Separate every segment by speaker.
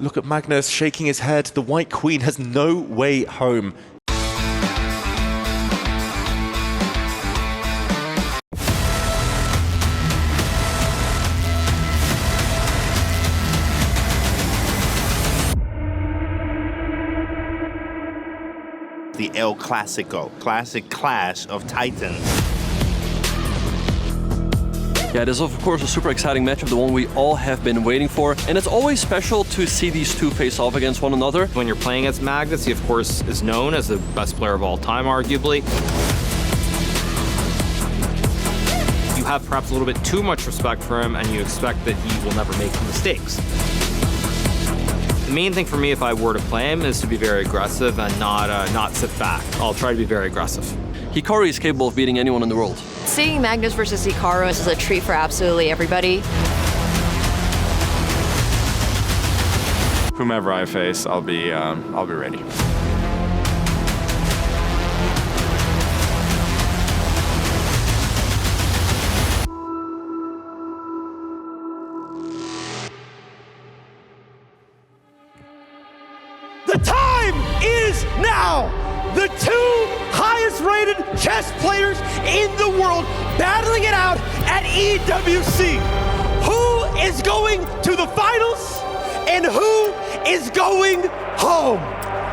Speaker 1: look at Magnus shaking his head. The White Queen has no way home.
Speaker 2: The El Classico, classic clash of titans.
Speaker 3: Yeah, it is of course a super exciting matchup, the one we all have been waiting for, and it's always special to see these two face off against one another.
Speaker 4: When you're playing against Magnus, he of course is known as the best player of all time, arguably. You have perhaps a little bit too much respect for him, and you expect that he will never make mistakes. The main thing for me, if I were to play him, is to be very aggressive and not sit back. I'll try to be very aggressive.
Speaker 3: Hikaru is capable of beating anyone in the world.
Speaker 5: Seeing Magnus versus Hikaru is a treat for absolutely everybody.
Speaker 6: Whomever I face, I'll be ready.
Speaker 7: The time is now! The two highest rated chess players in the world battling it out at EWC. Who is going to the finals and who is going home?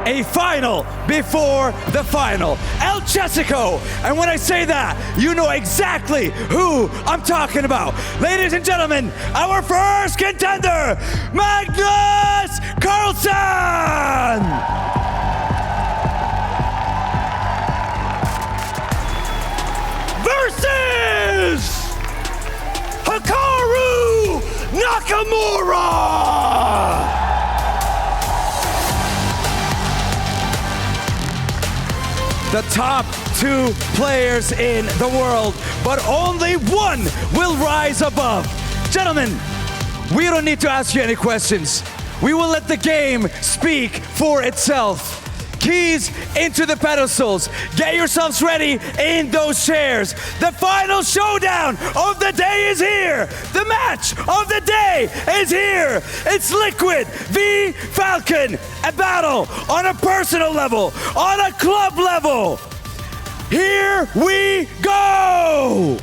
Speaker 7: A final before the final. El Classico. And when I say that, you know exactly who I'm talking about. Ladies and gentlemen, our first contender, Magnus Carlsen! Versus Hikaru Nakamura! The top two players in the world, but only one will rise above. Gentlemen, we don't need to ask you any questions. We will let the game speak for itself. Keys into the pedestals. Get yourselves ready in those chairs. The final showdown of the day is here. The match of the day is here. It's Liquid v Falcon. A battle on a personal level, on a club level. Here we go.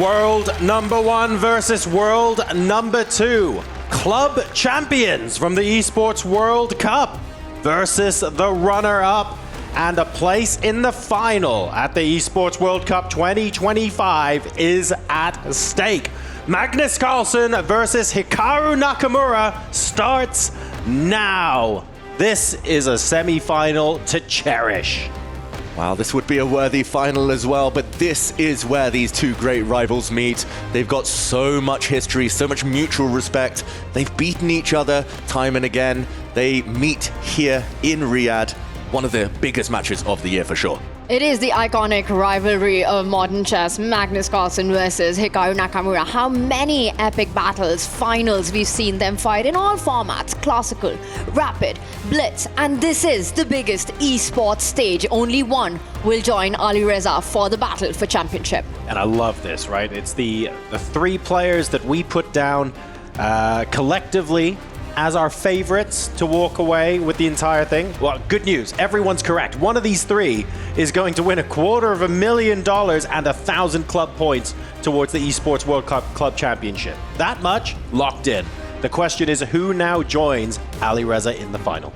Speaker 1: World number 1 versus world number 2. Club champions from the Esports World Cup versus the runner-up and a place in the final at the Esports World Cup 2025 is at stake. Magnus Carlsen versus Hikaru Nakamura starts now. This is a semi-final to cherish. Wow, this would be a worthy final as well, but this is where these two great rivals meet. They've got so much history, so much mutual respect. They've beaten each other time and again. They meet here in Riyadh, one of the biggest matches of the year for sure.
Speaker 5: It is the iconic rivalry of modern chess, Magnus Carlsen versus Hikaru Nakamura. How many epic battles, finals we've seen them fight in all formats, classical, rapid, blitz, and this is the biggest esports stage. Only one will join Ali Reza for the battle for championship.
Speaker 1: And I love this, right? It's the three players that we put down collectively as our favorites to walk away with the entire thing. Well, good news, everyone's correct. One of these three is going to win $250,000 and 1,000 club points towards the Esports World Cup Club Championship. That much locked in. The question is who now joins Ali Reza in the final?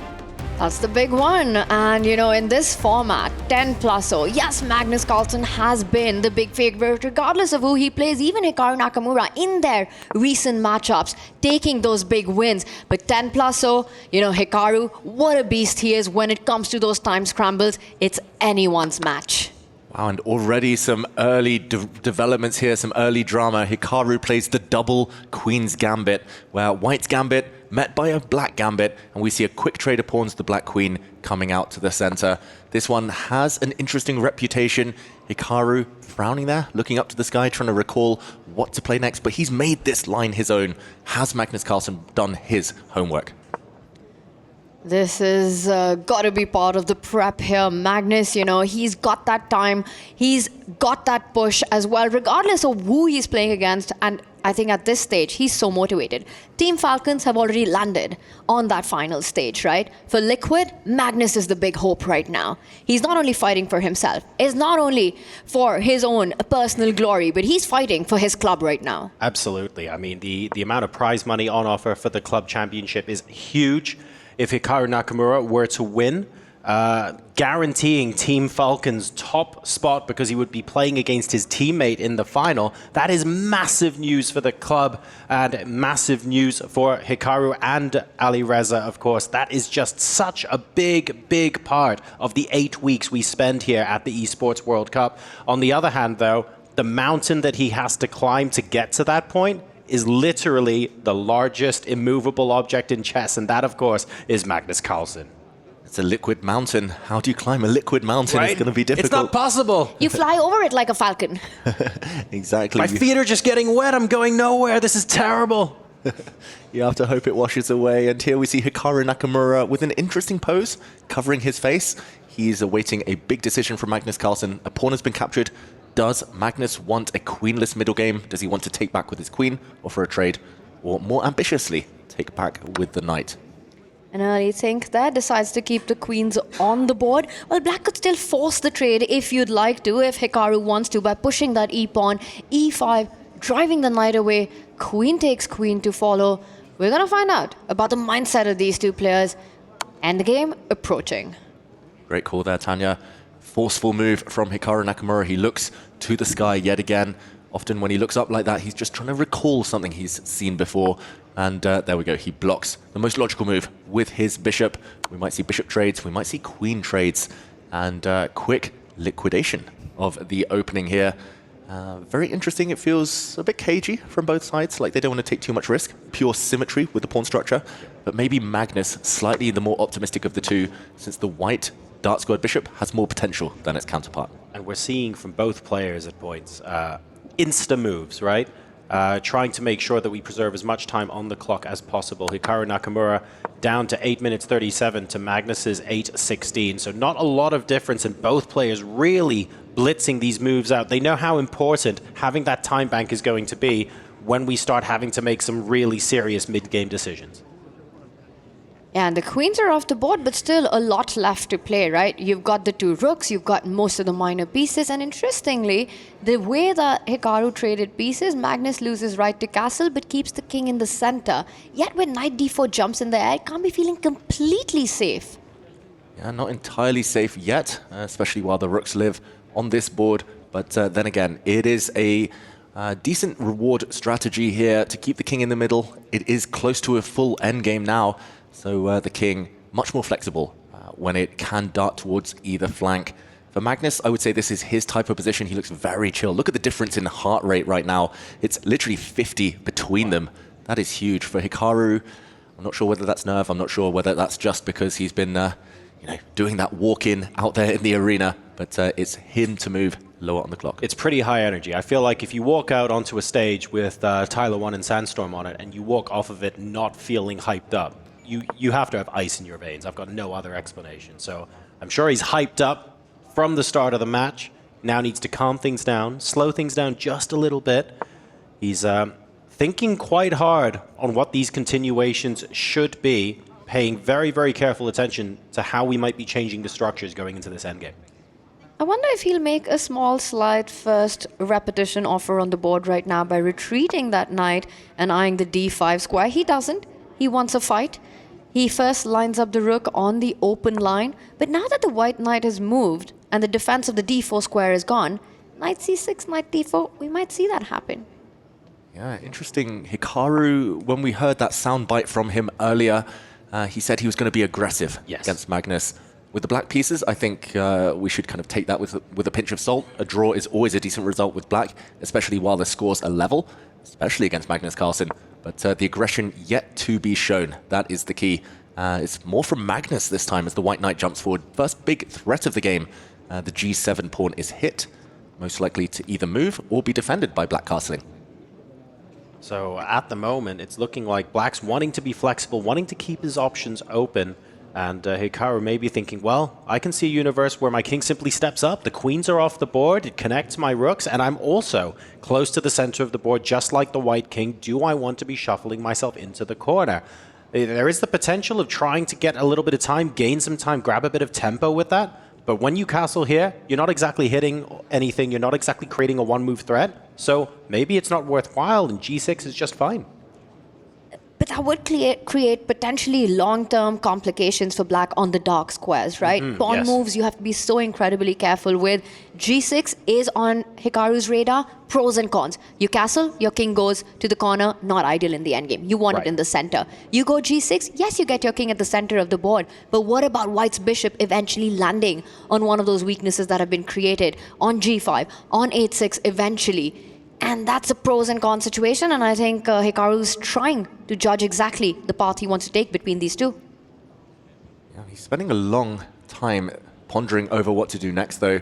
Speaker 5: That's the big one. And you know, in this format, 10+0, yes, Magnus Carlsen has been the big favorite regardless of who he plays, even Hikaru Nakamura in their recent matchups, taking those big wins. But 10+0, you know, Hikaru, what a beast he is when it comes to those time scrambles. It's anyone's match.
Speaker 1: Wow, and already some early developments here, some early drama. Hikaru plays the double Queen's Gambit, where White's Gambit met by a Black Gambit, and we see a quick trade of pawns to the Black Queen coming out to the center. This one has an interesting reputation. Hikaru frowning there, looking up to the sky, trying to recall what to play next, but he's made this line his own. Has Magnus Carlsen done his homework?
Speaker 5: This is got to be part of the prep here. Magnus, you know, he's got that time. He's got that push as well, regardless of who he's playing against. And I think at this stage, he's so motivated. Team Falcons have already landed on that final stage, right? For Liquid, Magnus is the big hope right now. He's not only fighting for himself, it's not only for his own personal glory, but he's fighting for his club right now.
Speaker 1: Absolutely. I mean, the amount of prize money on offer for the club championship is huge. If Hikaru Nakamura were to win, guaranteeing Team Falcon's top spot because he would be playing against his teammate in the final. That is massive news for the club and massive news for Hikaru and Ali Reza, of course. That is just such a big part of the 8 weeks we spend here at the Esports World Cup. On the other hand, though, the mountain that he has to climb to get to that point is literally the largest immovable object in chess, and that, of course, is Magnus Carlsen.
Speaker 8: It's a liquid mountain. How do you climb a liquid mountain?
Speaker 1: Right?
Speaker 8: It's going to be difficult.
Speaker 1: It's not possible.
Speaker 5: You fly over it like a falcon.
Speaker 8: Exactly.
Speaker 1: My feet are just getting wet. I'm going nowhere. This is terrible.
Speaker 8: You have to hope it washes away. And here we see Hikaru Nakamura with an interesting pose, covering his face. He's awaiting a big decision from Magnus Carlsen. A pawn has been captured. Does Magnus want a queenless middle game? Does he want to take back with his queen or for a trade? Or more ambitiously, take back with the knight?
Speaker 5: An early think there, decides to keep the queens on the board. Well, black could still force the trade if you'd like to, if Hikaru wants to, by pushing that e-pawn, e5, driving the knight away, queen takes queen to follow. We're going to find out about the mindset of these two players. Endgame approaching.
Speaker 8: Great call there, Tanya. Forceful move from Hikaru Nakamura. He looks to the sky yet again. Often when he looks up like that, he's just trying to recall something he's seen before. And there we go, he blocks the most logical move with his bishop. We might see bishop trades, we might see queen trades, and quick liquidation of the opening here. Very interesting, it feels a bit cagey from both sides, like they don't want to take too much risk. Pure symmetry with the pawn structure, but maybe Magnus, slightly the more optimistic of the two, since the white Dart Squad bishop has more potential than its counterpart.
Speaker 1: And we're seeing from both players at points insta moves, right? Trying to make sure that we preserve as much time on the clock as possible. Hikaru Nakamura down to 8 minutes 37 to Magnus's 8:16. So not a lot of difference, and both players really blitzing these moves out. They know how important having that time bank is going to be when we start having to make some really serious mid-game decisions.
Speaker 5: Yeah, and the queens are off the board, but still a lot left to play, right? You've got the two rooks, you've got most of the minor pieces, and interestingly, the way that Hikaru traded pieces, Magnus loses right to castle, but keeps the king in the center. Yet when knight d4 jumps in the air, it can't be feeling completely safe.
Speaker 8: Yeah, not entirely safe yet, especially while the rooks live on this board. But then again, it is a decent reward strategy here to keep the king in the middle. It is close to a full endgame now. So the king, much more flexible when it can dart towards either flank. For Magnus, I would say this is his type of position. He looks very chill. Look at the difference in heart rate right now. It's literally 50 between them. That is huge. For Hikaru, I'm not sure whether that's nerve. I'm not sure whether that's just because he's been doing that walk-in out there in the arena. But it's him to move lower on the clock.
Speaker 1: It's pretty high energy. I feel like if you walk out onto a stage with Tyler 1 and Sandstorm on it, and you walk off of it not feeling hyped up, you have to have ice in your veins. I've got no other explanation. So I'm sure he's hyped up from the start of the match. Now needs to calm things down, slow things down just a little bit. He's thinking quite hard on what these continuations should be, paying very, very careful attention to how we might be changing the structures going into this endgame.
Speaker 5: I wonder if he'll make a small slight first repetition offer on the board right now by retreating that knight and eyeing the d5 square. He doesn't. He wants a fight. He first lines up the rook on the open line, but now that the white knight has moved and the defense of the d4 square is gone, knight c6, knight d4, we might see that happen.
Speaker 8: Yeah, interesting. Hikaru, when we heard that soundbite from him earlier, he said he was going to be aggressive against Magnus. With the black pieces, I think we should kind of take that with a pinch of salt. A draw is always a decent result with black, especially while the scores are level, especially against Magnus Carlsen. But the aggression yet to be shown, that is the key. It's more from Magnus this time as the white knight jumps forward. First big threat of the game, the g7 pawn is hit, most likely to either move or be defended by black castling.
Speaker 1: So at the moment, it's looking like black's wanting to be flexible, wanting to keep his options open, And Hikaru may be thinking, well, I can see a universe where my king simply steps up, the queens are off the board, it connects my rooks, and I'm also close to the center of the board, just like the white king. Do I want to be shuffling myself into the corner? There is the potential of trying to get a little bit of time, gain some time, grab a bit of tempo with that. But when you castle here, you're not exactly hitting anything, you're not exactly creating a one-move threat. So maybe it's not worthwhile, and G6 is just fine.
Speaker 5: But that would create potentially long-term complications for black on the dark squares, right? Pawn
Speaker 1: yes.
Speaker 5: moves you have to be so incredibly careful with. G6 is on Hikaru's radar. Pros and cons. You castle, your king goes to the corner, not ideal in the endgame. You want it in the center. You go G6, yes, you get your king at the center of the board. But what about white's bishop eventually landing on one of those weaknesses that have been created on G5, on H6 eventually? And that's a pros and cons situation, and I think Hikaru's trying to judge exactly the path he wants to take between these two.
Speaker 8: Yeah, he's spending a long time pondering over what to do next, though.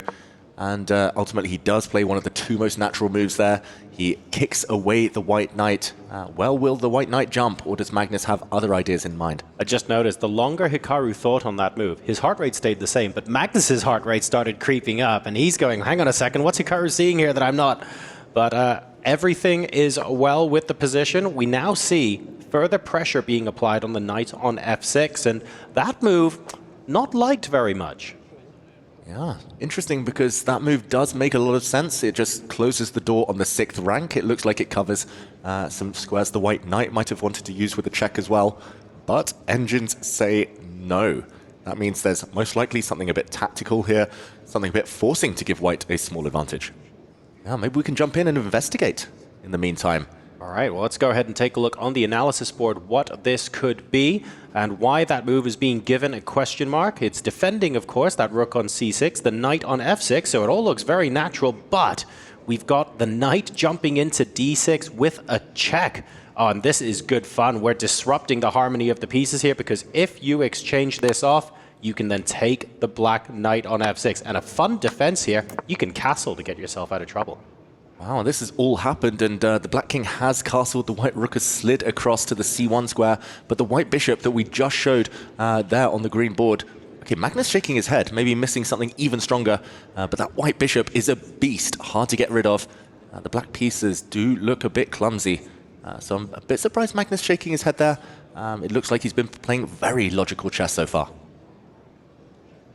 Speaker 8: And ultimately, he does play one of the two most natural moves there. He kicks away the white knight. Well, will the white knight jump, or does Magnus have other ideas in mind?
Speaker 1: I just noticed the longer Hikaru thought on that move, his heart rate stayed the same, but Magnus's heart rate started creeping up, and he's going, hang on a second, what's Hikaru seeing here that I'm not? But everything is well with the position. We now see further pressure being applied on the knight on f6, and that move not liked very much.
Speaker 8: Yeah, interesting, because that move does make a lot of sense. It just closes the door on the 6th rank. It looks like it covers some squares the white knight might have wanted to use with a check as well. But engines say no. That means there's most likely something a bit tactical here, something a bit forcing to give white a small advantage. Yeah, maybe we can jump in and investigate in the meantime.
Speaker 1: All right, well, let's go ahead and take a look on the analysis board what this could be and why that move is being given a question mark. It's defending, of course, that rook on c6, the knight on f6, so it all looks very natural, but we've got the knight jumping into d6 with a check. Oh, and this is good fun. We're disrupting the harmony of the pieces here, because if you exchange this off, you can then take the black knight on f6. And a fun defense here, you can castle to get yourself out of trouble.
Speaker 8: Wow, this has all happened, and the black king has castled. The white rook has slid across to the c1 square, but the white bishop that we just showed there on the green board, okay, Magnus shaking his head, maybe missing something even stronger, but that white bishop is a beast, hard to get rid of. The black pieces do look a bit clumsy, so I'm a bit surprised Magnus shaking his head there. It looks like he's been playing very logical chess so far.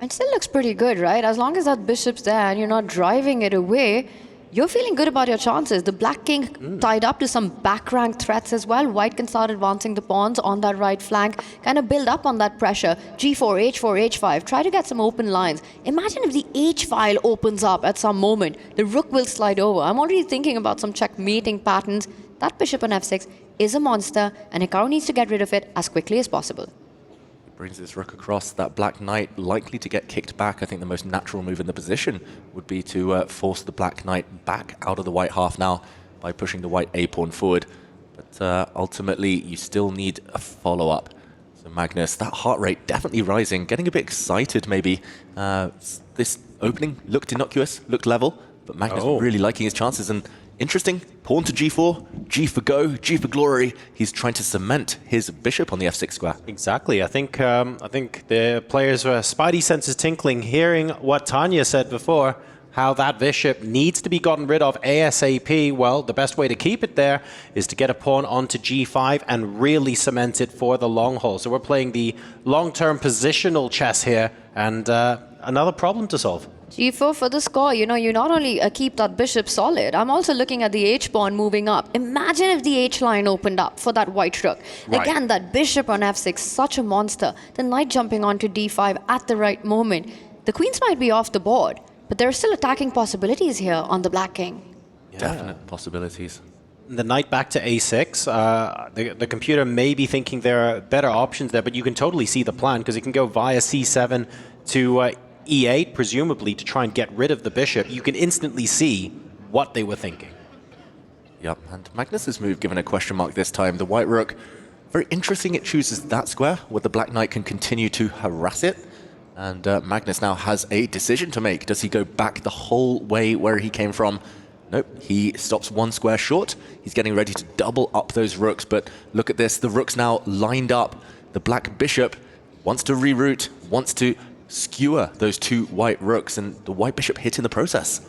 Speaker 5: It still looks pretty good, right? As long as that bishop's there and you're not driving it away, you're feeling good about your chances. The black king tied up to some back rank threats as well. White can start advancing the pawns on that right flank, kind of build up on that pressure. G4, H4, H5, try to get some open lines. Imagine if the H file opens up at some moment. The rook will slide over. I'm already thinking about some checkmating patterns. That bishop on f6 is a monster, and Hikaru needs to get rid of it as quickly as possible.
Speaker 8: Brings his rook across. That black knight likely to get kicked back. I think the most natural move in the position would be to force the black knight back out of the white half now by pushing the white a-pawn forward. But ultimately, you still need a follow-up. So Magnus, that heart rate definitely rising, getting a bit excited maybe. This opening looked innocuous, looked level, but Magnus really liking his chances. And interesting, pawn to g4, g for go, g for glory. He's trying to cement his bishop on the f6 square.
Speaker 1: Exactly. I think the players' spidey senses tinkling, hearing what Tanya said before, how that bishop needs to be gotten rid of ASAP. Well, the best way to keep it there is to get a pawn onto g5 and really cement it for the long haul. So we're playing the long-term positional chess here, and another problem to solve.
Speaker 5: G4 for the score. You know, you not only keep that bishop solid, I'm also looking at the H-pawn moving up. Imagine if the H-line opened up for that white rook.
Speaker 1: Right.
Speaker 5: Again, that bishop on F6, such a monster. The knight jumping onto D5 at the right moment. The queens might be off the board, but there are still attacking possibilities here on the black king.
Speaker 8: Yeah. Definite possibilities.
Speaker 1: The knight back to a6. The computer may be thinking there are better options there, but you can totally see the plan, because it can go via c7 to e8, presumably, to try and get rid of the bishop. You can instantly see what they were thinking.
Speaker 8: Yep, and Magnus's move given a question mark this time. The white rook, very interesting, it chooses that square where the black knight can continue to harass it. And Magnus now has a decision to make. Does he go back the whole way where he came from? Nope, he stops one square short. He's getting ready to double up those rooks, but look at this, the rook's now lined up. The black bishop wants to reroute, wants to skewer those two white rooks, and the white bishop hit in the process.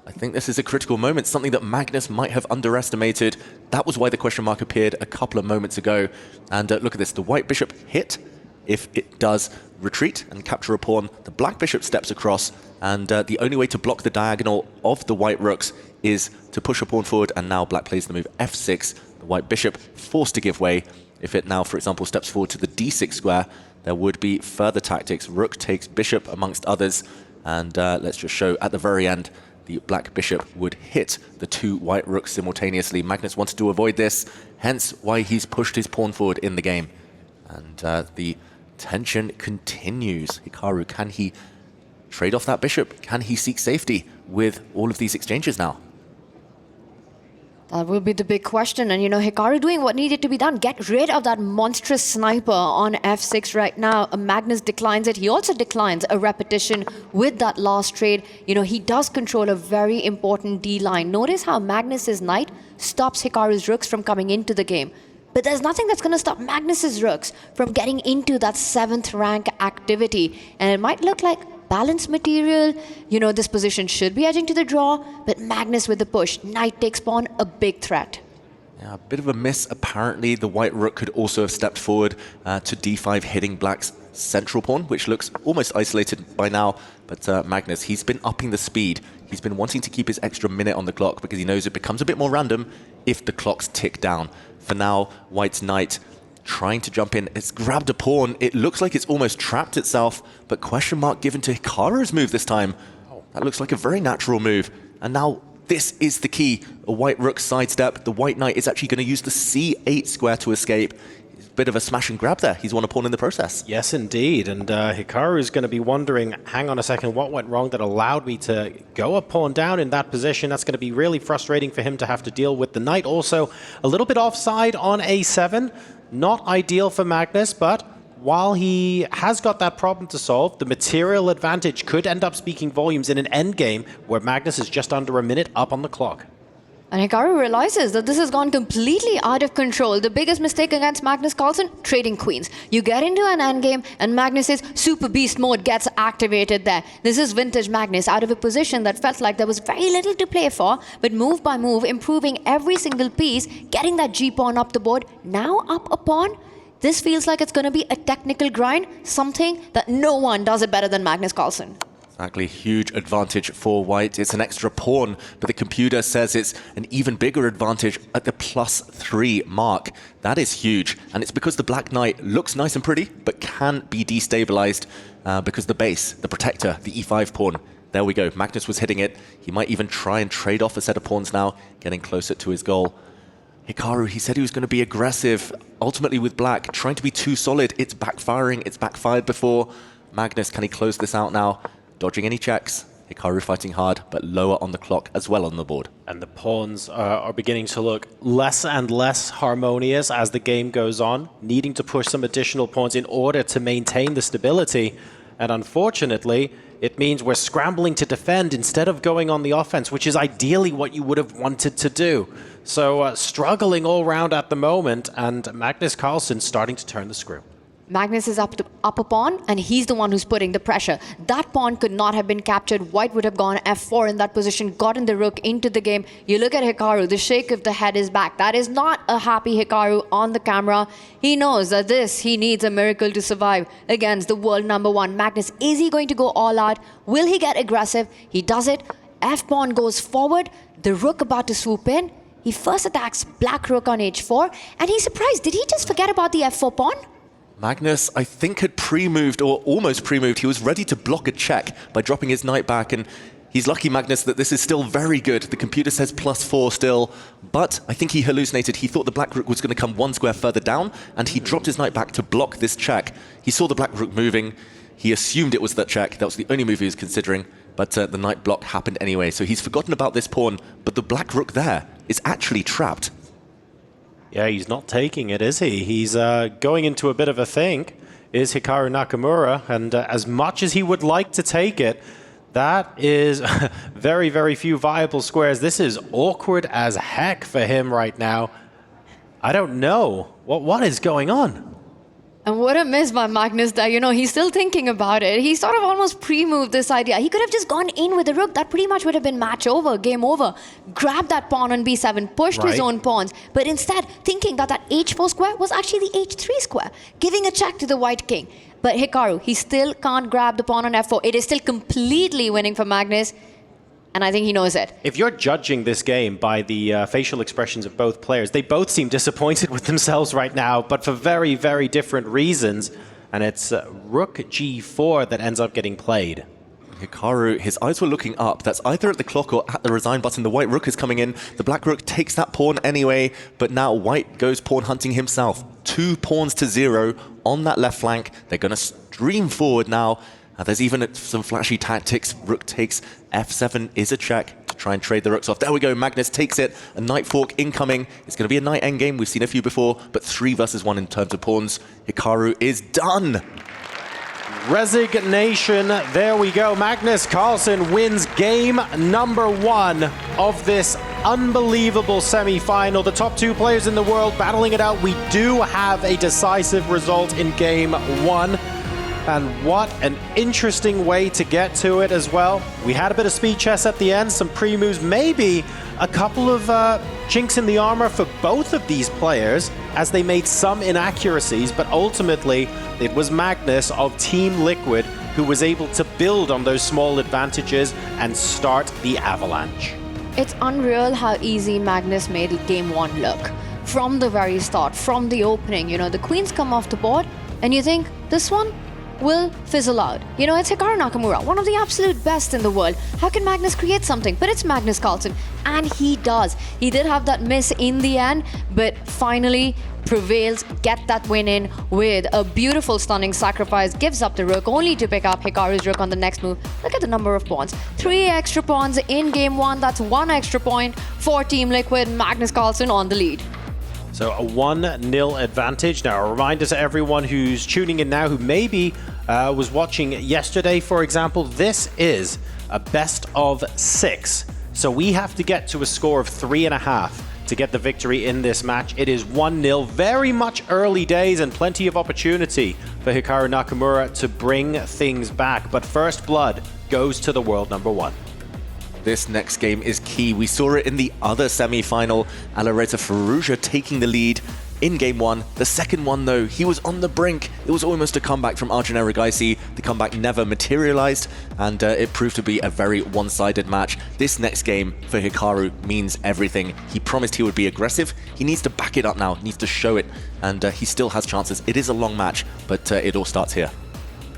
Speaker 8: I think this is a critical moment, something that Magnus might have underestimated. That was why the question mark appeared a couple of moments ago. And look at this, the white bishop hit. If it does retreat and capture a pawn, the black bishop steps across, and the only way to block the diagonal of the white rooks is to push a pawn forward, and now black plays the move f6. The white bishop forced to give way. If it now, for example, steps forward to the d6 square, there would be further tactics. Rook takes bishop, amongst others, and let's just show at the very end, the black bishop would hit the two white rooks simultaneously. Magnus wanted to avoid this, hence why he's pushed his pawn forward in the game. And the tension continues. Hikaru, can he trade off that bishop? Can he seek safety with all of these exchanges now?
Speaker 5: That will be the big question. And, you know, Hikaru doing what needed to be done. Get rid of that monstrous sniper on f6 right now. Magnus declines it. He also declines a repetition with that last trade. You know, he does control a very important D line. Notice how Magnus's knight stops Hikaru's rooks from coming into the game. But there's nothing that's going to stop Magnus's rooks from getting into that 7th rank activity. And it might look like balanced material. You know, this position should be edging to the draw, but Magnus with the push. Knight takes pawn, a big threat.
Speaker 8: Yeah, a bit of a miss. Apparently, the white rook could also have stepped forward to d5, hitting black's central pawn, which looks almost isolated by now. But Magnus, he's been upping the speed. He's been wanting to keep his extra minute on the clock because he knows it becomes a bit more random if the clocks tick down. For now, white's knight trying to jump in. It's grabbed a pawn. It looks like it's almost trapped itself, but question mark given to Hikaru's move this time. That looks like a very natural move. And now this is the key. A white rook sidestep. The white knight is actually going to use the c8 square to escape. It's a bit of a smash and grab there. He's won a pawn in the process.
Speaker 1: Yes, indeed. And Hikaru is going to be wondering, hang on a second, what went wrong that allowed me to go a pawn down in that position? That's going to be really frustrating for him to have to deal with. The knight also a little bit offside on a7. Not ideal for Magnus, but while he has got that problem to solve, the material advantage could end up speaking volumes in an endgame where Magnus is just under a minute up on the clock.
Speaker 5: And Hikaru realizes that this has gone completely out of control. The biggest mistake against Magnus Carlsen, trading queens. You get into an endgame and Magnus's super beast mode gets activated there. This is vintage Magnus out of a position that felt like there was very little to play for, but move by move, improving every single piece, getting that G-pawn up the board, now up a pawn. This feels like it's going to be a technical grind, something that no one does it better than Magnus Carlsen.
Speaker 8: Exactly, huge advantage for white. It's an extra pawn, but the computer says it's an even bigger advantage at the +3 mark. That is huge, and it's because the black knight looks nice and pretty, but can be destabilized because the base, the protector, the e5 pawn. There we go, Magnus was hitting it. He might even try and trade off a set of pawns now, getting closer to his goal. Hikaru, he said he was going to be aggressive, ultimately with black, trying to be too solid. It's backfiring, it's backfired before. Magnus, can he close this out now? Dodging any checks. Hikaru fighting hard, but lower on the clock as well on the board.
Speaker 1: And the pawns are beginning to look less and less harmonious as the game goes on, needing to push some additional pawns in order to maintain the stability. And unfortunately, it means we're scrambling to defend instead of going on the offense, which is ideally what you would have wanted to do. So struggling all round at the moment, and Magnus Carlsen starting to turn the screw.
Speaker 5: Magnus is up a pawn, and he's the one who's putting the pressure. That pawn could not have been captured. White would have gone f4 in that position, gotten the rook into the game. You look at Hikaru, the shake of the head is back. That is not a happy Hikaru on the camera. He knows that he needs a miracle to survive against the world #1. Magnus, is he going to go all out? Will he get aggressive? He does it. F-pawn goes forward. The rook about to swoop in. He first attacks black rook on h4, and he's surprised. Did he just forget about the f4 pawn?
Speaker 8: Magnus, I think, had pre-moved, or almost pre-moved. He was ready to block a check by dropping his knight back, and he's lucky, Magnus, that this is still very good. The computer says +4 still, but I think he hallucinated. He thought the black rook was going to come one square further down, and he dropped his knight back to block this check. He saw the black rook moving. He assumed it was that check. That was the only move he was considering, but the knight block happened anyway, so he's forgotten about this pawn, but the black rook there is actually trapped.
Speaker 1: Yeah, he's not taking it, is he? He's going into a bit of a think, is Hikaru Nakamura, and as much as he would like to take it, that is very, very few viable squares. This is awkward as heck for him right now. I don't know. What is going on?
Speaker 5: And what a miss by Magnus there. You know, he's still thinking about it. He sort of almost pre-moved this idea. He could have just gone in with the rook. That pretty much would have been match over, game over. Grabbed that pawn on b7, pushed his own pawns. But instead, thinking that that h4 square was actually the h3 square, giving a check to the white king. But Hikaru, he still can't grab the pawn on f4. It is still completely winning for Magnus. And I think he knows it.
Speaker 1: If you're judging this game by the facial expressions of both players, they both seem disappointed with themselves right now, but for very, very different reasons. And it's rook g4 that ends up getting played.
Speaker 8: Hikaru, his eyes were looking up. That's either at the clock or at the resign button. The white rook is coming in. The black rook takes that pawn anyway, but now white goes pawn hunting himself. 2 pawns to 0 on that left flank. They're going to stream forward now. There's even some flashy tactics. Rook takes f7 is a check to try and trade the rooks off. There we go. Magnus takes it. A knight fork incoming. It's going to be a knight endgame. We've seen a few before, but 3 versus 1 in terms of pawns. Hikaru is done.
Speaker 1: Resignation. There we go. Magnus Carlsen wins game number 1 of this unbelievable semi-final. The top 2 players in the world battling it out. We do have a decisive result in game 1. And what an interesting way to get to it as well. We had a bit of speed chess at the end, some pre-moves, maybe a couple of chinks in the armor for both of these players as they made some inaccuracies, but ultimately it was Magnus of Team Liquid who was able to build on those small advantages and start the avalanche.
Speaker 5: It's unreal how easy Magnus made game 1 look. From the very start, from the opening, you know, the queens come off the board and you think, this one will fizzle out. You know, it's Hikaru Nakamura, one of the absolute best in the world. How can Magnus create something? But it's Magnus Carlsen, and he does. He did have that miss in the end, but finally prevails, get that win in with a beautiful, stunning sacrifice, gives up the rook, only to pick up Hikaru's rook on the next move. Look at the number of pawns. 3 extra pawns in game 1. That's 1 extra point for Team Liquid. Magnus Carlsen on the lead.
Speaker 1: So a 1-0 advantage. Now, a reminder to everyone who's tuning in now, who maybe was watching yesterday, for example, this is a best of 6. So we have to get to a score of 3.5 to get the victory in this match. It is 1-0, very much early days and plenty of opportunity for Hikaru Nakamura to bring things back. But first blood goes to the world number 1.
Speaker 8: This next game is key. We saw it in the other semi-final. Alireza Firouzja taking the lead in game 1. The second one, though, he was on the brink. It was almost a comeback from Arjun Erigaisi. The comeback never materialized, and it proved to be a very one-sided match. This next game for Hikaru means everything. He promised he would be aggressive. He needs to back it up now, needs to show it, and he still has chances. It is a long match, but it all starts here.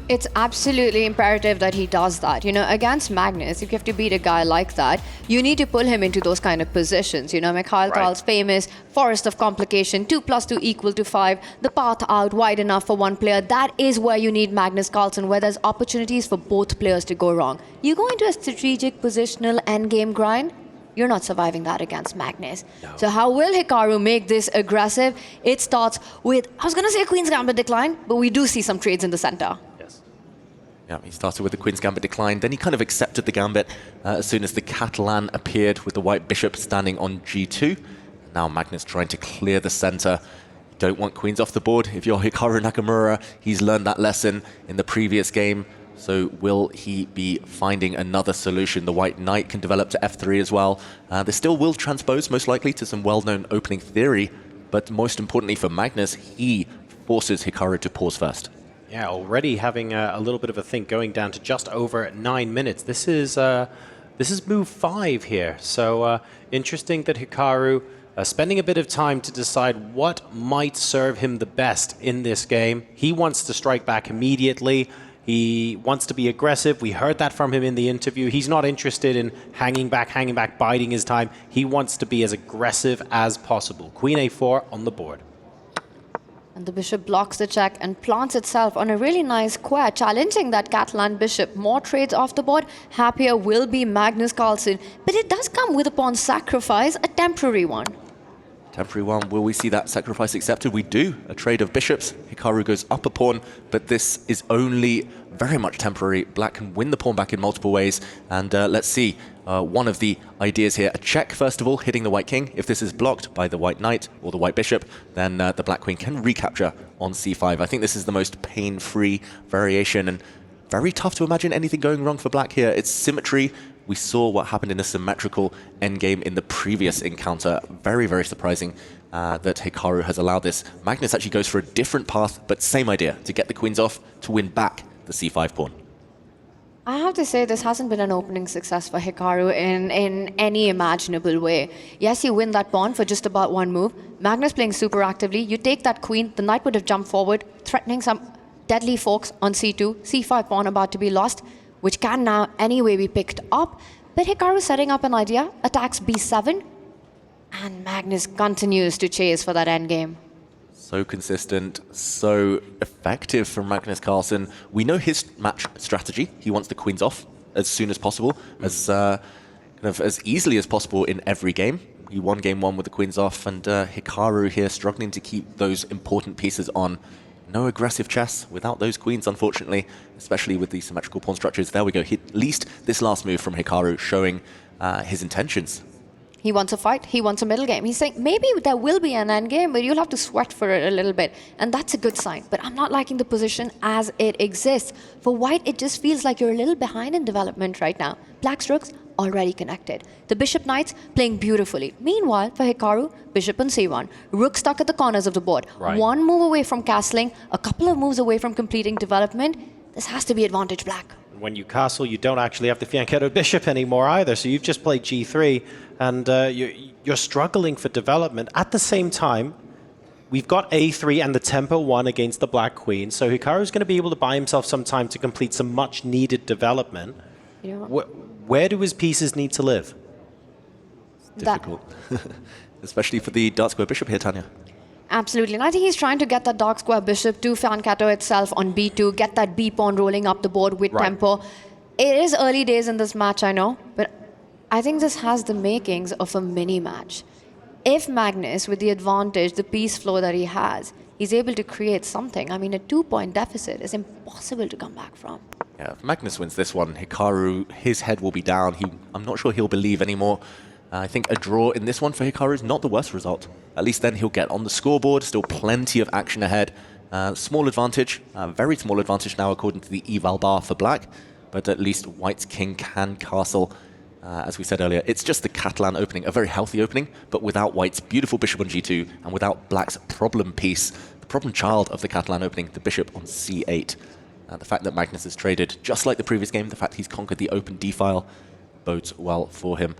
Speaker 5: It's absolutely imperative that he does that. You know, against Magnus, if you have to beat a guy like that, you need to pull him into those kind of positions. You know, Mikhail Tal's famous forest of complication, 2 + 2 = 5, the path out wide enough for one player. That is where you need Magnus Carlsen, where there's opportunities for both players to go wrong. You go into a strategic positional endgame grind, you're not surviving that against Magnus. No. So how will Hikaru make this aggressive? It starts with, I was going to say a Queen's Gambit decline, but we do see some trades in the center.
Speaker 8: Yeah, he started with the Queen's Gambit decline, then he kind of accepted the Gambit as soon as the Catalan appeared with the white bishop standing on g2. Now Magnus trying to clear the center. Don't want queens off the board. If you're Hikaru Nakamura, he's learned that lesson in the previous game. So will he be finding another solution? The white knight can develop to f3 as well. They still will transpose, most likely, to some well-known opening theory. But most importantly for Magnus, he forces Hikaru to pause first.
Speaker 1: Yeah, already having a little bit of a think, going down to just over 9 minutes. This is move 5 here. So interesting that Hikaru spending a bit of time to decide what might serve him the best in this game. He wants to strike back immediately. He wants to be aggressive. We heard that from him in the interview. He's not interested in hanging back, biding his time. He wants to be as aggressive as possible. Queen a4 on the board.
Speaker 5: And the bishop blocks the check and plants itself on a really nice square, challenging that Catalan bishop. More trades off the board. Happier will be Magnus Carlsen. But it does come with a pawn sacrifice, a temporary one.
Speaker 8: Temporary one, will we see that sacrifice accepted? We do. A trade of bishops. Hikaru goes up a pawn, but this is only very much temporary. Black can win the pawn back in multiple ways. And let's see, one of the ideas here, a check first of all, hitting the white king. If this is blocked by the white knight or the white bishop, then the black queen can recapture on c5. I think this is the most pain-free variation, and very tough to imagine anything going wrong for black here. It's symmetry. We saw what happened in a symmetrical endgame in the previous encounter. Very, very surprising that Hikaru has allowed this. Magnus actually goes for a different path, but same idea, to get the queens off, to win back the c5 pawn.
Speaker 5: I have to say, this hasn't been an opening success for Hikaru in any imaginable way. Yes, you win that pawn for just about one move. Magnus playing super actively. You take that queen, the knight would have jumped forward, threatening some deadly forks on c2, c5 pawn about to be lost, which can now anyway be picked up. But Hikaru setting up an idea, attacks b7, and Magnus continues to chase for that endgame.
Speaker 8: So consistent, so effective from Magnus Carlsen. We know his match strategy. He wants the queens off as soon as possible, as easily as possible in every game. He won game one with the queens off, and Hikaru here struggling to keep those important pieces on. No aggressive chess without those queens, unfortunately, especially with the symmetrical pawn structures. There we go. At least this last move from Hikaru showing his intentions.
Speaker 5: He wants a fight. He wants a middle game. He's saying, maybe there will be an end game, but you'll have to sweat for it a little bit. And that's a good sign. But I'm not liking the position as it exists. For white, it just feels like you're a little behind in development right now. Black's rooks already connected. The bishop knights playing beautifully. Meanwhile, for Hikaru, bishop on c1. Rook stuck at the corners of the board.
Speaker 1: Right.
Speaker 5: One move away from castling, a couple of moves away from completing development. This has to be advantage black.
Speaker 1: When you castle, you don't actually have the fianchetto bishop anymore either, so you've just played g3, and you're struggling for development. At the same time, we've got a3 and the tempo 1 against the black queen, so Hikaru's going to be able to buy himself some time to complete some much-needed development.
Speaker 5: You know,
Speaker 1: Where do his pieces need to live?
Speaker 8: Difficult. Especially for the dark square bishop here, Tanya.
Speaker 5: absolutely. And I think he's trying to get that dark square bishop to fianchetto itself on b2, get that b pawn rolling up the board with tempo. It is early days in this match, I know, but I think this has the makings of a mini match. If Magnus, with the advantage, the piece flow that he has, he's able to create something. I mean, a 2-point deficit is impossible to come back from.
Speaker 8: Yeah, if Magnus wins this one, Hikaru, his head will be down. I'm not sure he'll believe anymore. I think a draw in this one for Hikaru is not the worst result. At least then he'll get on the scoreboard, still plenty of action ahead. Small advantage, very small advantage now according to the eval bar for black, but at least white's king can castle. As we said earlier, it's just the Catalan opening, a very healthy opening, but without white's beautiful bishop on g2 and without black's problem piece, the problem child of the Catalan opening, the bishop on c8. The fact that Magnus has traded just like the previous game, the fact he's conquered the open d-file bodes well for him.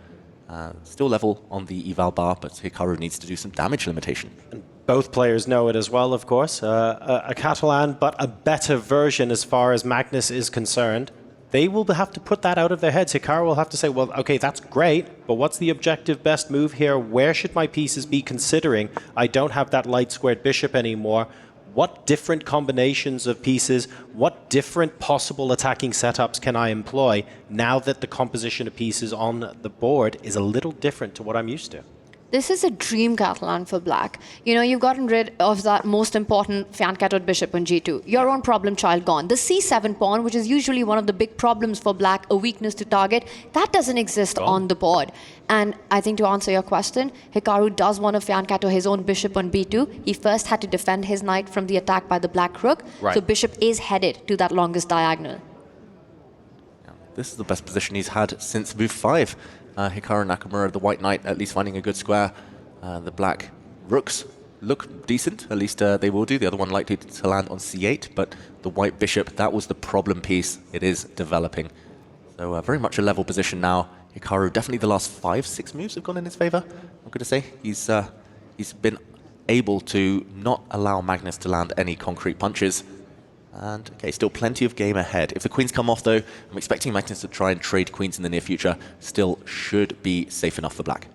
Speaker 8: Still level on the eval bar, but Hikaru needs to do some damage limitation.
Speaker 1: And both players know it as well, of course. A Catalan, but a better version as far as Magnus is concerned. They will have to put that out of their heads. Hikaru will have to say, well, okay, that's great, but what's the objective best move here? Where should my pieces be considering? I don't have that light squared bishop anymore. What different combinations of pieces, what different possible attacking setups can I employ now that the composition of pieces on the board is a little different to what I'm used to?
Speaker 5: This is a dream Catalan for black. You know, you've gotten rid of that most important fianchettoed bishop on g2. Your own problem child gone. The c7 pawn, which is usually one of the big problems for black, a weakness to target, that doesn't exist on the board. And I think to answer your question, Hikaru does want to fianchetto his own bishop on b2. He first had to defend his knight from the attack by the black rook.
Speaker 1: Right.
Speaker 5: So bishop is headed to that longest diagonal.
Speaker 8: This is the best position he's had since move 5. Hikaru Nakamura, the white knight, at least finding a good square. The black rooks look decent, at least they will do. The other one likely to land on c8, but the white bishop, that was the problem piece. It is developing. So very much a level position now. Hikaru, definitely the last 5-6 moves have gone in his favor, I'm going to say. He's been able to not allow Magnus to land any concrete punches. And, okay, still plenty of game ahead. If the queens come off, though, I'm expecting Magnus to try and trade queens in the near future. Still should be safe enough for black.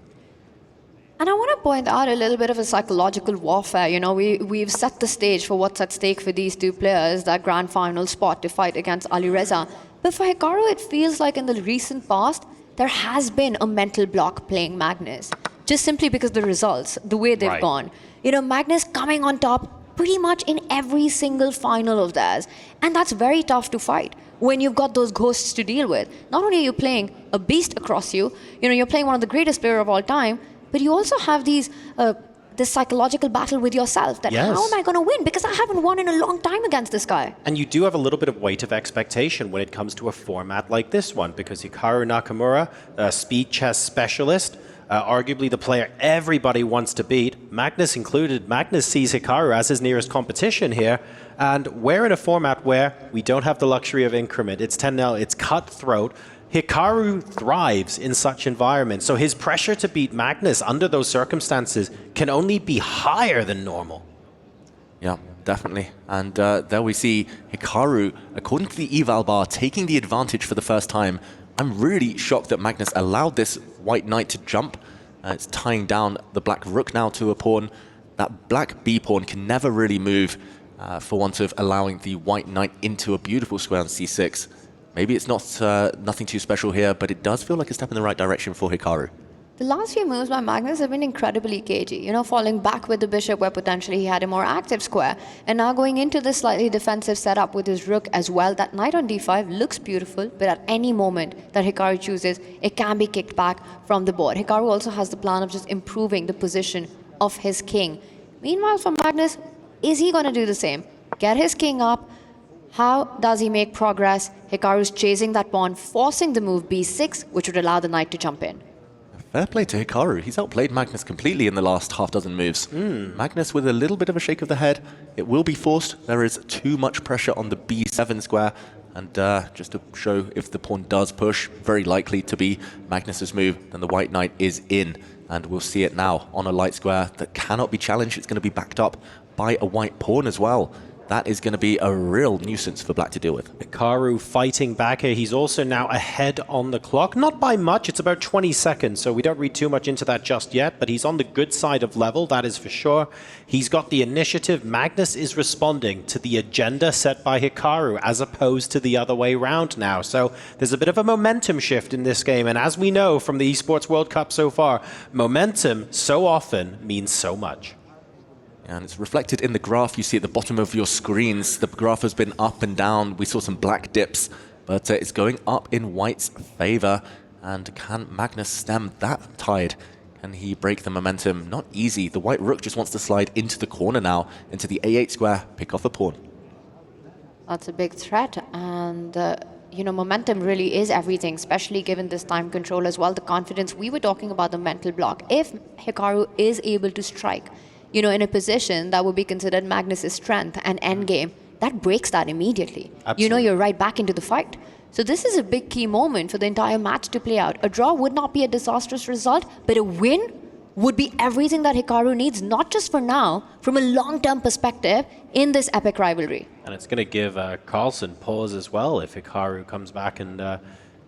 Speaker 5: And I want to point out a little bit of a psychological warfare. You know, we've set the stage for what's at stake for these two players, that grand final spot to fight against Alireza. But for Hikaru, it feels like in the recent past, there has been a mental block playing Magnus. just simply because the results, the way they've
Speaker 1: Right.
Speaker 5: gone. You know, Magnus coming on top pretty much in every single final of theirs. And that's very tough to fight when you've got those ghosts to deal with. Not only are you playing a beast across you, you know, you're playing one of the greatest players of all time, but you also have these this psychological battle with yourself that
Speaker 1: Yes.
Speaker 5: how am I going to win? Because I haven't won in a long time against this guy.
Speaker 1: And you do have a little bit of weight of expectation when it comes to a format like this one, because Hikaru Nakamura, a speed chess specialist, arguably the player everybody wants to beat, Magnus included. Magnus sees Hikaru as his nearest competition here, and we're in a format where we don't have the luxury of increment. It's 10-0, it's cutthroat. Hikaru thrives in such environments, so his pressure to beat Magnus under those circumstances can only be higher than normal.
Speaker 8: Yeah, definitely. And there we see Hikaru, according to the eval bar, taking the advantage for the first time. I'm really shocked that Magnus allowed this white knight to jump. It's tying down the black rook now to a pawn. That black b pawn can never really move for want of allowing the white knight into a beautiful square on c6. Maybe it's not nothing too special here, but it does feel like a step in the right direction for Hikaru.
Speaker 5: The last few moves by Magnus have been incredibly cagey. You know, falling back with the bishop where potentially he had a more active square. And now going into this slightly defensive setup with his rook as well. That knight on d5 looks beautiful, but at any moment that Hikaru chooses, it can be kicked back from the board. Hikaru also has the plan of just improving the position of his king. Meanwhile, for Magnus, is he going to do the same? Get his king up. How does he make progress? Hikaru's chasing that pawn, forcing the move b6, which would allow the knight to jump in.
Speaker 8: Fair play to Hikaru. He's outplayed Magnus completely in the last half dozen moves. Magnus with a little bit of a shake of the head. It will be forced. There is too much pressure on the b7 square. And just to show if the pawn does push, very likely to be Magnus's move, then the white knight is in. And we'll see it now on a light square that cannot be challenged. It's going to be backed up by a white pawn as well. That is going to be a real nuisance for black to deal with.
Speaker 1: Hikaru fighting back here. He's also now ahead on the clock. Not by much. It's about 20 seconds, so we don't read too much into that just yet, but he's on the good side of level, that is for sure. He's got the initiative. Magnus is responding to the agenda set by Hikaru as opposed to the other way around now. So there's a bit of a momentum shift in this game, and as we know from the Esports World Cup so far, momentum so often means so much.
Speaker 8: And it's reflected in the graph you see at the bottom of your screens. The graph has been up and down. We saw some black dips, but it's going up in white's favor. And can Magnus stem that tide? Can he break the momentum? Not easy. The white rook just wants to slide into the corner now, into the a8 square, pick off a pawn.
Speaker 5: That's a big threat, and you know, momentum really is everything, especially given this time control as well, the confidence. We were talking about the mental block. If Hikaru is able to strike, you know, in a position that would be considered Magnus's strength and endgame, that breaks that immediately.
Speaker 1: Absolutely.
Speaker 5: You know, you're right back into the fight. So this is a big key moment for the entire match to play out. A draw would not be a disastrous result, but a win would be everything that Hikaru needs, not just for now, from a long-term perspective in this epic rivalry.
Speaker 1: And it's going to give Carlsen pause as well if Hikaru comes back and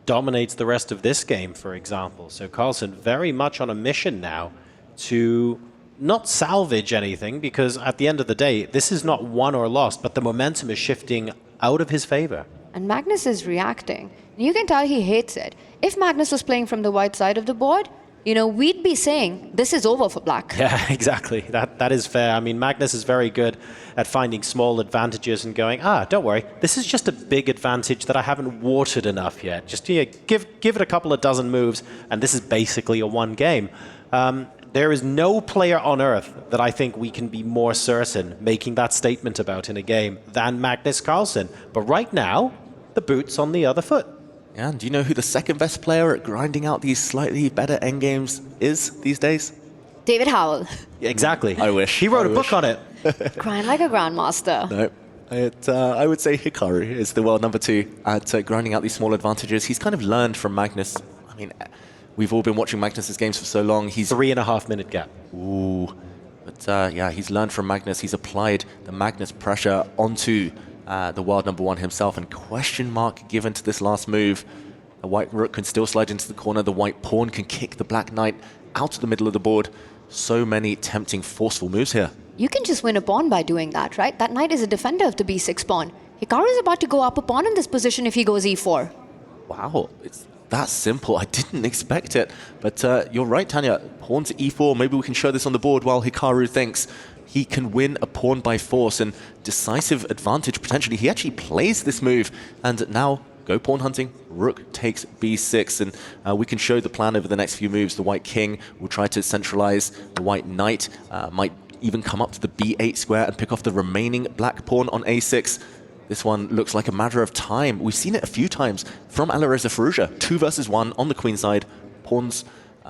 Speaker 1: dominates the rest of this game, for example. So Carlsen very much on a mission now to not salvage anything, because at the end of the day, this is not won or lost, but the momentum is shifting out of his favor.
Speaker 5: And Magnus is reacting. You can tell he hates it. If Magnus was playing from the white side of the board, you know, we'd be saying this is over for black.
Speaker 1: Yeah, exactly. That is fair. I mean, Magnus is very good at finding small advantages and going, don't worry, this is just a big advantage that I haven't watered enough yet. Just give it a couple of dozen moves, and this is basically a one game. There is no player on earth that I think we can be more certain making that statement about in a game than Magnus Carlsen. But right now, the boot's on the other foot.
Speaker 8: Yeah, and do you know who the second best player at grinding out these slightly better endgames is these days?
Speaker 5: David Howell.
Speaker 1: Yeah, exactly.
Speaker 8: I wish.
Speaker 1: He wrote
Speaker 8: I
Speaker 1: a book
Speaker 8: wish.
Speaker 1: on it.
Speaker 5: Grind like a grandmaster.
Speaker 8: No. I would say Hikaru is the world number 2 at grinding out these small advantages. He's kind of learned from Magnus. I mean, we've all been watching Magnus's games for so long. He's
Speaker 1: 3.5 minute gap.
Speaker 8: Ooh. But yeah, he's learned from Magnus. He's applied the Magnus pressure onto the world number 1 himself, and question mark given to this last move. The white rook can still slide into the corner. The white pawn can kick the black knight out of the middle of the board. So many tempting, forceful moves here.
Speaker 5: You can just win a pawn by doing that, right? That knight is a defender of the b6 pawn. Hikaru is about to go up a pawn in this position if he goes e4.
Speaker 8: Wow, that simple. I didn't expect it. But you're right, Tanya. Pawn to e4. Maybe we can show this on the board while Hikaru thinks he can win a pawn by force and decisive advantage potentially. He actually plays this move, and now go pawn hunting, rook takes b6, and we can show the plan over the next few moves. The white king will try to centralize the white knight, might even come up to the b8 square and pick off the remaining black pawn on a6. This one looks like a matter of time. We've seen it a few times from Alireza Firouzja. 2 versus 1 on the queen side, pawns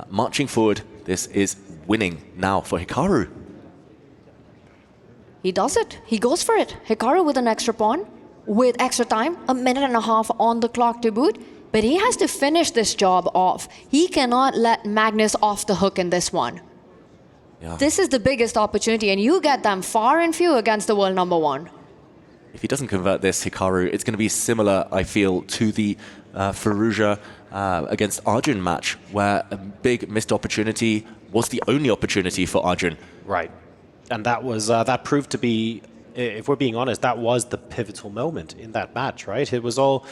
Speaker 8: marching forward. This is winning now for Hikaru.
Speaker 5: He does it. He goes for it. Hikaru with an extra pawn, with extra time, 1.5 minutes on the clock to boot. But he has to finish this job off. He cannot let Magnus off the hook in this one.
Speaker 8: Yeah.
Speaker 5: This is the biggest opportunity, and you get them far and few against the world #1.
Speaker 8: If he doesn't convert this, Hikaru, it's going to be similar, I feel, to the Firouzja against Arjun match, where a big missed opportunity was the only opportunity for Arjun.
Speaker 1: Right. And that was that proved to be, if we're being honest, that was the pivotal moment in that match, right? It was all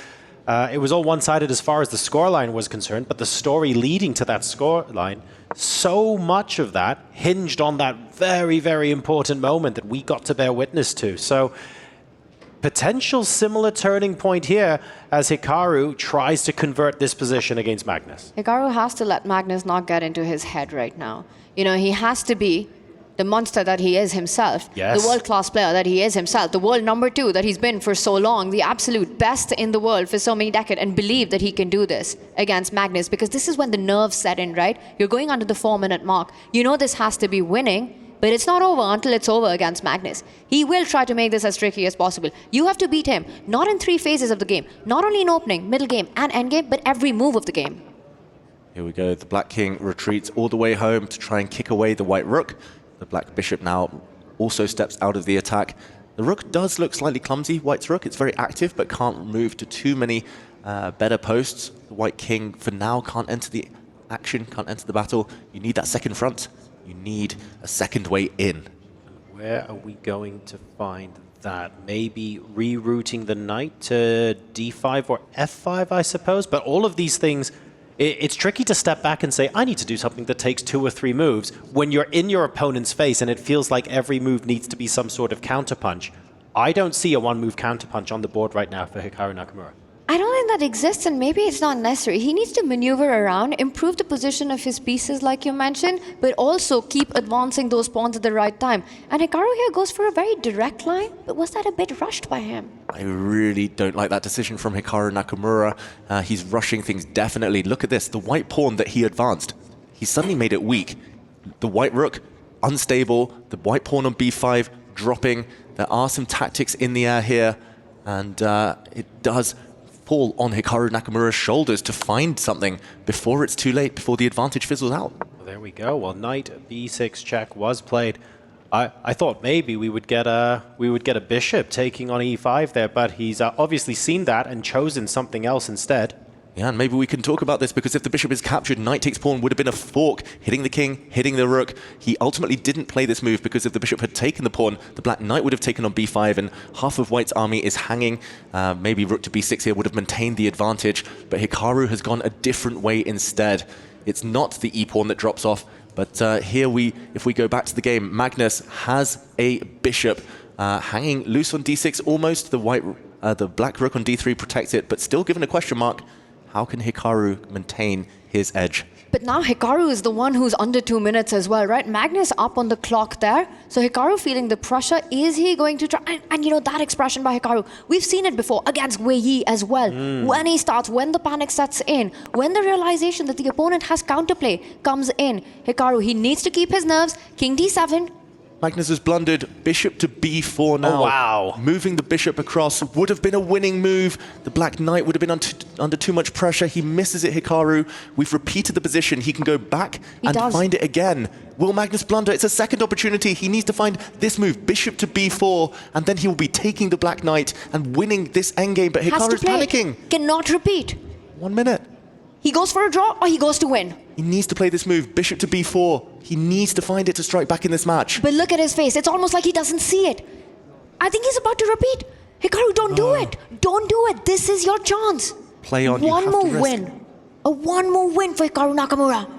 Speaker 1: one-sided as far as the scoreline was concerned, but the story leading to that scoreline, so much of that hinged on that very, very important moment that we got to bear witness to. So potential similar turning point here as Hikaru tries to convert this position against Magnus.
Speaker 5: Hikaru has to let Magnus not get into his head right now. You know, he has to be the monster that he is himself,
Speaker 1: yes,
Speaker 5: the world-class player that he is himself, the world #2 that he's been for so long, the absolute best in the world for so many decades, and believe that he can do this against Magnus, because this is when the nerves set in, right? You're going under the 4-minute mark. You know this has to be winning, but it's not over until it's over against Magnus. He will try to make this as tricky as possible. You have to beat him, not in 3 phases of the game, not only in opening, middle game, and end game, but every move of the game.
Speaker 8: Here we go. The black king retreats all the way home to try and kick away the white rook. The black bishop now also steps out of the attack. The rook does look slightly clumsy, white's rook. It's very active, but can't move to too many better posts. The white king, for now, can't enter the action, can't enter the battle. You need that second front. You need a second way in.
Speaker 1: Where are we going to find that? Maybe rerouting the knight to d5 or f5, I suppose. But all of these things, it's tricky to step back and say, I need to do something that takes 2 or 3 moves when you're in your opponent's face and it feels like every move needs to be some sort of counterpunch. I don't see a 1-move counterpunch on the board right now for Hikaru Nakamura.
Speaker 5: I don't think that exists, and maybe it's not necessary. He needs to maneuver around, improve the position of his pieces like you mentioned, but also keep advancing those pawns at the right time. And Hikaru here goes for a very direct line, but was that a bit rushed by him?
Speaker 8: I really don't like that decision from Hikaru Nakamura. He's rushing things, definitely. Look at this, the white pawn that he advanced. He suddenly made it weak. The white rook, unstable. The white pawn on b5, dropping. There are some tactics in the air here, and it does fall on Hikaru Nakamura's shoulders to find something before it's too late, before the advantage fizzles out.
Speaker 1: Well, there we go. Well, knight b6 check was played. I thought maybe we would get a bishop taking on e5 there, but he's obviously seen that and chosen something else instead.
Speaker 8: Yeah, and maybe we can talk about this, because if the bishop is captured, knight takes pawn would have been a fork, hitting the king, hitting the rook. He ultimately didn't play this move because if the bishop had taken the pawn, the black knight would have taken on b5, and half of white's army is hanging. Maybe rook to b6 here would have maintained the advantage, but Hikaru has gone a different way instead. It's not the e-pawn that drops off, but here if we go back to the game, Magnus has a bishop hanging loose on d6 almost. The black rook on d3 protects it, but still given a question mark. How can Hikaru maintain his edge?
Speaker 5: But now Hikaru is the one who's under 2 minutes as well, right? Magnus up on the clock there. So Hikaru feeling the pressure. Is he going to try? And you know, that expression by Hikaru, we've seen it before against Wei Yi as well. When he starts, when the panic sets in, when the realization that the opponent has counterplay comes in, Hikaru, he needs to keep his nerves. King d7.
Speaker 8: Magnus has blundered. Bishop to b4 now.
Speaker 1: Oh, wow.
Speaker 8: Moving the bishop across would have been a winning move. The black knight would have been under too much pressure. He misses it, Hikaru. We've repeated the position. He can go back and find it again. Will Magnus blunder? It's a second opportunity. He needs to find this move, bishop to b4, and then he will be taking the black knight and winning this endgame. But Hikaru's panicking.
Speaker 5: Cannot repeat.
Speaker 8: 1 minute.
Speaker 5: He goes for a draw or he goes to win.
Speaker 8: He needs to play this move, bishop to b4. He needs to find it to strike back in this match.
Speaker 5: But look at his face. It's almost like he doesn't see it. I think he's about to repeat. Hikaru, don't do it. Don't do it. This is your chance.
Speaker 8: Play on.
Speaker 5: One move win. A one-move win for Hikaru Nakamura.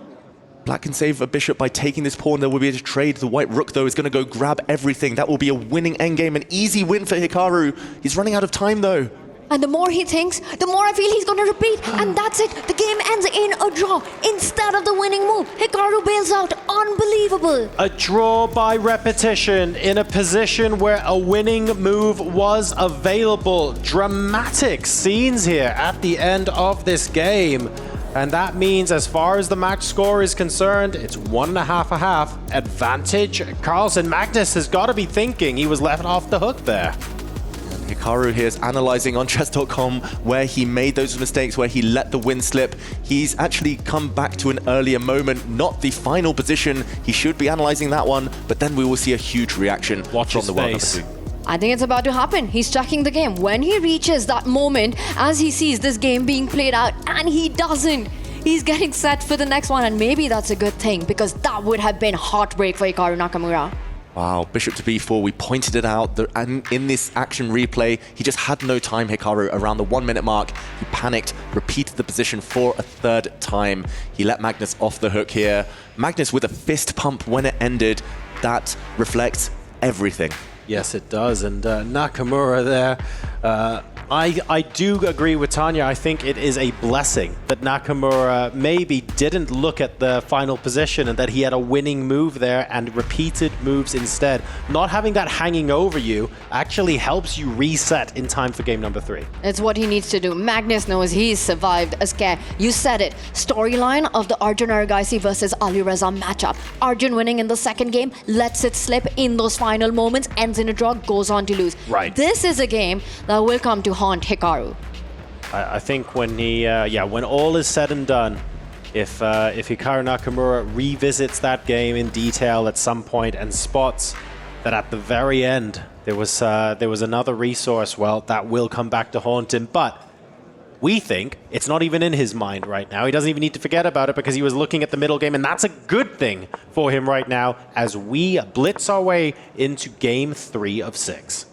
Speaker 8: Black can save a bishop by taking this pawn. There will be a trade. The white rook, though, is going to go grab everything. That will be a winning endgame, an easy win for Hikaru. He's running out of time, though.
Speaker 5: And the more he thinks, the more I feel he's going to repeat. And that's it. The game ends in a draw instead of the winning move. Hikaru bails out. Unbelievable.
Speaker 1: A draw by repetition in a position where a winning move was available. Dramatic scenes here at the end of this game. And that means, as far as the match score is concerned, it's 1.5 advantage. Carlsen. Magnus has got to be thinking he was left off the hook there.
Speaker 8: Hikaru here is analyzing on chess.com where he made those mistakes, where he let the win slip. He's actually come back to an earlier moment, not the final position. He should be analyzing that one, but then we will see a huge reaction from the world number 2.
Speaker 5: I think it's about to happen. He's checking the game. When he reaches that moment, as he sees this game being played out, and he doesn't, he's getting set for the next one, and maybe that's a good thing, because that would have been heartbreak for Hikaru Nakamura.
Speaker 8: Wow, bishop to b4, we pointed it out, and in this action replay, he just had no time, Hikaru, around the 1 minute mark. He panicked, repeated the position for a third time. He let Magnus off the hook here. Magnus with a fist pump when it ended. That reflects everything.
Speaker 1: Yes, it does. And Nakamura there, I do agree with Tanya. I think it is a blessing that Nakamura maybe didn't look at the final position and that he had a winning move there and repeated moves instead. Not having that hanging over you actually helps you reset in time for game number 3.
Speaker 5: It's what he needs to do. Magnus knows he's survived a scare. You said it. Storyline of the Arjun Aragaisi versus Ali Reza matchup. Arjun winning in the second game, lets it slip in those final moments, ends in a draw, goes on to lose.
Speaker 1: Right.
Speaker 5: This is a game that will come to haunt Hikaru.
Speaker 1: I think when he, when all is said and done, if Hikaru Nakamura revisits that game in detail at some point and spots that at the very end there was another resource, well, that will come back to haunt him. But we think it's not even in his mind right now. He doesn't even need to forget about it because he was looking at the middle game, and that's a good thing for him right now as we blitz our way into game 3 of 6.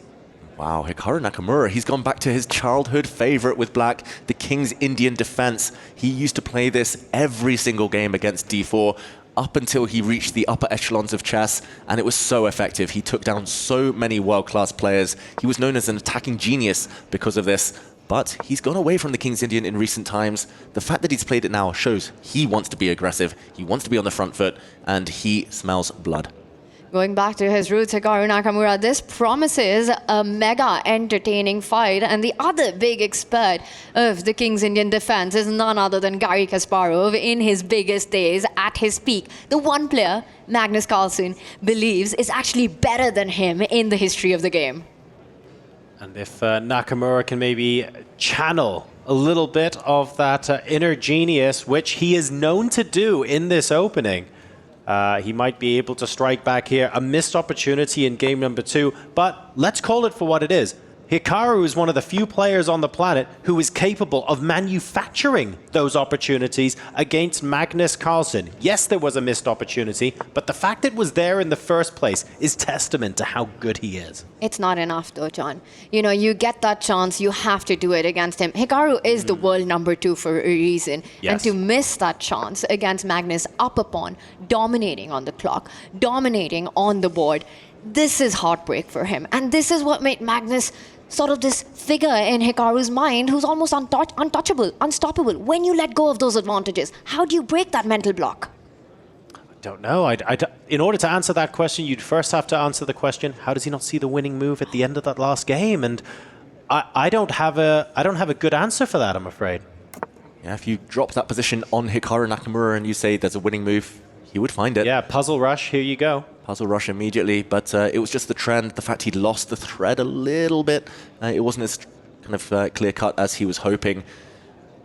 Speaker 8: Wow, Hikaru Nakamura, he's gone back to his childhood favorite with Black, the King's Indian defense. He used to play this every single game against d4 up until he reached the upper echelons of chess, and it was so effective. He took down so many world-class players. He was known as an attacking genius because of this, but he's gone away from the King's Indian in recent times. The fact that he's played it now shows he wants to be aggressive, he wants to be on the front foot, and he smells blood.
Speaker 5: Going back to his roots, Hikaru Nakamura, this promises a mega entertaining fight. And the other big expert of the King's Indian defense is none other than Garry Kasparov in his biggest days, at his peak. The one player Magnus Carlsen believes is actually better than him in the history of the game.
Speaker 1: And if Nakamura can maybe channel a little bit of that inner genius, which he is known to do in this opening, he might be able to strike back here. A missed opportunity in game number 2, but let's call it for what it is. Hikaru is one of the few players on the planet who is capable of manufacturing those opportunities against Magnus Carlsen. Yes, there was a missed opportunity, but the fact it was there in the first place is testament to how good he is.
Speaker 5: It's not enough though, John. You know, you get that chance, you have to do it against him. Hikaru is the world number 2 for a reason.
Speaker 1: Yes.
Speaker 5: And to miss that chance against Magnus up a pawn, dominating on the clock, dominating on the board, this is heartbreak for him. And this is what made Magnus sort of this figure in Hikaru's mind who's almost untouchable, unstoppable. When you let go of those advantages, how do you break that mental block?
Speaker 1: I don't know. In order to answer that question, you'd first have to answer the question, how does he not see the winning move at the end of that last game? And I don't have a good answer for that, I'm afraid.
Speaker 8: Yeah, if you drop that position on Hikaru Nakamura and you say there's a winning move, he would find it.
Speaker 1: Yeah, puzzle rush, here you go.
Speaker 8: Puzzle rush immediately, but it was just the trend, the fact he'd lost the thread a little bit. It wasn't as kind of clear-cut as he was hoping.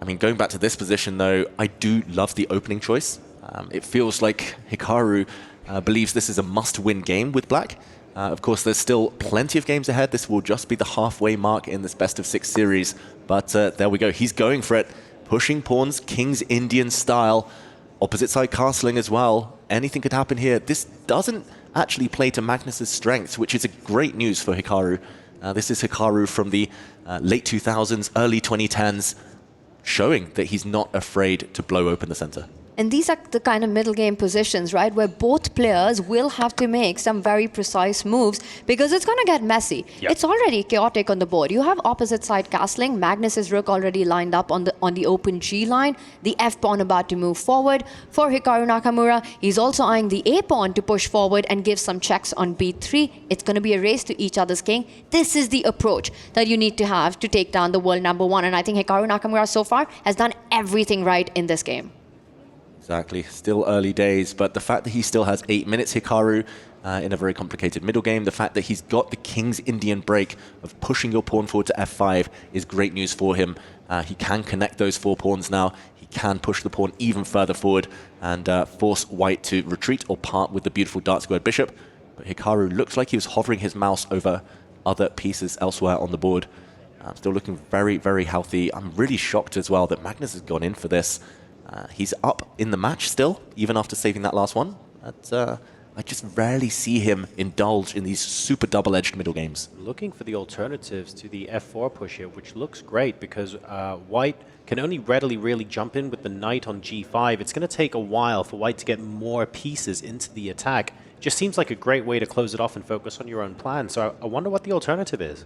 Speaker 8: I mean, going back to this position, though, I do love the opening choice. It feels like Hikaru believes this is a must-win game with Black. Of course, there's still plenty of games ahead. This will just be the halfway mark in this best-of-6 series. But there we go. He's going for it. Pushing pawns, King's Indian style. Opposite side castling as well. Anything could happen here. This doesn't actually play to Magnus's strengths, which is a great news for Hikaru. This is Hikaru from the late 2000s, early 2010s. showing that he's not afraid to blow open the center.
Speaker 5: And these are the kind of middle game positions, right, where both players will have to make some very precise moves because it's going to get messy.
Speaker 1: Yep.
Speaker 5: It's already chaotic on the board. You have opposite side castling. Magnus's rook already lined up on the open G line. The F pawn about to move forward. For Hikaru Nakamura, he's also eyeing the A pawn to push forward and give some checks on B3. It's going to be a race to each other's king. This is the approach that you need to have to take down the world number one. And I think Hikaru Nakamura so far has done everything right in this game.
Speaker 8: Exactly. Still early days, but the fact that he still has 8 minutes, Hikaru, in a very complicated middle game, the fact that he's got the King's Indian break of pushing your pawn forward to F5 is great news for him. He can connect those 4 pawns now. He can push the pawn even further forward and force white to retreat or part with the beautiful dark-squared bishop. But Hikaru looks like he was hovering his mouse over other pieces elsewhere on the board. Still looking very, very healthy. I'm really shocked as well that Magnus has gone in for this. He's up in the match still, even after saving that last one. But, I just rarely see him indulge in these super double-edged middle games.
Speaker 1: Looking for the alternatives to the F4 push here, which looks great because white can only readily really jump in with the knight on G5. It's going to take a while for white to get more pieces into the attack. Just seems like a great way to close it off and focus on your own plan. So I wonder what the alternative is.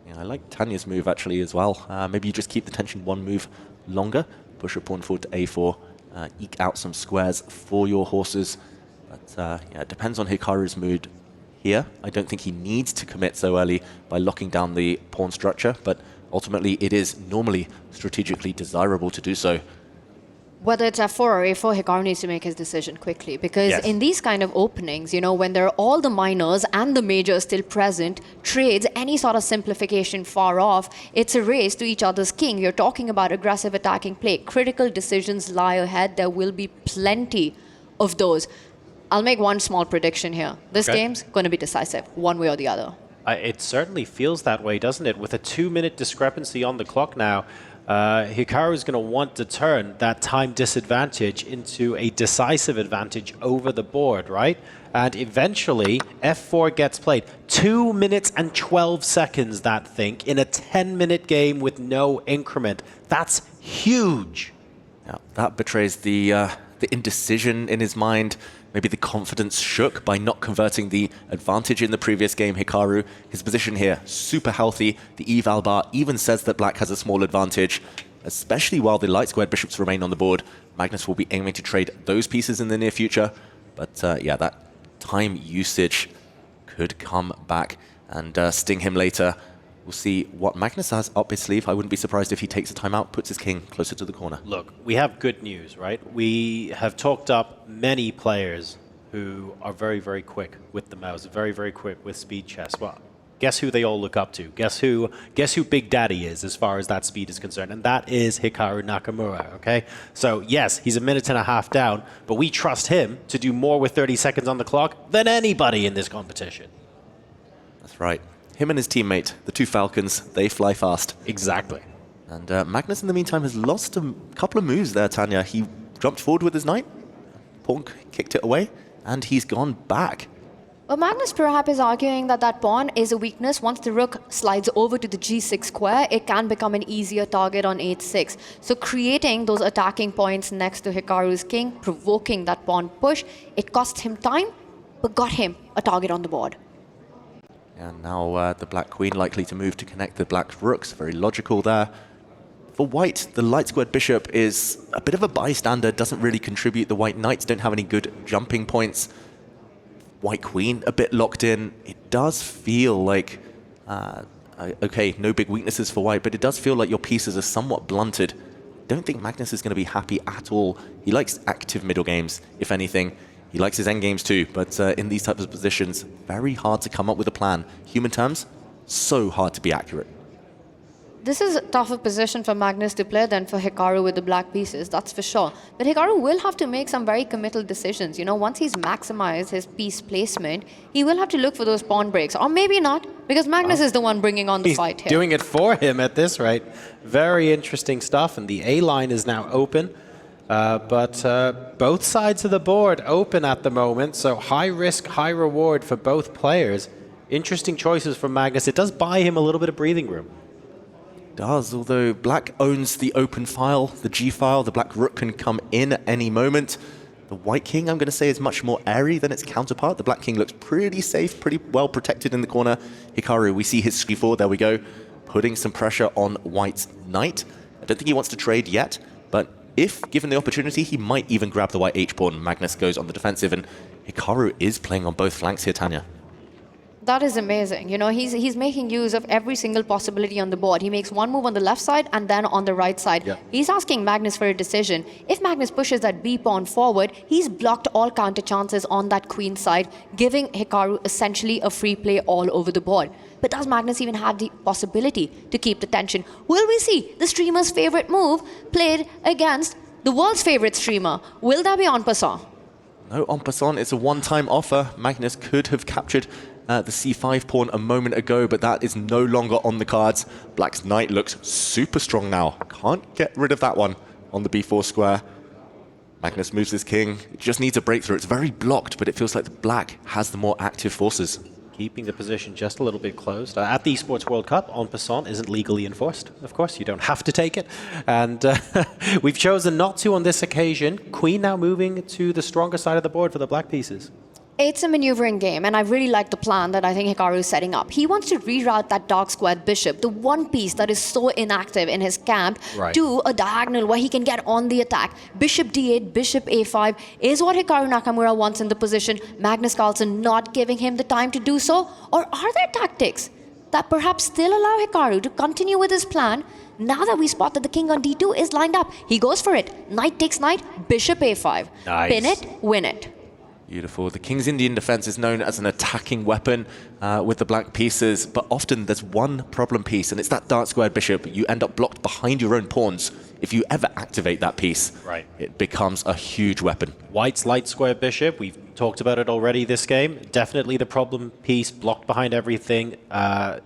Speaker 8: Yeah, I like Tanya's move actually as well. Maybe you just keep the tension one move longer. Push your pawn forward to A4, eke out some squares for your horses. But yeah, it depends on Hikaru's mood here. I don't think he needs to commit so early by locking down the pawn structure, but ultimately it is normally strategically desirable to do so.
Speaker 5: Whether it's F4 or A4, Hikaru needs to make his decision quickly because
Speaker 1: Yes.
Speaker 5: in these kind of openings, you know, when there are all the minors and the majors still present, trades, any sort of simplification far off, it's a race to each other's king. You're talking about aggressive attacking play. Critical decisions lie ahead. There will be plenty of those. I'll make one small prediction here. This
Speaker 1: Okay.
Speaker 5: game's going to be decisive, one way or the other.
Speaker 1: It certainly feels that way, doesn't it? With a 2-minute discrepancy on the clock now, Hikaru is going to want to turn that time disadvantage into a decisive advantage over the board, right? And eventually, F4 gets played. 2 minutes and 12 seconds, that thing, in a 10-minute game with no increment. That's huge.
Speaker 8: Yeah, that betrays the indecision in his mind. Maybe the confidence shook by not converting the advantage in the previous game, Hikaru. His position here, super healthy. The eval bar even says that black has a small advantage, especially while the light squared bishops remain on the board. Magnus will be aiming to trade those pieces in the near future. But yeah, that time usage could come back and sting him later. We'll see what Magnus has up his sleeve. I wouldn't be surprised if he takes a timeout, puts his king closer to the corner.
Speaker 1: Look, we have good news, right? We have talked up many players who are very, very quick with the mouse, very, very quick with speed chess. Well, guess who they all look up to? Guess who Big Daddy is as far as that speed is concerned? And that is Hikaru Nakamura, okay? So yes, he's a minute and a half down, but we trust him to do more with 30 seconds on the clock than anybody in this competition.
Speaker 8: That's right. Him and his teammate, the two Falcons, they fly fast.
Speaker 1: Exactly.
Speaker 8: And Magnus, in the meantime, has lost a couple of moves there, Tanya. He jumped forward with his knight, pawn kicked it away, and he's gone back.
Speaker 5: Well, Magnus perhaps is arguing that that pawn is a weakness. Once the rook slides over to the g6 square, it can become an easier target on h6. So creating those attacking points next to Hikaru's king, provoking that pawn push, it cost him time, but got him a target on the board.
Speaker 8: And now the black queen likely to move to connect the black rooks. Very logical there. For white, the light squared bishop is a bit of a bystander, doesn't really contribute. The white knights don't have any good jumping points. White queen a bit locked in. It does feel like, okay, no big weaknesses for white, but it does feel like your pieces are somewhat blunted. Don't think Magnus is going to be happy at all. He likes active middle games, if anything. He likes his endgames too, but in these types of positions, very hard to come up with a plan. Human terms, so hard to be accurate.
Speaker 5: This is a tougher position for Magnus to play than for Hikaru with the black pieces, that's for sure. But Hikaru will have to make some very committal decisions. You know, once he's maximized his piece placement, he will have to look for those pawn breaks. Or maybe not, because Magnus is the one bringing on the fight here.
Speaker 1: He's doing it for him at this rate. Very interesting stuff, and the A line is now open. But both sides of the board open at the moment, so high risk, high reward for both players. Interesting choices from Magnus. It does buy him a little bit of breathing room.
Speaker 8: does, although black owns the open file, the G file. The black rook can come in at any moment. The white king, I'm going to say, is much more airy than its counterpart. The black king looks pretty safe, pretty well protected in the corner. Hikaru, we see his c4, there we go, putting some pressure on white's knight. I don't think he wants to trade yet, but if given the opportunity, he might even grab the white h-pawn. Magnus goes on the defensive, and Hikaru is playing on both flanks here, Tanya.
Speaker 5: That is amazing. You know, he's making use of every single possibility on the board. He makes one move on the left side and then on the right side.
Speaker 8: Yeah.
Speaker 5: He's asking Magnus for a decision. If Magnus pushes that b pawn forward, he's blocked all counter chances on that queen side, giving Hikaru essentially a free play all over the board. But does Magnus even have the possibility to keep the tension? Will we see the streamer's favorite move played against the world's favorite streamer? Will that be en passant?
Speaker 8: No, en passant, it's a one-time offer. Magnus could have captured the c5 pawn a moment ago, but that is no longer on the cards. Black's knight looks super strong now. Can't get rid of that one on the b4 square. Magnus moves his king. It just needs a breakthrough. It's very blocked, but it feels like the black has the more active forces.
Speaker 1: Keeping the position just a little bit closed. At the Esports World Cup, en passant isn't legally enforced. Of course, you don't have to take it. And we've chosen not to on this occasion. Queen now moving to the stronger side of the board for the black pieces.
Speaker 5: It's a maneuvering game, and I really like the plan that I think Hikaru is setting up. He wants to reroute that dark squared bishop, the one piece that is so inactive in his camp,
Speaker 1: Right.
Speaker 5: to a diagonal where he can get on the attack. Bishop d8, bishop a5 is what Hikaru Nakamura wants in the position. Magnus Carlsen not giving him the time to do so? Or are there tactics that perhaps still allow Hikaru to continue with his plan? Now that we spot that the king on d2 is lined up, he goes for it. Knight takes knight, bishop a5.
Speaker 1: Nice.
Speaker 5: Pin it, win it.
Speaker 8: Beautiful. The King's Indian defense is known as an attacking weapon with the black pieces, but often there's one problem piece, and it's that dark squared bishop. You end up blocked behind your own pawns. If you ever activate that piece,
Speaker 1: Right.
Speaker 8: it becomes a huge weapon.
Speaker 1: White's light square bishop, we've talked about it already this game. Definitely the problem piece, blocked behind everything,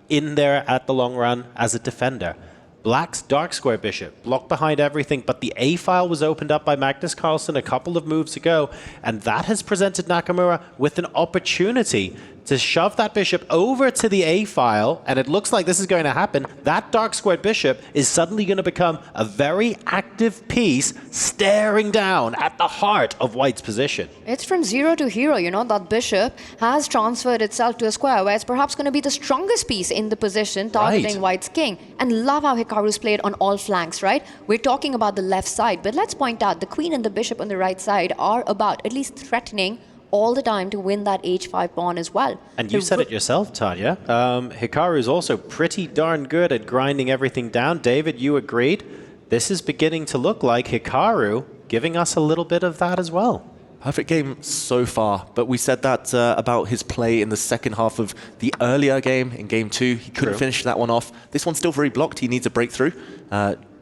Speaker 1: in there at the long run as a defender. Black's dark square bishop, blocked behind everything, but the A file was opened up by Magnus Carlsen a couple of moves ago, and that has presented Nakamura with an opportunity to shove that bishop over to the A file, and it looks like this is going to happen. That dark squared bishop is suddenly going to become a very active piece staring down at the heart of White's position.
Speaker 5: It's from zero to hero, you know, that bishop has transferred itself to a square where it's perhaps going to be the strongest piece in the position, targeting
Speaker 1: Right.
Speaker 5: White's king. And love how Hikaru's played on all flanks, right? We're talking about the left side, but let's point out the queen and the bishop on the right side are about at least threatening all the time to win that h5 pawn as well.
Speaker 1: And you said it yourself, Tanya. Hikaru is also pretty darn good at grinding everything down. David, you agreed. This is beginning to look like Hikaru giving us a little bit of that as well.
Speaker 8: Perfect game so far, but we said that about his play in the second half of the earlier game, in game 2. He couldn't finish that one off. This one's still very blocked. He needs a breakthrough.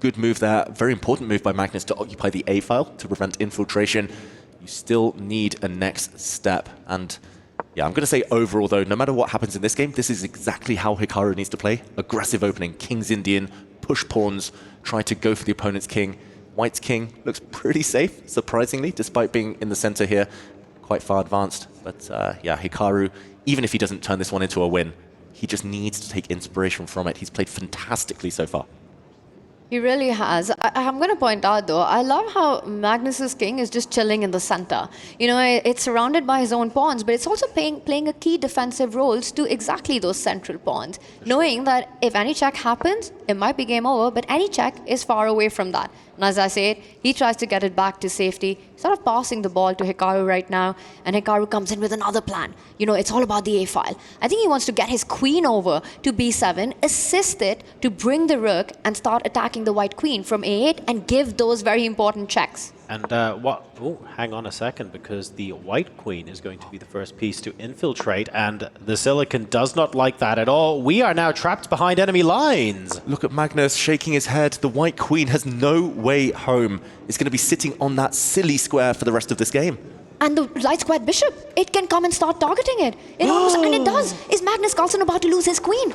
Speaker 8: Good move there. Very important move by Magnus to occupy the A file to prevent infiltration. You still need a next step. And yeah, I'm going to say overall, though, no matter what happens in this game, this is exactly how Hikaru needs to play. Aggressive opening, King's Indian, push pawns, try to go for the opponent's king. White's king looks pretty safe, surprisingly, despite being in the center here, quite far advanced. But yeah, Hikaru, even if he doesn't turn this one into a win, he just needs to take inspiration from it. He's played fantastically so far.
Speaker 5: He really has. I'm going to point out, though, I love how Magnus's king is just chilling in the center. You know, it's surrounded by his own pawns, but it's also playing a key defensive roles to exactly those central pawns, knowing that if any check happens, it might be game over, but any check is far away from that. And as I said, he tries to get it back to safety, sort of passing the ball to Hikaru right now, and Hikaru comes in with another plan. You know, it's all about the A file. I think he wants to get his queen over to B7, assist it to bring the rook and start attacking the white queen from A8 and give those very important checks.
Speaker 1: And hang on a second, because the white queen is going to be the first piece to infiltrate, and the Silicon does not like that at all. We are now trapped behind enemy lines.
Speaker 8: Look at Magnus shaking his head. The white queen has no way home. It's going to be sitting on that silly square for the rest of this game.
Speaker 5: And the light squared bishop, it can come and start targeting it. It almost, and it does. Is Magnus Carlsen about to lose his queen?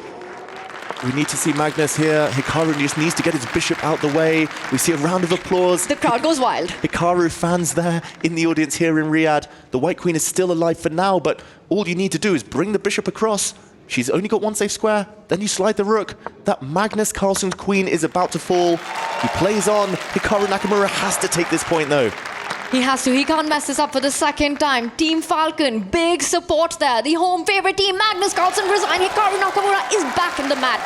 Speaker 8: We need to see Magnus here. Hikaru just needs to get his bishop out the way. We see a round of applause.
Speaker 5: The crowd goes wild.
Speaker 8: Hikaru fans there in the audience here in Riyadh. The white queen is still alive for now, but all you need to do is bring the bishop across. She's only got one safe square. Then you slide the rook. That Magnus Carlsen's queen is about to fall. He plays on. Hikaru Nakamura has to take this point, though.
Speaker 5: He has to. He can't mess this up for the second time. Team Falcon, big support there. The home favorite team, Magnus Carlsen resigned. Hikaru Nakamura is back in the match.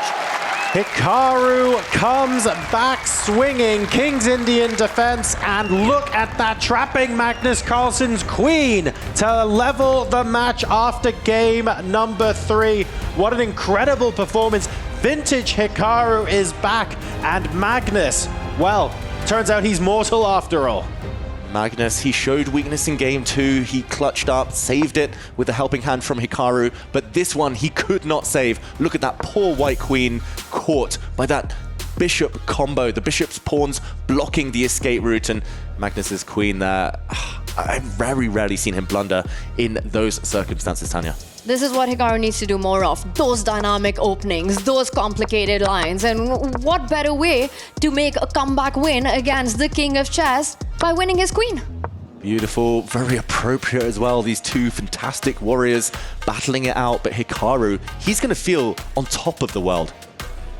Speaker 1: Hikaru comes back swinging, King's Indian defense, and look at that, trapping Magnus Carlsen's queen to level the match after game number 3. What an incredible performance. Vintage Hikaru is back, and Magnus, well, turns out he's mortal after all.
Speaker 8: Magnus, he showed weakness in game 2. He clutched up, saved it with a helping hand from Hikaru, but this one he could not save. Look at that poor white queen caught by that bishop combo. The bishop's pawns blocking the escape route, and Magnus's queen there. I've very rarely seen him blunder in those circumstances, Tanya.
Speaker 5: This is what Hikaru needs to do more of. Those dynamic openings, those complicated lines. And what better way to make a comeback win against the king of chess by winning his queen?
Speaker 8: Beautiful, very appropriate as well. These two fantastic warriors battling it out. But Hikaru, he's going to feel on top of the world.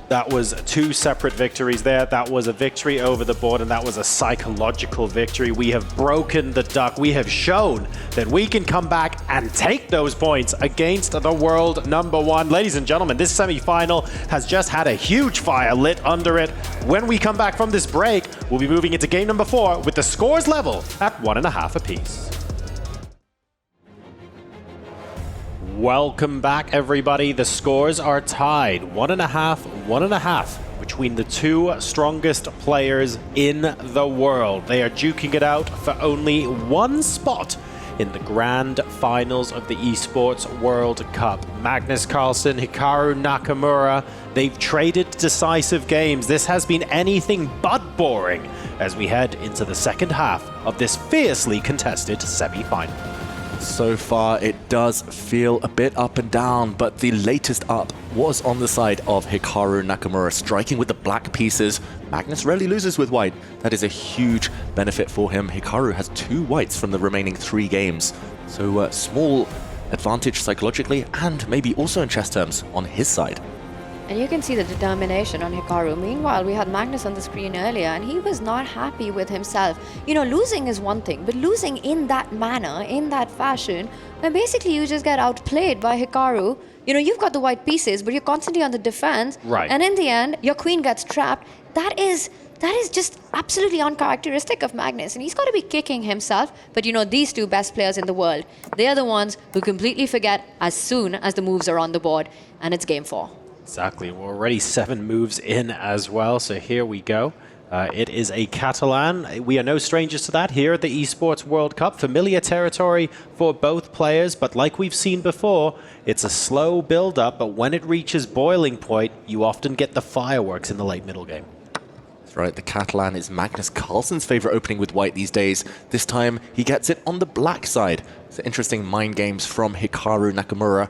Speaker 1: That was 2 separate victories there. That was a victory over the board, and that was a psychological victory. We have broken the duck. We have shown that we can come back and take those points against the world #1. Ladies and gentlemen, this semi-final has just had a huge fire lit under it. When we come back from this break, we'll be moving into game number 4 with the scores level at 1.5 apiece. Welcome back, everybody. The scores are tied 1.5, 1.5 between the 2 strongest players in the world. They are duking it out for only 1 spot in the grand finals of the Esports World Cup. Magnus Carlsen, Hikaru Nakamura, they've traded decisive games. This has been anything but boring as we head into the second half of this fiercely contested semi-final.
Speaker 8: So far, it does feel a bit up and down, but the latest up was on the side of Hikaru Nakamura, striking with the black pieces. Magnus rarely loses with white. That is a huge benefit for him. Hikaru has 2 whites from the remaining 3 games. So small advantage psychologically and maybe also in chess terms on his side.
Speaker 5: And you can see the determination on Hikaru. Meanwhile, we had Magnus on the screen earlier, and he was not happy with himself. You know, losing is one thing, but losing in that manner, in that fashion, where basically you just get outplayed by Hikaru. You know, you've got the white pieces, but you're constantly on the defense.
Speaker 1: Right.
Speaker 5: And in the end, your queen gets trapped. That is just absolutely uncharacteristic of Magnus, and he's got to be kicking himself. But you know, these 2 best players in the world, they are the ones who completely forget as soon as the moves are on the board, and it's game 4.
Speaker 1: Exactly. We're already 7 moves in as well, so here we go. It is a Catalan. We are no strangers to that here at the Esports World Cup. Familiar territory for both players, but like we've seen before, it's a slow build-up, but when it reaches boiling point, you often get the fireworks in the late middle game.
Speaker 8: That's right, the Catalan is Magnus Carlsen's favorite opening with white these days. This time, he gets it on the black side. It's interesting mind games from Hikaru Nakamura.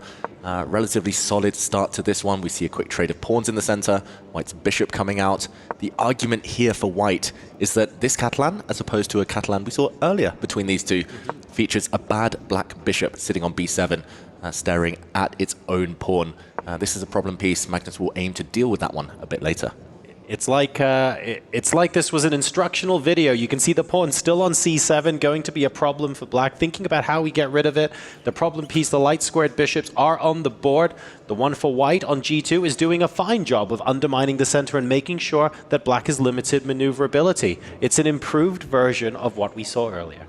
Speaker 8: Relatively solid start to this one. We see a quick trade of pawns in the center. White's bishop coming out. The argument here for white is that this Catalan, as opposed to a Catalan we saw earlier between these 2, features a bad black bishop sitting on b7, staring at its own pawn. This is a problem piece. Magnus will aim to deal with that one a bit later.
Speaker 1: It's like this was an instructional video. You can see the pawn still on c7, going to be a problem for black. Thinking about how we get rid of it. The problem piece, the light squared bishops are on the board. The one for white on g2 is doing a fine job of undermining the center and making sure that black has limited maneuverability. It's an improved version of what we saw earlier.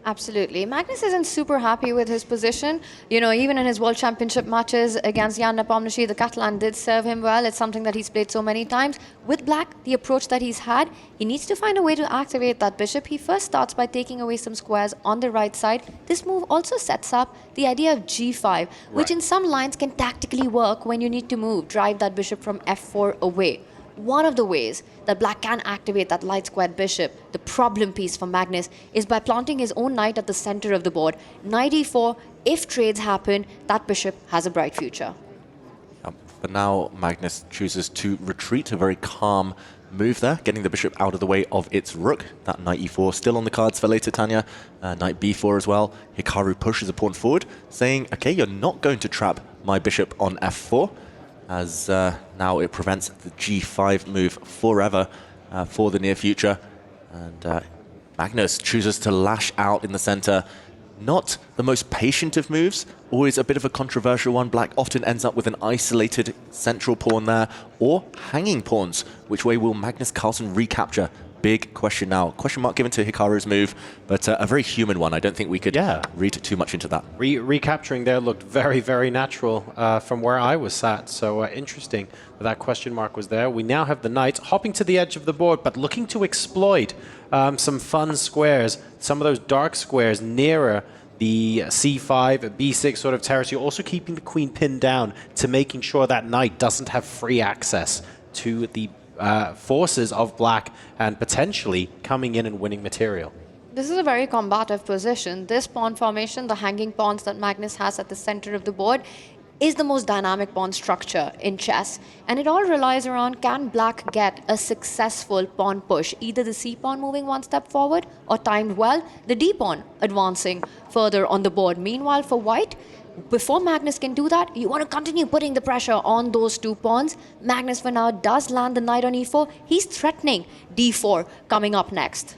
Speaker 5: Absolutely. Magnus isn't super happy with his position. You know, even in his World Championship matches against Jan Nepomniachtchi, the Catalan did serve him well. It's something that he's played so many times. With black, the approach that he's had, he needs to find a way to activate that bishop. He first starts by taking away some squares on the right side. This move also sets up the idea of g5, which in some lines can tactically work when you need to move, drive that bishop from f4 away. One of the ways that black can activate that light squared bishop, the problem piece for Magnus, is by planting his own knight at the center of the board. Knight e4, if trades happen, that bishop has a bright future.
Speaker 8: But now Magnus chooses to retreat, a very calm move there, getting the bishop out of the way of its rook. That knight e4 still on the cards for later, Tanya. Knight b4 as well. Hikaru pushes a pawn forward, saying, okay, you're not going to trap my bishop on f4, as now it prevents the g5 move forever for the near future. And Magnus chooses to lash out in the center. Not the most patient of moves, always a bit of a controversial one. Black often ends up with an isolated central pawn there, or hanging pawns. Which way will Magnus Carlsen recapture? Big question now. Question mark given to Hikaru's move, but a very human one. I don't think we could read too much into that.
Speaker 1: Recapturing there looked very, very natural from where I was sat. So interesting that question mark was there. We now have the knight hopping to the edge of the board, but looking to exploit some fun squares, some of those dark squares nearer the c5, b6 sort of territory, also keeping the queen pinned down to making sure that knight doesn't have free access to the forces of black and potentially coming in and winning material.
Speaker 5: This is a very combative position. This pawn formation, the hanging pawns that Magnus has at the center of the board, is the most dynamic pawn structure in chess. And it all relies around, can black get a successful pawn push? Either the c pawn moving one step forward, or timed well, the d pawn advancing further on the board. Meanwhile, for white, before Magnus can do that, you want to continue putting the pressure on those two pawns. Magnus for now does land the knight on e4. He's threatening d4 coming up next.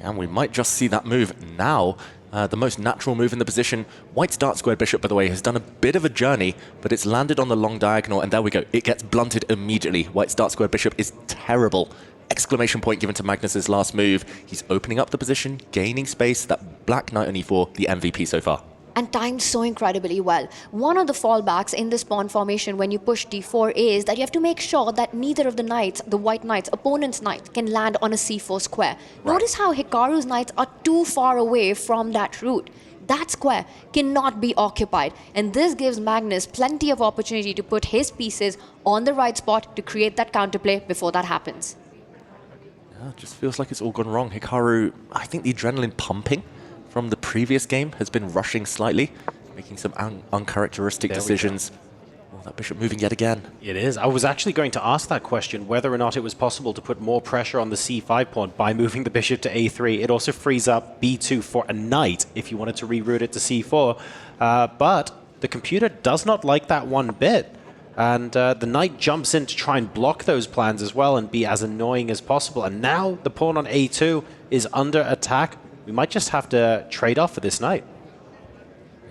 Speaker 8: And we might just see that move now. The most natural move in the position. White's dark squared bishop, by the way, has done a bit of a journey, but it's landed on the long diagonal, and there we go. It gets blunted immediately. White's dark squared bishop is terrible. Exclamation point given to Magnus's last move. He's opening up the position, gaining space. That black knight on e4, the MVP so far.
Speaker 5: And timed so incredibly well. One of the fallbacks in this pawn formation when you push d4 is that you have to make sure that neither of the knights, the white knight's opponent's knight, can land on a c4 square. Right. Notice how Hikaru's knights are too far away from that route. That square cannot be occupied, and this gives Magnus plenty of opportunity to put his pieces on the right spot to create that counterplay before that happens.
Speaker 8: Yeah, it just feels like it's all gone wrong. Hikaru, I think the adrenaline pumping from the previous game has been rushing slightly, making some uncharacteristic decisions. Oh, that bishop moving yet again.
Speaker 1: It is. I was actually going to ask that question, whether or not it was possible to put more pressure on the c5 pawn by moving the bishop to a3. It also frees up b2 for a knight if you wanted to reroute it to c4. But the computer does not like that one bit. And the knight jumps in to try and block those plans as well and be as annoying as possible. And now the pawn on a2 is under attack. We might just have to trade off for this knight.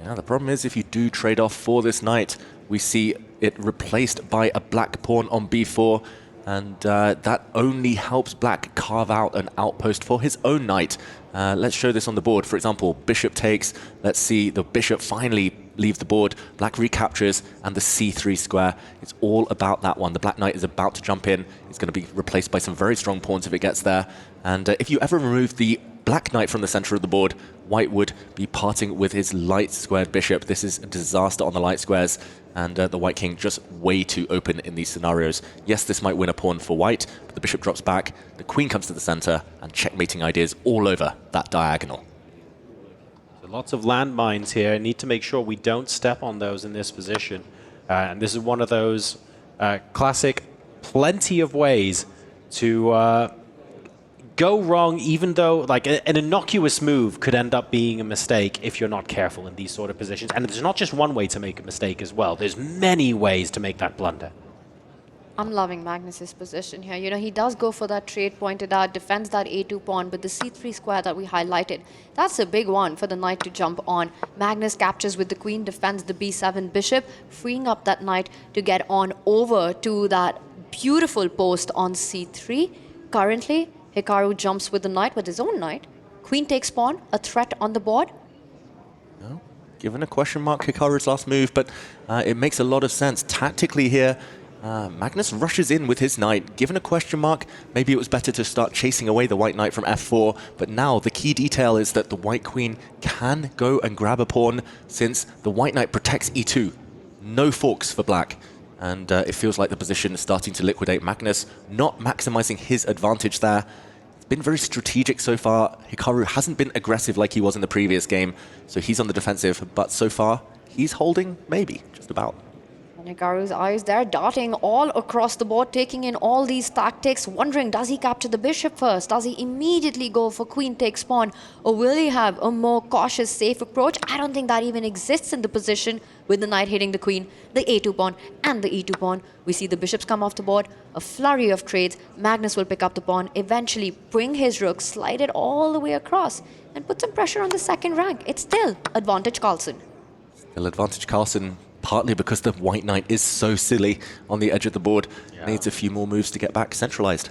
Speaker 8: Yeah, the problem is if you do trade off for this knight, we see it replaced by a black pawn on b4, and that only helps black carve out an outpost for his own knight. Let's show this on the board. For example, bishop takes. Let's see the bishop finally leave the board. Black recaptures, and the c3 square. It's all about that one. The black knight is about to jump in. It's going to be replaced by some very strong pawns if it gets there. And if you ever remove the black knight from the center of the board, white would be parting with his light squared bishop. This is a disaster on the light squares, and the white king just way too open in these scenarios. Yes, this might win a pawn for white, but the bishop drops back, the queen comes to the center, and checkmating ideas all over that diagonal.
Speaker 1: So lots of landmines here. Need to make sure we don't step on those in this position. And this is one of those classic plenty of ways to go wrong, even though like an innocuous move could end up being a mistake if you're not careful in these sort of positions. And there's not just one way to make a mistake as well. There's many ways to make that blunder.
Speaker 5: I'm loving Magnus's position here. You know, he does go for that trade pointed out, defends that a2 pawn, but the c3 square that we highlighted, that's a big one for the knight to jump on. Magnus captures with the queen, defends the b7 bishop, freeing up that knight to get on over to that beautiful post on c3. Currently, Hikaru jumps with the knight, with his own knight. Queen takes pawn, a threat on the board.
Speaker 8: No, given a question mark, Hikaru's last move, but it makes a lot of sense. Tactically here, Magnus rushes in with his knight. Given a question mark, maybe it was better to start chasing away the white knight from f4, but now the key detail is that the white queen can go and grab a pawn since the white knight protects e2. No forks for black. And it feels like the position is starting to liquidate. Magnus not maximizing his advantage there. It's been very strategic so far. Hikaru hasn't been aggressive like he was in the previous game, so he's on the defensive, but so far he's holding maybe, just about.
Speaker 5: Hikaru's eyes there darting all across the board, taking in all these tactics, wondering, does he capture the bishop first? Does he immediately go for queen takes pawn? Or will he have a more cautious, safe approach? I don't think that even exists in the position with the knight hitting the queen, the a2 pawn and the e2 pawn. We see the bishops come off the board, a flurry of trades. Magnus will pick up the pawn, eventually bring his rook, slide it all the way across and put some pressure on the second rank. It's still advantage Carlsen.
Speaker 8: Still advantage Carlsen, partly because the white knight is so silly on the edge of the board. Needs a few more moves to get back centralized.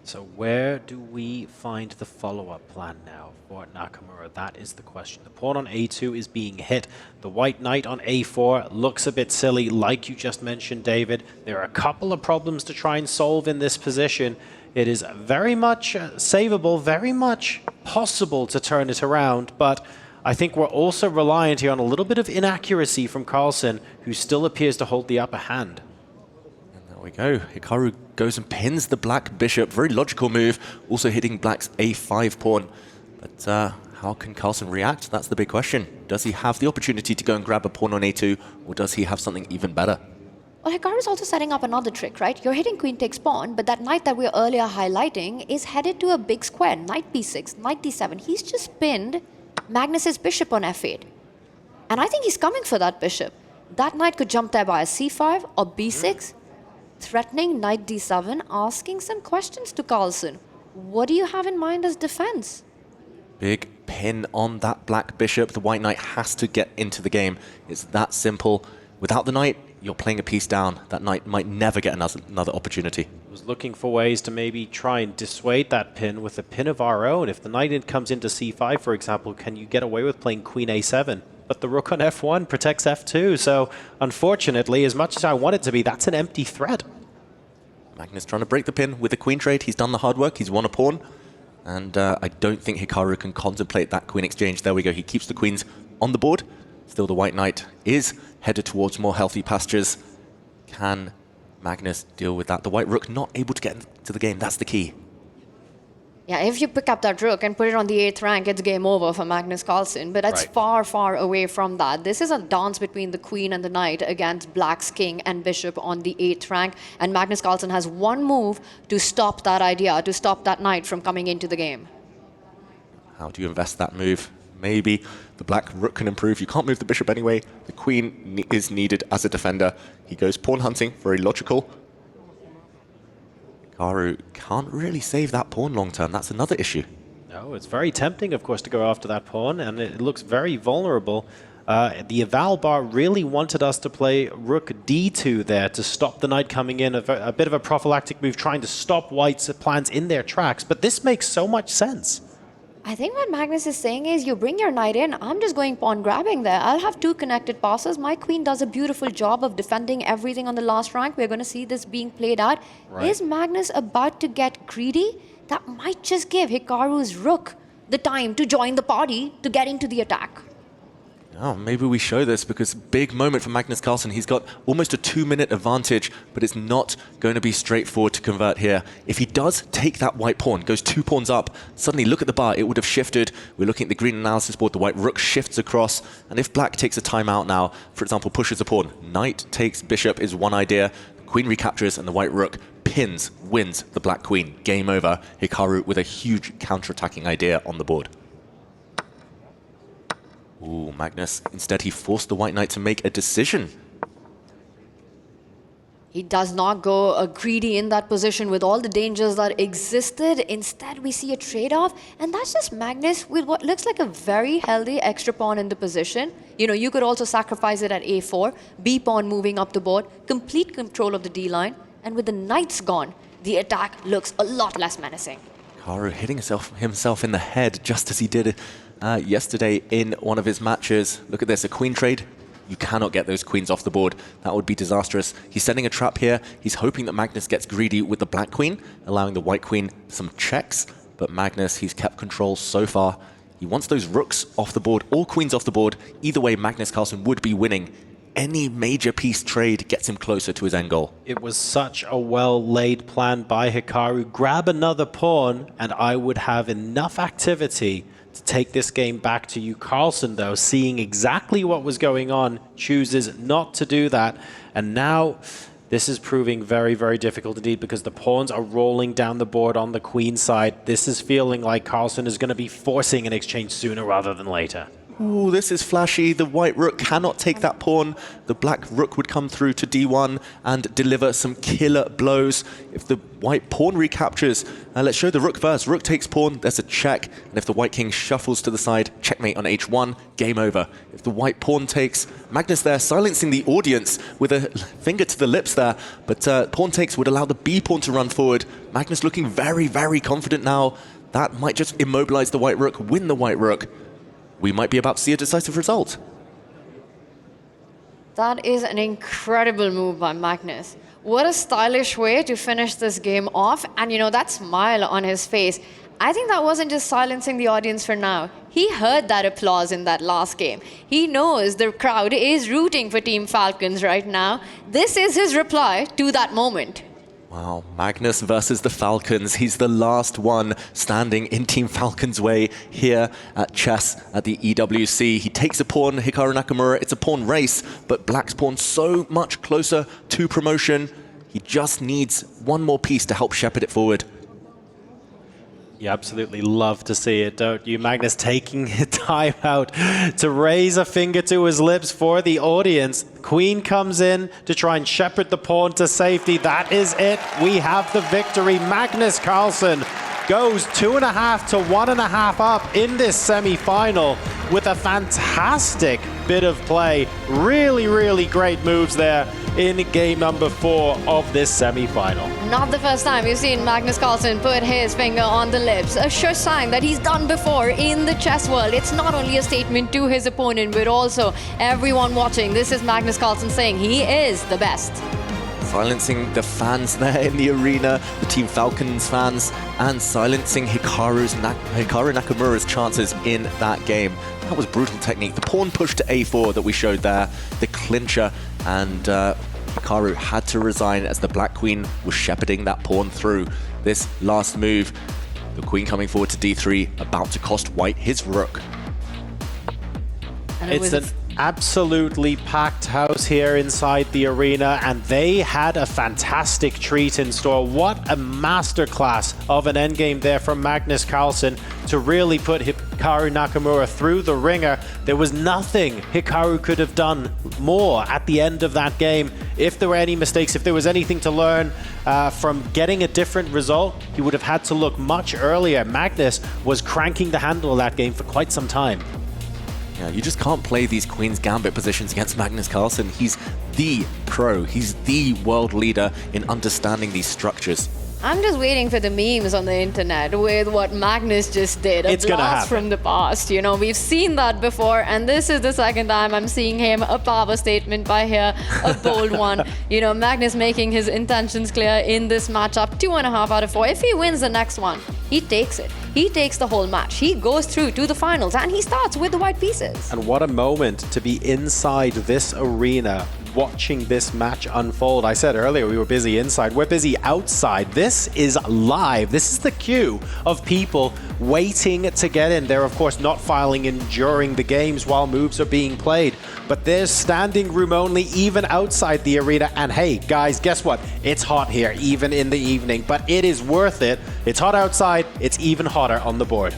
Speaker 1: So where do we find the follow-up plan now for Nakamura? That is the question. The pawn on a2 is being hit. The white knight on a4 looks a bit silly, like you just mentioned, David. There are a couple of problems to try and solve in this position. It is very much savable, very much possible to turn it around, but I think we're also reliant here on a little bit of inaccuracy from Carlsen, who still appears to hold the upper hand.
Speaker 8: There we go. Hikaru goes and pins the black bishop. Very logical move. Also hitting black's a5 pawn. But how can Carlsen react? That's the big question. Does he have the opportunity to go and grab a pawn on a2, or does he have something even better?
Speaker 5: Well, Hikaru's also setting up another trick, right? You're hitting queen takes pawn, but that knight that we were earlier highlighting is headed to a big square. Knight b6, knight d7. He's just pinned Magnus's bishop on f8. And I think he's coming for that bishop. That knight could jump there by a c5 or b6, threatening knight d7, asking some questions to Carlsen. What do you have in mind as defense?
Speaker 8: Big pin on that black bishop. The white knight has to get into the game. It's that simple. Without the knight, you're playing a piece down. That knight might never get another opportunity.
Speaker 1: Was looking for ways to maybe try and dissuade that pin with a pin of our own. If the knight comes into c5, for example, can you get away with playing queen a7? But the rook on f1 protects f2, so unfortunately, as much as I want it to be, that's an empty threat.
Speaker 8: Magnus trying to break the pin with the queen trade. He's done the hard work. He's won a pawn. And I don't think Hikaru can contemplate that queen exchange. There we go. He keeps the queens on the board. Still, the white knight is headed towards more healthy pastures. Can Magnus deal with that? The white rook not able to get into the game. That's the key.
Speaker 5: Yeah, if you pick up that rook and put it on the 8th rank, it's game over for Magnus Carlsen. But it's far, far away from that. This is a dance between the queen and the knight against black's king and bishop on the 8th rank. And Magnus Carlsen has one move to stop that idea, to stop that knight from coming into the game.
Speaker 8: How do you invest that move? Maybe the black rook can improve. You can't move the bishop anyway. The queen is needed as a defender. He goes pawn hunting, very logical. Hikaru can't really save that pawn long term. That's another issue.
Speaker 1: No, it's very tempting, of course, to go after that pawn, and it looks very vulnerable. The eval bar really wanted us to play rook d2 there to stop the knight coming in, a bit of a prophylactic move, trying to stop white's plans in their tracks. But this makes so much sense.
Speaker 5: I think what Magnus is saying is, you bring your knight in, I'm just going pawn grabbing there. I'll have two connected passes. My queen does a beautiful job of defending everything on the last rank. We're going to see this being played out. Right. Is Magnus about to get greedy? That might just give Hikaru's rook the time to join the party to get into the attack.
Speaker 8: Oh, maybe we show this, because big moment for Magnus Carlsen. He's got almost a 2-minute advantage, but it's not going to be straightforward to convert here. If he does take that white pawn, goes 2 pawns up, suddenly look at the bar, it would have shifted. We're looking at the green analysis board, the white rook shifts across, and if black takes a timeout now, for example, pushes a pawn, knight takes bishop is one idea, queen recaptures, and the white rook pins, wins the black queen. Game over. Hikaru with a huge counter-attacking idea on the board. Ooh, Magnus, instead he forced the white knight to make a decision.
Speaker 5: He does not go greedy in that position with all the dangers that existed. Instead, we see a trade-off, and that's just Magnus with what looks like a very healthy extra pawn in the position. You know, you could also sacrifice it at a4, b pawn moving up the board, complete control of the d-line, and with the knights gone, the attack looks a lot less menacing.
Speaker 8: Hikaru hitting himself in the head just as he did yesterday in one of his matches. Look at this, a queen trade. You cannot get those queens off the board. That would be disastrous. He's setting a trap here. He's hoping that Magnus gets greedy with the black queen, allowing the white queen some checks. But Magnus, he's kept control so far. He wants those rooks off the board, all queens off the board. Either way, Magnus Carlsen would be winning. Any major piece trade gets him closer to his end goal.
Speaker 1: It was such a well-laid plan by Hikaru. Grab another pawn, and I would have enough activity to to take this game back to you. Carlsen, though, seeing exactly what was going on, chooses not to do that. And now this is proving very, very difficult indeed because the pawns are rolling down the board on the queen side. This is feeling like Carlsen is going to be forcing an exchange sooner rather than later.
Speaker 8: Ooh, this is flashy. The white rook cannot take that pawn. The black rook would come through to d1 and deliver some killer blows. If the white pawn recaptures, let's show the rook first. Rook takes pawn, there's a check. And if the white king shuffles to the side, checkmate on h1, game over. If the white pawn takes, Magnus there silencing the audience with a finger to the lips there. But pawn takes would allow the b pawn to run forward. Magnus looking very, very confident now. That might just immobilize the white rook, win the white rook. We might be about to see a decisive result.
Speaker 5: That is an incredible move by Magnus. What a stylish way to finish this game off. And you know, that smile on his face, I think that wasn't just silencing the audience for now. He heard that applause in that last game. He knows the crowd is rooting for Team Falcons right now. This is his reply to that moment.
Speaker 8: Wow, Magnus versus the Falcons. He's the last one standing in Team Falcons' way here at chess at the EWC. He takes a pawn, Hikaru Nakamura. It's a pawn race, but Black's pawn so much closer to promotion. He just needs one more piece to help shepherd it forward.
Speaker 1: You absolutely love to see it, don't you? Magnus taking time out to raise a finger to his lips for the audience. Queen comes in to try and shepherd the pawn to safety. That is it. We have the victory. Magnus Carlsen goes 2.5 to 1.5 up in this semi-final with a fantastic bit of play. Really, really great moves there in game number 4 of this semi-final.
Speaker 5: Not the first time we've seen Magnus Carlsen put his finger on the lips. A sure sign that he's done before in the chess world. It's not only a statement to his opponent, but also everyone watching. This is Magnus Carlsen saying he is the best.
Speaker 8: Silencing the fans there in the arena, the Team Falcons fans, and silencing Hikaru Nakamura's chances in that game. That was brutal technique. The pawn push to a4 that we showed there, the clincher, and Hikaru had to resign as the black queen was shepherding that pawn through. This last move, the queen coming forward to d3, about to cost white his rook.
Speaker 1: It's an absolutely packed house here inside the arena, and they had a fantastic treat in store. What a masterclass of an endgame there from Magnus Carlsen to really put Hikaru Nakamura through the ringer. There was nothing Hikaru could have done more at the end of that game. If there were any mistakes, if there was anything to learn from getting a different result, he would have had to look much earlier. Magnus was cranking the handle of that game for quite some time.
Speaker 8: Yeah, you just can't play these Queen's Gambit positions against Magnus Carlsen. He's the pro. He's the world leader in understanding these structures.
Speaker 5: I'm just waiting for the memes on the internet with what Magnus just did. A blast from the past. You know, we've seen that before, and this is the second time I'm seeing him. A power statement by here, a bold one. You know, Magnus making his intentions clear in this matchup. 2.5 out of 4. If he wins the next one, he takes it. He takes the whole match. He goes through to the finals, and he starts with the white pieces.
Speaker 1: And what a moment to be inside this arena, watching this match unfold. I said earlier we were busy inside, we're busy outside. This is live. This is the queue of people waiting to get in. They're of course not filing in during the games while moves are being played, but there's standing room only even outside the arena. And hey guys, guess what? It's hot here even in the evening, but it is worth it. It's hot outside, it's even hotter on the board.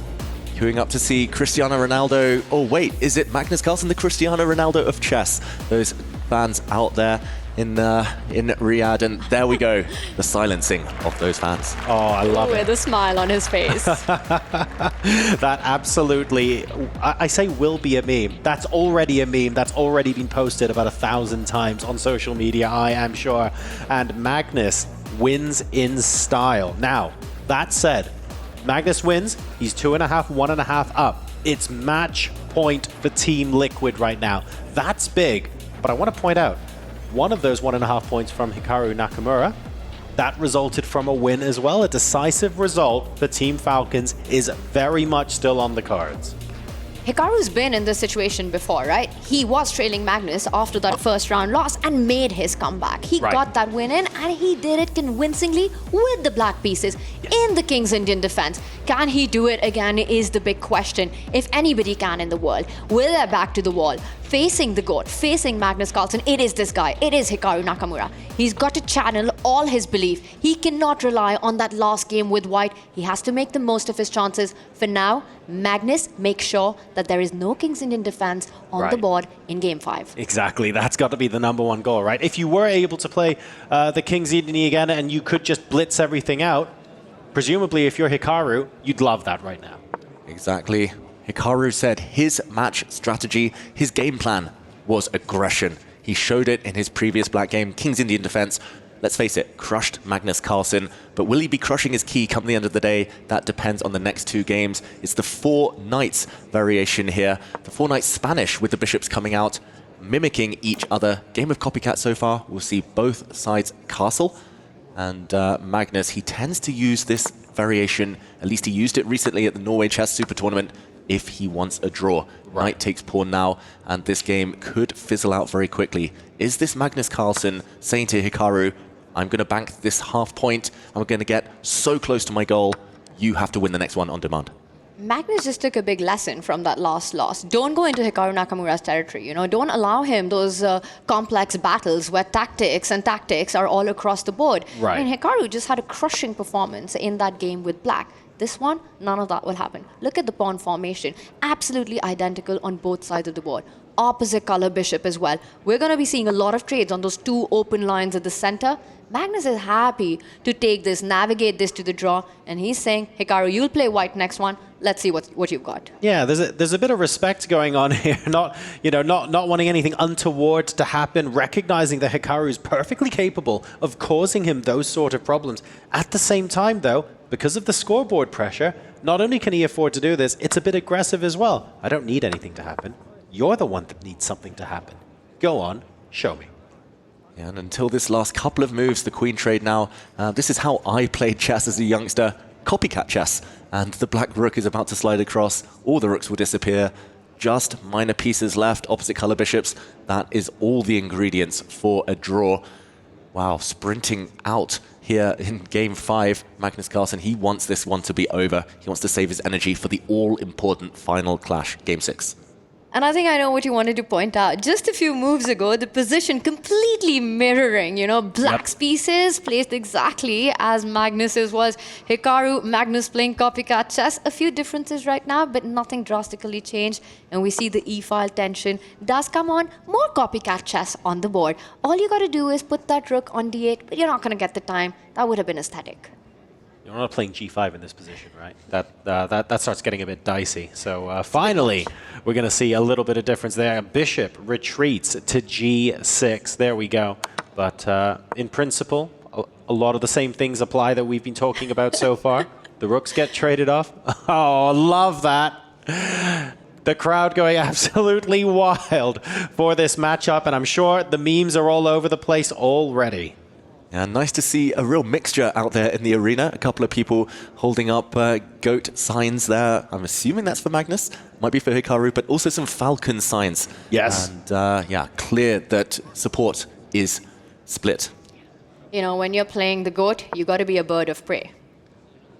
Speaker 8: Queuing up to see Cristiano Ronaldo. Oh wait, is it Magnus Carlsen, the Cristiano Ronaldo of chess? Those fans out there in Riyadh, and there we go, the silencing of those fans.
Speaker 1: Oh, I love it.
Speaker 5: With a smile on his face.
Speaker 1: That absolutely, I say will be a meme. That's already a meme. That's already been posted about 1,000 times on social media, I am sure. And Magnus wins in style. Now, that said, Magnus wins. He's 2.5, 1.5 up. It's match point for Team Liquid right now. That's big. But I want to point out, one of those 1.5 points from Hikaru Nakamura, that resulted from a win as well. A decisive result for Team Falcons is very much still on the cards.
Speaker 5: Hikaru's been in this situation before, right? He was trailing Magnus after that first round loss and made his comeback. He got that win in, and he did it convincingly with the black pieces in the King's Indian defense. Can he do it again is the big question. If anybody can in the world, will they back to the wall? Facing the GOAT, facing Magnus Carlsen, it is this guy. It is Hikaru Nakamura. He's got to channel all his belief. He cannot rely on that last game with white. He has to make the most of his chances. For now, Magnus makes sure that there is no King's Indian defense on the board in Game 5.
Speaker 1: Exactly. That's got to be the #1 goal, right? If you were able to play the King's Indian again and you could just blitz everything out, presumably if you're Hikaru, you'd love that right now.
Speaker 8: Exactly. Hikaru said his match strategy, his game plan was aggression. He showed it in his previous black game, King's Indian defense. Let's face it, crushed Magnus Carlsen. But will he be crushing his key come the end of the day? That depends on the next 2 games. It's the 4 knights variation here. The 4 knights Spanish with the bishops coming out, mimicking each other. Game of copycat so far. We'll see both sides castle. And Magnus, he tends to use this variation, at least he used it recently at the Norway Chess Super Tournament, if he wants a draw. Knight takes pawn now, and this game could fizzle out very quickly. Is this Magnus Carlsen saying to Hikaru, I'm going to bank this half point, I'm going to get so close to my goal, you have to win the next one on demand?
Speaker 5: Magnus just took a big lesson from that last loss. Don't go into Hikaru Nakamura's territory, you know. Don't allow him those complex battles where tactics and tactics are all across the board.
Speaker 1: Right.
Speaker 5: And Hikaru just had a crushing performance in that game with black. This one, none of that will happen. Look at the pawn formation. Absolutely identical on both sides of the board. Opposite color bishop as well. We're going to be seeing a lot of trades on those 2 open lines at the center. Magnus is happy to take this, navigate this to the draw, and he's saying, Hikaru, you'll play white next one. Let's see what you've got.
Speaker 1: Yeah, there's a bit of respect going on here. Not wanting anything untoward to happen, recognizing that Hikaru is perfectly capable of causing him those sort of problems. At the same time, though, because of the scoreboard pressure, not only can he afford to do this, it's a bit aggressive as well. I don't need anything to happen. You're the one that needs something to happen. Go on, show me.
Speaker 8: Yeah, and until this last couple of moves, the queen trade now, this is how I played chess as a youngster, copycat chess. And the black rook is about to slide across, all the rooks will disappear, just minor pieces left, opposite color bishops. That is all the ingredients for a draw. Wow, sprinting out here in Game 5, Magnus Carlsen, he wants this one to be over. He wants to save his energy for the all-important final clash, Game 6.
Speaker 5: And I think I know what you wanted to point out. Just a few moves ago, the position completely mirroring, you know, black's pieces placed exactly as Magnus's was. Hikaru, Magnus playing copycat chess. A few differences right now, but nothing drastically changed. And we see the E-file tension does come on. More copycat chess on the board. All you got to do is put that rook on D8, but you're not going to get the time. That would have been aesthetic.
Speaker 1: You're not playing G5 in this position, right? That starts getting a bit dicey. So finally, we're going to see a little bit of difference there. Bishop retreats to G6. There we go. But in principle, a lot of the same things apply that we've been talking about so far. The rooks get traded off. Oh, love that. The crowd going absolutely wild for this matchup. And I'm sure the memes are all over the place already.
Speaker 8: Yeah, nice to see a real mixture out there in the arena. A couple of people holding up goat signs there. I'm assuming that's for Magnus. Might be for Hikaru, but also some falcon signs.
Speaker 1: Yes.
Speaker 8: And yeah, clear that support is split.
Speaker 5: You know, when you're playing the GOAT, you got to be a bird of prey.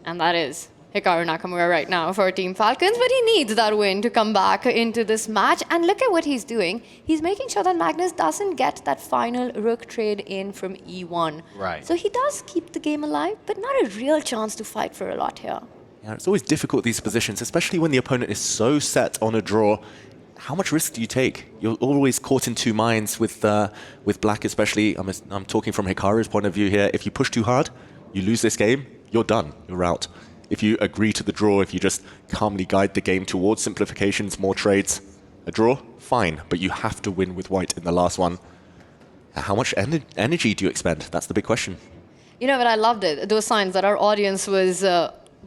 Speaker 5: And that is Hikaru Nakamura right now for Team Falcons, but he needs that win to come back into this match. And look at what he's doing. He's making sure that Magnus doesn't get that final rook trade in from E1.
Speaker 1: Right.
Speaker 5: So he does keep the game alive, but not a real chance to fight for a lot here.
Speaker 8: Yeah, it's always difficult, these positions, especially when the opponent is so set on a draw. How much risk do you take? You're always caught in 2 minds with black, especially. I'm talking from Hikaru's point of view here. If you push too hard, you lose this game, you're done, you're out. If you agree to the draw, if you just calmly guide the game towards simplifications, more trades, a draw, fine, but you have to win with white in the last one. How much energy do you expend? That's the big question.
Speaker 5: You know, but I loved it. Those signs that our audience was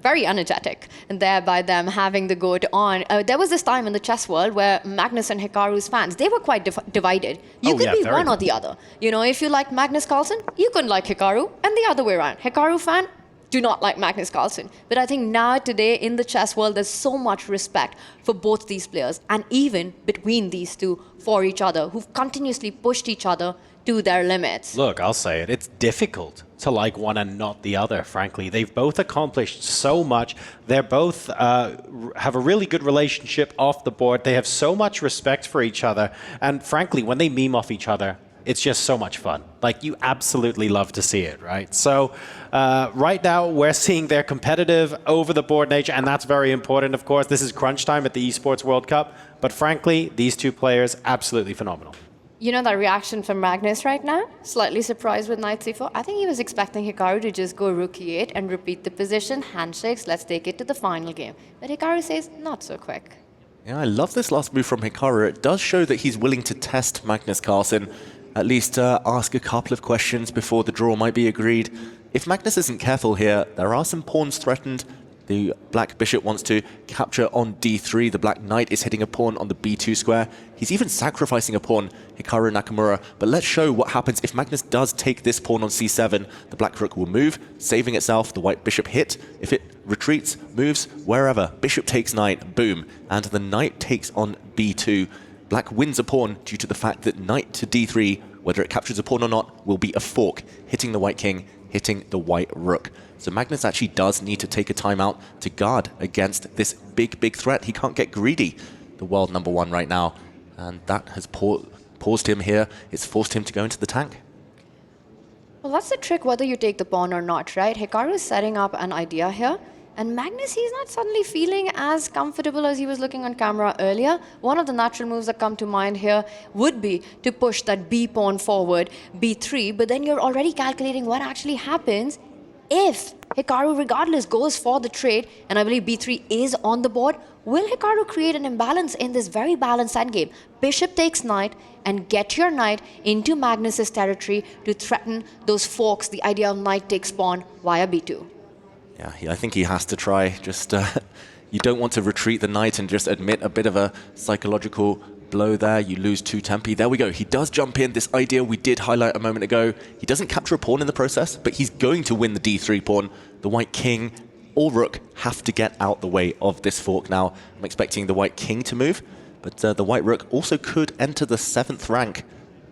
Speaker 5: very energetic, and thereby them having the GOAT on. There was this time in the chess world where Magnus and Hikaru's fans, they were quite divided. You could be one or the other. You know, if you liked Magnus Carlsen, you couldn't like Hikaru, and the other way around. Hikaru fan, do not like Magnus Carlsen. But I think now, today, in the chess world, there's so much respect for both these players, and even between these two for each other, who've continuously pushed each other to their limits.
Speaker 1: Look, I'll say it. It's difficult to like one and not the other, frankly. They've both accomplished so much. They're both have a really good relationship off the board. They have so much respect for each other. And frankly, when they meme off each other, it's just so much fun. Like, you absolutely love to see it, right? So right now, we're seeing their competitive over-the-board nature, and that's very important, of course. This is crunch time at the Esports World Cup. But frankly, these two players, absolutely phenomenal.
Speaker 5: You know that reaction from Magnus right now? Slightly surprised with knight c4. I think he was expecting Hikaru to just go rook e8 and repeat the position, handshakes, let's take it to the final game. But Hikaru says, not so quick.
Speaker 8: Yeah, I love this last move from Hikaru. It does show that he's willing to test Magnus Carlsen, at least ask a couple of questions before the draw might be agreed. If Magnus isn't careful here, there are some pawns threatened. The black bishop wants to capture on d3. The black knight is hitting a pawn on the b2 square. He's even sacrificing a pawn, Hikaru Nakamura. But let's show what happens if Magnus does take this pawn on c7. The black rook will move, saving itself. The white bishop hit. If it retreats, moves wherever. Bishop takes knight, boom. And the knight takes on b2. Black wins a pawn due to the fact that knight to d3, whether it captures a pawn or not, will be a fork, hitting the white king, hitting the white rook. So Magnus actually does need to take a timeout to guard against this big, big threat. He can't get greedy, the world #1 right now. And that has paused him here. It's forced him to go into the tank.
Speaker 5: Well, that's the trick, whether you take the pawn or not, right? Hikaru is setting up an idea here. And Magnus, he's not suddenly feeling as comfortable as he was looking on camera earlier. One of the natural moves that come to mind here would be to push that b pawn forward, b3, but then you're already calculating what actually happens if Hikaru, regardless, goes for the trade, and I believe b3 is on the board. Will Hikaru create an imbalance in this very balanced endgame? Bishop takes knight, and get your knight into Magnus's territory to threaten those forks, the idea of knight takes pawn via b2.
Speaker 8: Yeah, I think he has to try. Just you don't want to retreat the knight and just admit a bit of a psychological blow there. You lose 2 tempi. There we go. He does jump in. This idea we did highlight a moment ago. He doesn't capture a pawn in the process, but he's going to win the d3 pawn. The white king or rook have to get out the way of this fork now. I'm expecting the white king to move, but the white rook also could enter the 7th rank.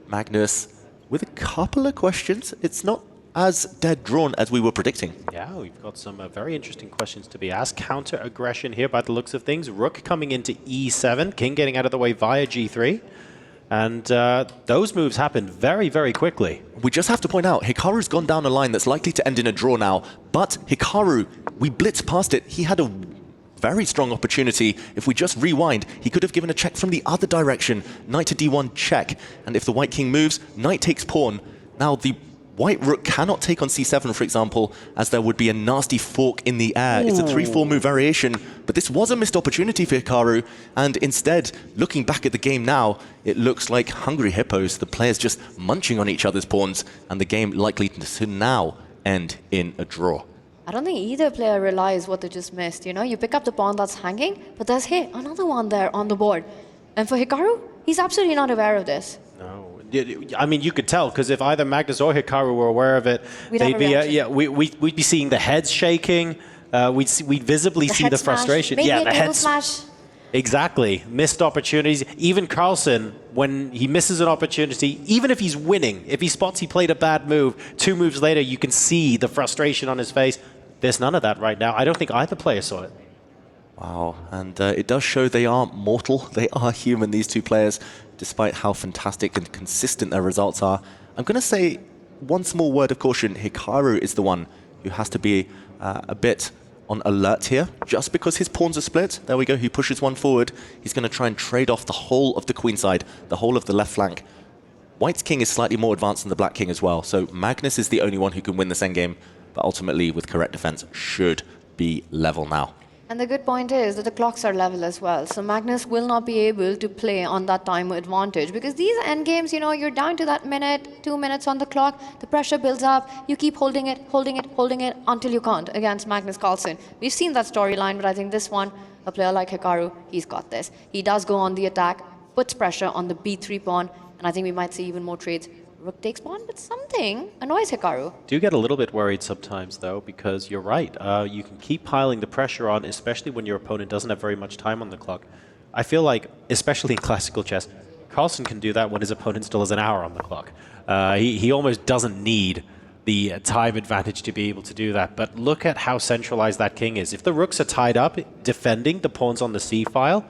Speaker 8: Magnus with a couple of questions. It's not as dead drawn as we were predicting.
Speaker 1: Yeah, we've got some very interesting questions to be asked. Counter aggression here by the looks of things. Rook coming into e7, king getting out of the way via g3. And those moves happen very, very quickly.
Speaker 8: We just have to point out, Hikaru's gone down a line that's likely to end in a draw now. But Hikaru, we blitzed past it. He had a very strong opportunity. If we just rewind, he could have given a check from the other direction. Knight to d1 check. And if the white king moves, knight takes pawn. Now the white rook cannot take on c7, for example, as there would be a nasty fork in the air. Ooh. It's a 3-4 move variation, but this was a missed opportunity for Hikaru, and instead, looking back at the game now, it looks like hungry hippos, the players just munching on each other's pawns, and the game likely to now end in a draw.
Speaker 5: I don't think either player realized what they just missed. You know, you pick up the pawn that's hanging, but there's, hey, another one there on the board. And for Hikaru, he's absolutely not aware of this.
Speaker 1: No. I mean, you could tell, because if either Magnus or Hikaru were aware of it, they'd be, we'd be seeing the heads shaking. We'd visibly see the frustration.
Speaker 5: Maybe
Speaker 1: yeah,
Speaker 5: the head smash.
Speaker 1: Exactly. Missed opportunities. Even Carlsen, when he misses an opportunity, even if he's winning, if he spots he played a bad move, 2 moves later, you can see the frustration on his face. There's none of that right now. I don't think either player saw it.
Speaker 8: Wow, and it does show they are mortal. They are human, these two players, despite how fantastic and consistent their results are. I'm going to say one small word of caution. Hikaru is the one who has to be a bit on alert here, just because his pawns are split. There we go, he pushes one forward. He's going to try and trade off the whole of the queen side, the whole of the left flank. White's king is slightly more advanced than the black king as well, so Magnus is the only one who can win this endgame, but ultimately, with correct defense, should be level now.
Speaker 5: And the good point is that the clocks are level as well. So Magnus will not be able to play on that time advantage, because these endgames, you know, you're down to that minute, 2 minutes on the clock, the pressure builds up, you keep holding it until you can't against Magnus Carlsen. We've seen that storyline, but I think this one, a player like Hikaru, he's got this. He does go on the attack, puts pressure on the b3 pawn, and I think we might see even more trades rook takes pawn, but something annoys Hikaru.
Speaker 1: Do get a little bit worried sometimes, though, because you're right. You can keep piling the pressure on, especially when your opponent doesn't have very much time on the clock. I feel like, especially in classical chess, Carlsen can do that when his opponent still has an hour on the clock. He almost doesn't need the time advantage to be able to do that. But look at how centralized that king is. If the rooks are tied up defending the pawns on the c-file,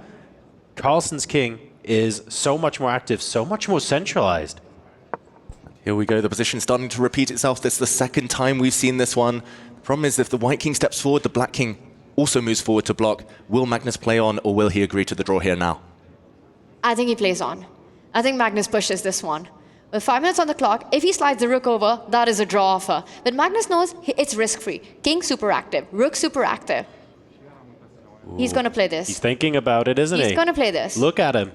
Speaker 1: Carlsen's king is so much more active, so much more centralized.
Speaker 8: Here we go, the position starting to repeat itself. This is the second time we've seen this one. The problem is if the white king steps forward, the black king also moves forward to block. Will Magnus play on, or will he agree to the draw here now?
Speaker 5: I think he plays on. I think Magnus pushes this one. With 5 minutes on the clock, if he slides the rook over, that is a draw offer. But Magnus knows it's risk-free. King super active, rook super active. Ooh. He's going to play this.
Speaker 1: He's thinking about it, isn't he?
Speaker 5: He's going to play this.
Speaker 1: Look at him.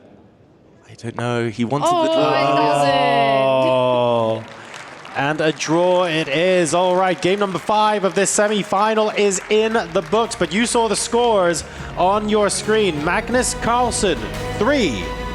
Speaker 8: I don't know. He wanted the draw.
Speaker 1: Oh, and a draw it is. All right, game number 5 of this semi-final is in the books, but you saw the scores on your screen. Magnus Carlsen, 3.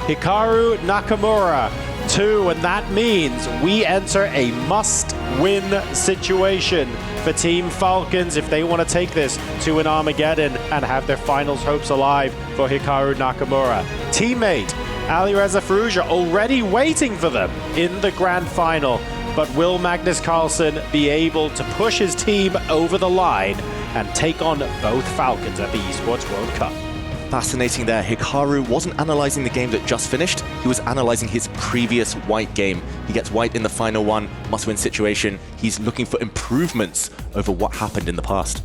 Speaker 1: Hikaru Nakamura, 2. And that means we enter a must-win situation for Team Falcons if they want to take this to an Armageddon and have their finals hopes alive for Hikaru Nakamura. Teammate Alireza Firouzja already waiting for them in the grand final. But will Magnus Carlsen be able to push his team over the line and take on both Falcons at the Esports World Cup?
Speaker 8: Fascinating there. Hikaru wasn't analyzing the game that just finished. He was analyzing his previous white game. He gets white in the final one, must-win situation. He's looking for improvements over what happened in the past.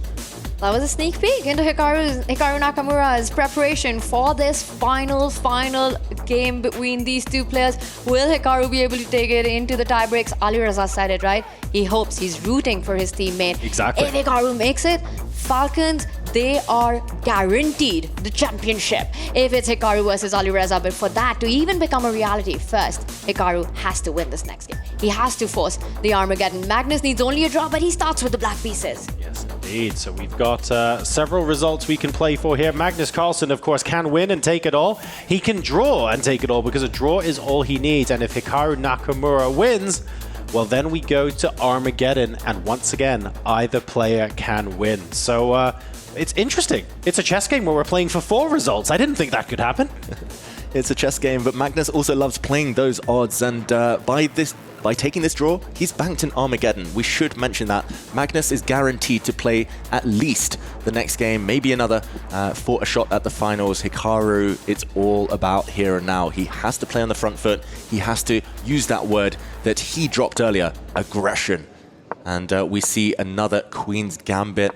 Speaker 5: That was a sneak peek into Hikaru Nakamura's preparation for this final game between these two players. Will Hikaru be able to take it into the tie breaks? Alireza said it, right? He hopes, he's rooting for his teammate.
Speaker 1: Exactly.
Speaker 5: If Hikaru makes it, Falcons, they are guaranteed the championship if it's Hikaru versus Alireza. But for that to even become a reality, first, Hikaru has to win this next game. He has to force the Armageddon. Magnus needs only a draw, but he starts with the black pieces.
Speaker 1: Yes, indeed. So we've got several results we can play for here. Magnus Carlsen, of course, can win and take it all. He can draw and take it all because a draw is all he needs. And if Hikaru Nakamura wins, well, then we go to Armageddon. And once again, either player can win. So it's interesting. It's a chess game where we're playing for 4 results. I didn't think that could happen.
Speaker 8: It's a chess game, but Magnus also loves playing those odds. And by taking this draw, he's banked an Armageddon. We should mention that. Magnus is guaranteed to play at least the next game, maybe another, for a shot at the finals. Hikaru, it's all about here and now. He has to play on the front foot. He has to use that word that he dropped earlier, aggression. And we see another Queen's Gambit.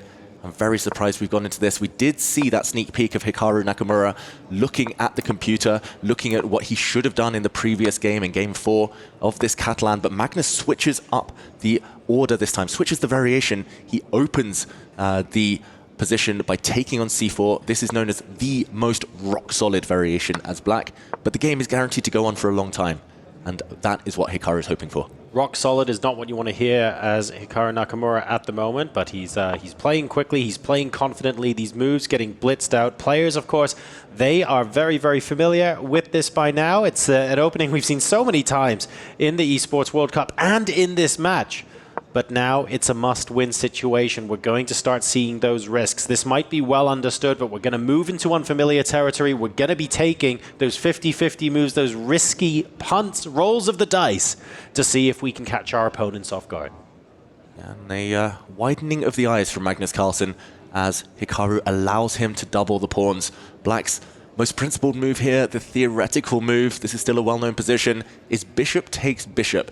Speaker 8: I'm very surprised we've gone into this. We did see that sneak peek of Hikaru Nakamura looking at the computer, looking at what he should have done in the previous game, in game 4 of this Catalan. But Magnus switches up the order this time, switches the variation. He opens the position by taking on c4. This is known as the most rock-solid variation as black. But the game is guaranteed to go on for a long time. And that is what Hikaru is hoping for.
Speaker 1: Rock solid is not what you want to hear as Hikaru Nakamura at the moment, but he's playing quickly, he's playing confidently, these moves getting blitzed out. Players, of course, they are very, very familiar with this by now. It's an opening we've seen so many times in the Esports World Cup and in this match. But now it's a must-win situation. We're going to start seeing those risks. This might be well understood, but we're going to move into unfamiliar territory. We're going to be taking those 50-50 moves, those risky punts, rolls of the dice, to see if we can catch our opponents off guard.
Speaker 8: And a widening of the eyes from Magnus Carlsen as Hikaru allows him to double the pawns. Black's most principled move here, the theoretical move, this is still a well-known position, is bishop takes bishop.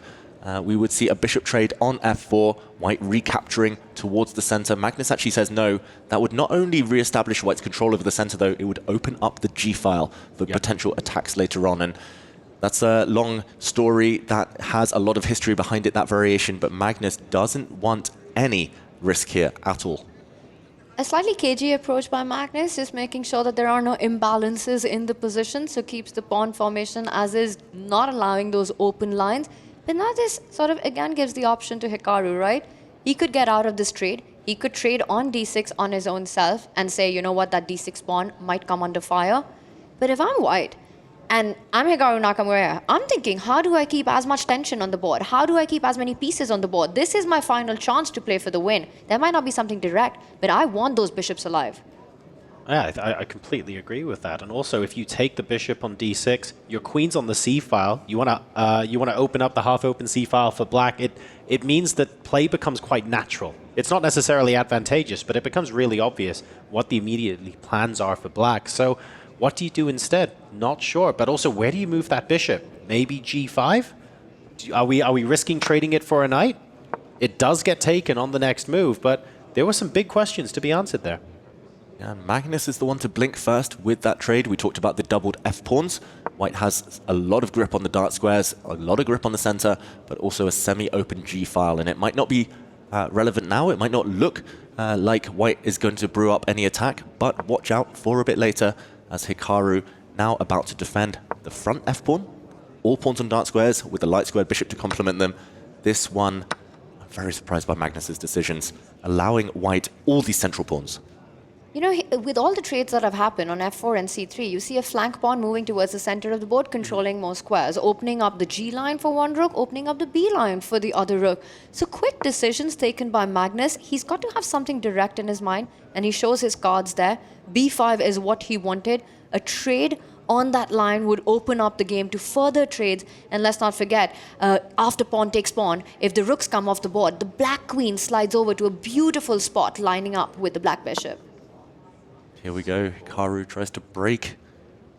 Speaker 8: We would see a bishop trade on f4, white recapturing towards the center. Magnus actually says no. That would not only re-establish white's control over the center, though, it would open up the g-file for potential attacks later on. And that's a long story that has a lot of history behind it, that variation, but Magnus doesn't want any risk here at all.
Speaker 5: A slightly cagey approach by Magnus, just making sure that there are no imbalances in the position, so keeps the pawn formation as is, not allowing those open lines. But now this sort of, again, gives the option to Hikaru, right? He could get out of this trade. He could trade on d6 on his own self and say, you know what, that d6 pawn might come under fire. But if I'm white, And I'm Hikaru Nakamura. I'm thinking, how do I keep as much tension on the board? How do I keep as many pieces on the board? This is my final chance to play for the win. There might not be something direct, but I want those bishops alive.
Speaker 1: Yeah, I completely agree with that. And also, if you take the bishop on d6, your queen's on the c file. You wanna open up the half-open c file for black. It means that play becomes quite natural. It's not necessarily advantageous, but it becomes really obvious what the immediately plans are for black. So, what do you do instead? Not sure. But also, where do you move that bishop? Maybe g5? Are we risking trading it for a knight? It does get taken on the next move, but there were some big questions to be answered there.
Speaker 8: And Magnus is the one to blink first with that trade. We talked about the doubled f-pawns. White has a lot of grip on the dark squares, a lot of grip on the center, but also a semi-open g-file. And it might not be relevant now. It might not look like White is going to brew up any attack, but watch out for a bit later as Hikaru now about to defend the front f-pawn. All pawns on dark squares with the light squared bishop to complement them. This one, I'm very surprised by Magnus's decisions, allowing White all these central pawns.
Speaker 5: You know, with all the trades that have happened on f4 and c3, you see a flank pawn moving towards the center of the board, controlling more squares, opening up the g line for one rook, opening up the b line for the other rook. So quick decisions taken by Magnus. He's got to have something direct in his mind, and he shows his cards there. b5 is what he wanted. A trade on that line would open up the game to further trades. And let's not forget, after pawn takes pawn, if the rooks come off the board, the black queen slides over to a beautiful spot lining up with the black bishop.
Speaker 8: Here we go. Hikaru tries to break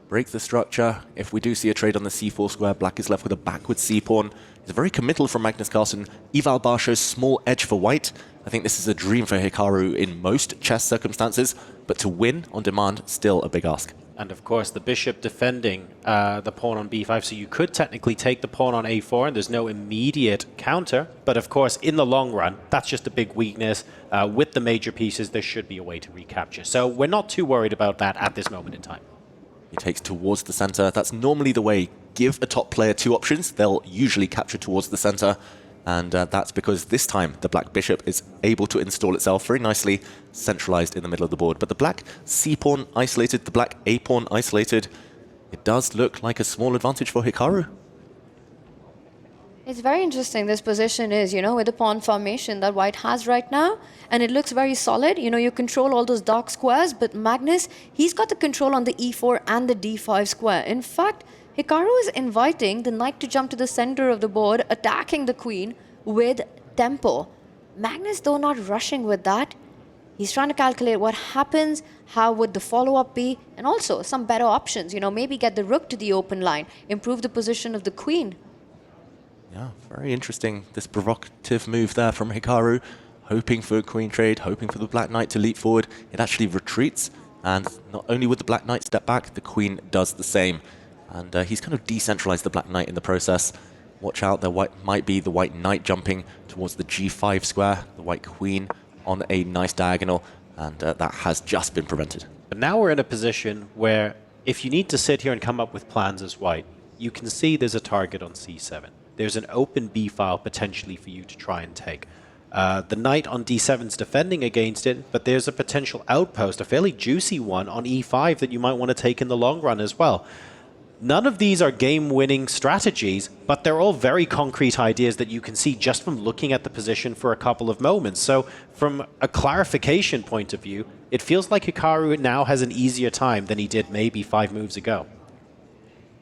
Speaker 8: the structure. If we do see a trade on the c4 square, black is left with a backward c-pawn. It's very committal from Magnus Carlsen. Eval bar shows small edge for white. I think this is a dream for Hikaru in most chess circumstances, but to win on demand, still a big ask.
Speaker 1: And of course, the bishop defending the pawn on b5, so you could technically take the pawn on a4, and there's no immediate counter. But of course, in the long run, that's just a big weakness. With the major pieces, there should be a way to recapture. So we're not too worried about that at this moment in time.
Speaker 8: He takes towards the center. That's normally the way. Give a top player two options. They'll usually capture towards the center. And that's because this time the black bishop is able to install itself very nicely, centralized in the middle of the board. But the black c-pawn isolated, the black a-pawn isolated. It does look like a small advantage for Hikaru.
Speaker 5: It's very interesting, this position is, you know, with the pawn formation that white has right now. And it looks very solid. You know, you control all those dark squares, but Magnus, he's got the control on the e4 and the d5 square. In fact, Hikaru is inviting the knight to jump to the center of the board, attacking the queen with tempo. Magnus, though, not rushing with that. He's trying to calculate what happens, how would the follow-up be, and also some better options. You know, maybe get the rook to the open line, improve the position of the queen.
Speaker 8: Yeah, very interesting, this provocative move there from Hikaru. Hoping for a queen trade, hoping for the black knight to leap forward. It actually retreats, and not only would the black knight step back, the queen does the same. And he's kind of decentralized the black knight in the process. Watch out, there might be the white knight jumping towards the g5 square, the white queen on a nice diagonal, and that has just been prevented.
Speaker 1: But now we're in a position where if you need to sit here and come up with plans as white, you can see there's a target on c7. There's an open b file potentially for you to try and take. The knight on d7 is defending against it, but there's a potential outpost, a fairly juicy one on e5 that you might want to take in the long run as well. None of these are game-winning strategies, but they're all very concrete ideas that you can see just from looking at the position for a couple of moments. So from a clarification point of view, it feels like Hikaru now has an easier time than he did maybe 5 moves ago.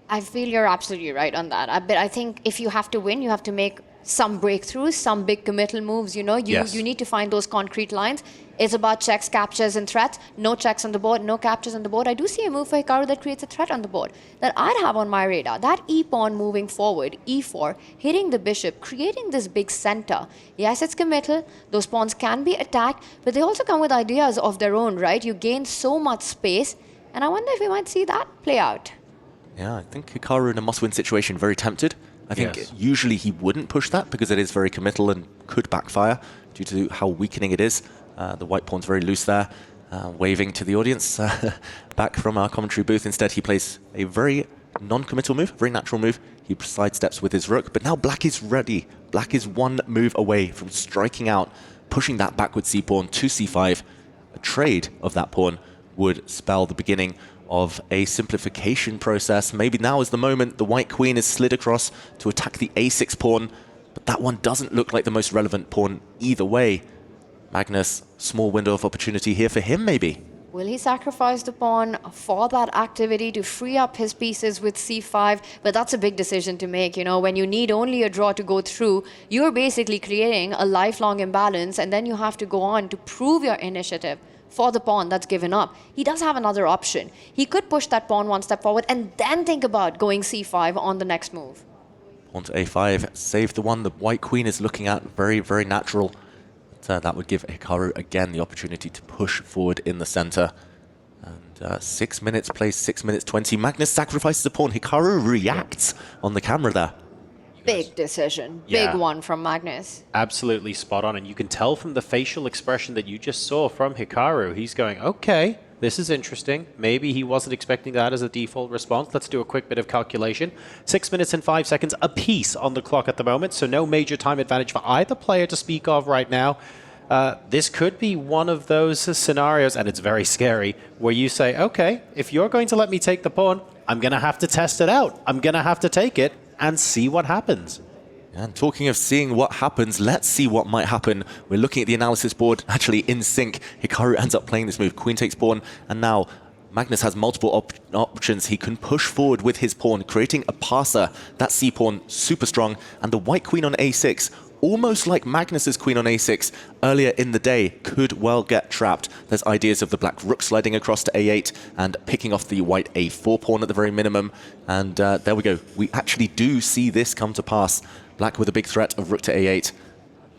Speaker 5: I feel you're absolutely right on that. But I think if you have to win, you have to make some breakthroughs, some big committal moves. You know, you need to find those concrete lines. It's about checks, captures, and threats. No checks on the board, no captures on the board. I do see a move for Hikaru that creates a threat on the board that I'd have on my radar. That e-pawn moving forward, e4, hitting the bishop, creating this big center. Yes, it's committal. Those pawns can be attacked, but they also come with ideas of their own, right? You gain so much space, and I wonder if we might see that play out.
Speaker 8: Yeah, I think Hikaru in a must-win situation, very tempted. I think usually he wouldn't push that because it is very committal and could backfire due to how weakening it is. The white pawn's very loose there, waving to the audience back from our commentary booth. Instead, he plays a very non-committal move, very natural move. He sidesteps with his rook, but now black is ready. Black is one move away from striking out, pushing that backward c-pawn to c5. A trade of that pawn would spell the beginning of a simplification process. Maybe now is the moment. The white queen is slid across to attack the a6 pawn, but that one doesn't look like the most relevant pawn either way. Magnus, small window of opportunity here for him maybe.
Speaker 5: Will he sacrifice the pawn for that activity to free up his pieces with c5? But that's a big decision to make. You know, when you need only a draw to go through, you're basically creating a lifelong imbalance, and then you have to go on to prove your initiative for the pawn that's given up. He does have another option. He could push that pawn one step forward and then think about going c5 on the next move.
Speaker 8: Pawn to a5, save the one the white queen is looking at. Very, very natural. That would give Hikaru again the opportunity to push forward in the center. And 6 minutes plays 6 minutes 20. Magnus sacrifices a pawn. Hikaru reacts on the camera there.
Speaker 5: Big decision.
Speaker 1: Yeah.
Speaker 5: Big one from Magnus.
Speaker 1: Absolutely spot on. And you can tell from the facial expression that you just saw from Hikaru, he's going, okay, this is interesting. Maybe he wasn't expecting that as a default response. Let's do a quick bit of calculation. 6 minutes and 5 seconds apiece on the clock at the moment, so no major time advantage for either player to speak of right now. This could be one of those scenarios, and it's very scary, where you say, okay, if you're going to let me take the pawn, I'm going to have to test it out. I'm going to have to take it and see what happens.
Speaker 8: And talking of seeing what happens, let's see what might happen. We're looking at the analysis board, actually in sync. Hikaru ends up playing this move. Queen takes pawn, and now Magnus has multiple options. He can push forward with his pawn, creating a passer. That c-pawn, super strong. And the white queen on a6, almost like Magnus's queen on a6 earlier in the day, could well get trapped. There's ideas of the black rook sliding across to a8 and picking off the white a4 pawn at the very minimum. And there we go. We actually do see this come to pass. Black with a big threat of rook to a8.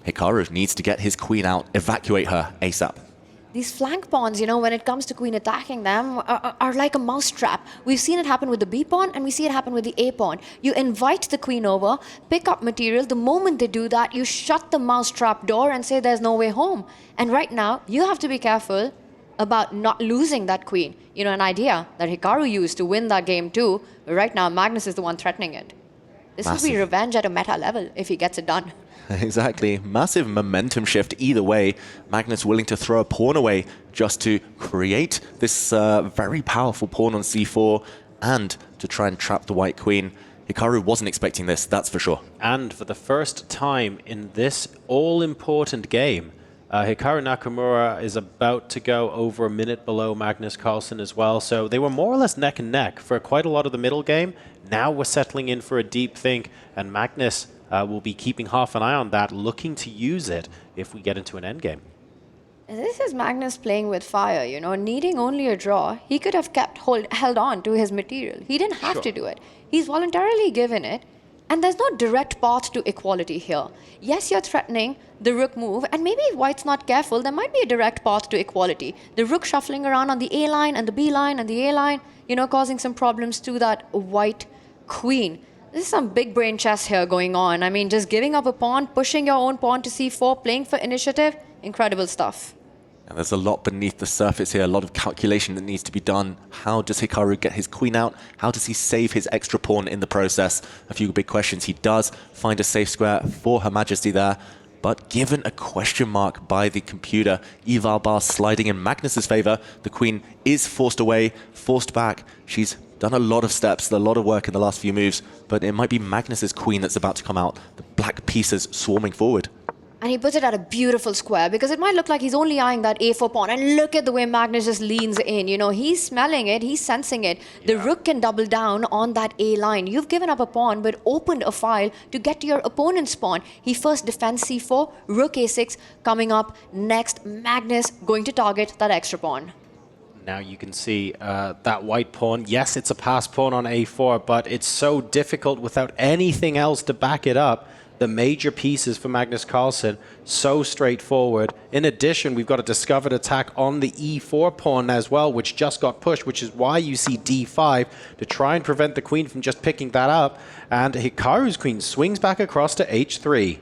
Speaker 8: Hikaru needs to get his queen out, evacuate her ASAP.
Speaker 5: These flank pawns, you know, when it comes to queen attacking them, are like a mousetrap. We've seen it happen with the B pawn, and we see it happen with the A pawn. You invite the queen over, pick up material. The moment they do that, you shut the mousetrap door and say there's no way home. And right now, you have to be careful about not losing that queen. You know, an idea that Hikaru used to win that game too. But right now, Magnus is the one threatening it. This will be revenge at a meta level if he gets it done.
Speaker 8: Exactly. Massive momentum shift either way. Magnus willing to throw a pawn away just to create this very powerful pawn on c4 and to try and trap the white queen. Hikaru wasn't expecting this, that's for sure.
Speaker 1: And for the first time in this all-important game, Hikaru Nakamura is about to go over a minute below Magnus Carlsen as well. So they were more or less neck and neck for quite a lot of the middle game. Now we're settling in for a deep think, and Magnus will be keeping half an eye on that, looking to use it if we get into an endgame.
Speaker 5: This is Magnus playing with fire, you know, needing only a draw. He could have held on to his material. He didn't have to do it. He's voluntarily given it, and there's no direct path to equality here. Yes, you're threatening the rook move, and maybe if white's not careful, there might be a direct path to equality. The rook shuffling around on the A line and the B line and the A line, you know, causing some problems to that white queen. This is some big brain chess here going on. I mean, just giving up a pawn, pushing your own pawn to c4, playing for initiative, incredible stuff.
Speaker 8: And there's a lot beneath the surface here, a lot of calculation that needs to be done. How does Hikaru get his queen out? How does he save his extra pawn in the process? A few big questions. He does find a safe square for Her Majesty there, but given a question mark by the computer, eval bar sliding in Magnus's favor, the queen is forced away, forced back. She's done a lot of steps, a lot of work in the last few moves, but it might be Magnus's queen that's about to come out. The black pieces swarming forward.
Speaker 5: And he puts it at a beautiful square, because it might look like he's only eyeing that a4 pawn. And look at the way Magnus just leans in. You know, he's smelling it, he's sensing it. The rook can double down on that A line. You've given up a pawn, but opened a file to get to your opponent's pawn. He first defends c4, rook a6 coming up next. Magnus going to target that extra pawn.
Speaker 1: Now you can see that white pawn. Yes, it's a pass pawn on a4, but it's so difficult without anything else to back it up. The major pieces for Magnus Carlsen, so straightforward. In addition, we've got a discovered attack on the e4 pawn as well, which just got pushed, which is why you see d5 to try and prevent the queen from just picking that up. And Hikaru's queen swings back across to h3.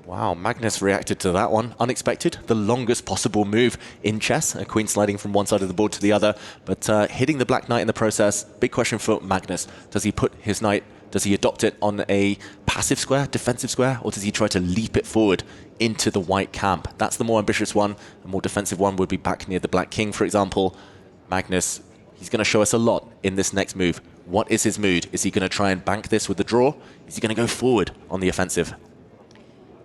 Speaker 8: Wow, Magnus reacted to that one. Unexpected, the longest possible move in chess. A queen sliding from one side of the board to the other, but hitting the black knight in the process. Big question for Magnus. Does he put his knight, does he adopt it on a passive square, defensive square, or does he try to leap it forward into the white camp? That's the more ambitious one. A more defensive one would be back near the black king, for example. Magnus he's going to show us a lot in this next move. What is his mood? Is he going to try and bank this with the draw? Is he going to go forward on the offensive?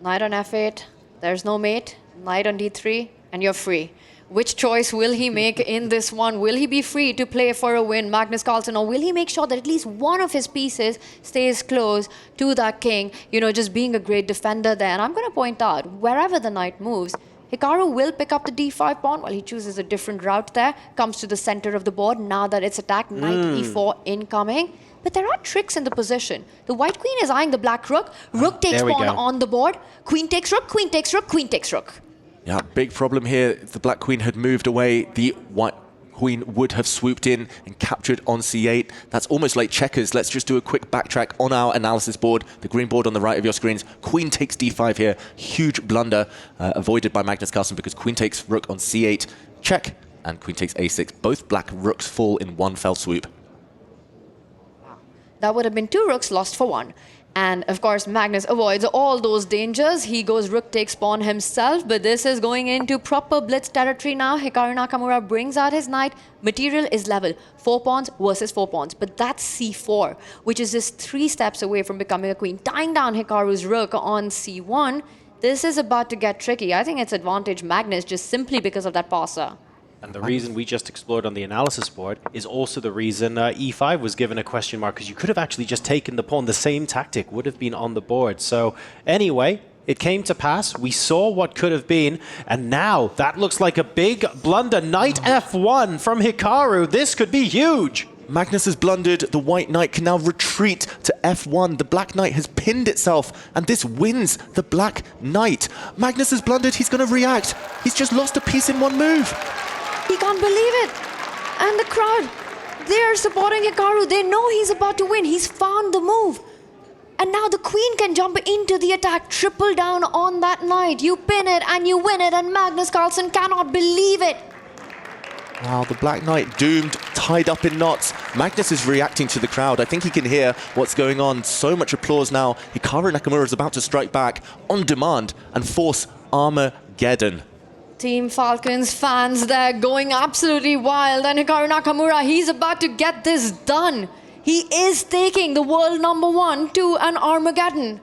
Speaker 5: Knight on f8, there's no mate. Knight on d3, and you're free. Which choice will he make in this one? Will he be free to play for a win, Magnus Carlsen, or will he make sure that at least one of his pieces stays close to that king, you know, just being a great defender there? And I'm going to point out, wherever the knight moves, Hikaru will pick up the d5 pawn. Well, he chooses a different route there, comes to the center of the board. Now that it's attacked, knight e4 incoming. But there are tricks in the position. The white queen is eyeing the black rook. Rook takes pawn on the board. Queen takes rook, queen takes rook, queen takes rook.
Speaker 8: Yeah, big problem here. If the black queen had moved away, the white queen would have swooped in and captured on c8. That's almost like checkers. Let's just do a quick backtrack on our analysis board. The green board on the right of your screens. Queen takes d5 here. Huge blunder avoided by Magnus Carlsen because queen takes rook on c8. Check. And queen takes a6. Both black rooks fall in one fell swoop.
Speaker 5: That would have been 2 rooks lost for 1. And of course, Magnus avoids all those dangers. He goes rook takes pawn himself, but this is going into proper blitz territory now. Hikaru Nakamura brings out his knight. Material is level. 4 pawns versus 4 pawns. But that's c4, which is just 3 steps away from becoming a queen. Tying down Hikaru's rook on c1. This is about to get tricky. I think it's advantage Magnus just simply because of that passer.
Speaker 1: And the reason we just explored on the analysis board is also the reason e5 was given a question mark, because you could have actually just taken the pawn. The same tactic would have been on the board. So anyway, it came to pass. We saw what could have been. And now that looks like a big blunder. Knight f1 from Hikaru. This could be huge.
Speaker 8: Magnus has blundered. The white knight can now retreat to f1. The black knight has pinned itself, and this wins the black knight. Magnus has blundered. He's going to react. He's just lost a piece in one move.
Speaker 5: He can't believe it. And the crowd, they are supporting Hikaru. They know he's about to win. He's found the move. And now the queen can jump into the attack, triple down on that knight. You pin it and you win it, and Magnus Carlsen cannot believe it.
Speaker 8: Wow, the black knight doomed, tied up in knots. Magnus is reacting to the crowd. I think he can hear what's going on. So much applause now. Hikaru Nakamura is about to strike back on demand and force Armageddon.
Speaker 5: Team Falcons fans, they're going absolutely wild. And Hikaru Nakamura, he's about to get this done. He is taking the world #1 to an Armageddon.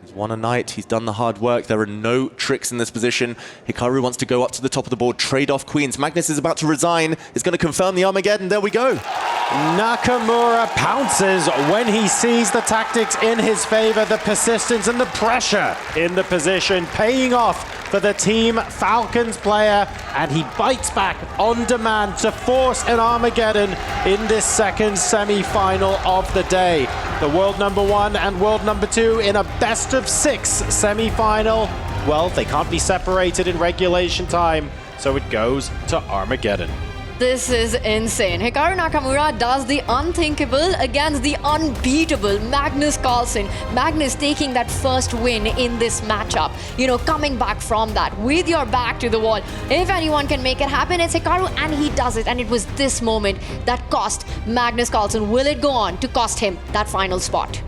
Speaker 8: He's won a knight. He's done the hard work. There are no tricks in this position. Hikaru wants to go up to the top of the board, trade off queens. Magnus is about to resign. It's going to confirm the Armageddon. There we go.
Speaker 1: Nakamura pounces when he sees the tactics in his favor, the persistence and the pressure in the position, paying off for the Team Falcons player, and he bites back on demand to force an Armageddon in this second semi-final of the day. The world #1 and world #2 in a best-of-6 semi-final. Well, they can't be separated in regulation time, so it goes to Armageddon.
Speaker 5: This is insane. Hikaru Nakamura does the unthinkable against the unbeatable Magnus Carlsen. Magnus taking that first win in this matchup. You know, coming back from that with your back to the wall. If anyone can make it happen, it's Hikaru, and he does it. And it was this moment that cost Magnus Carlsen. Will it go on to cost him that final spot?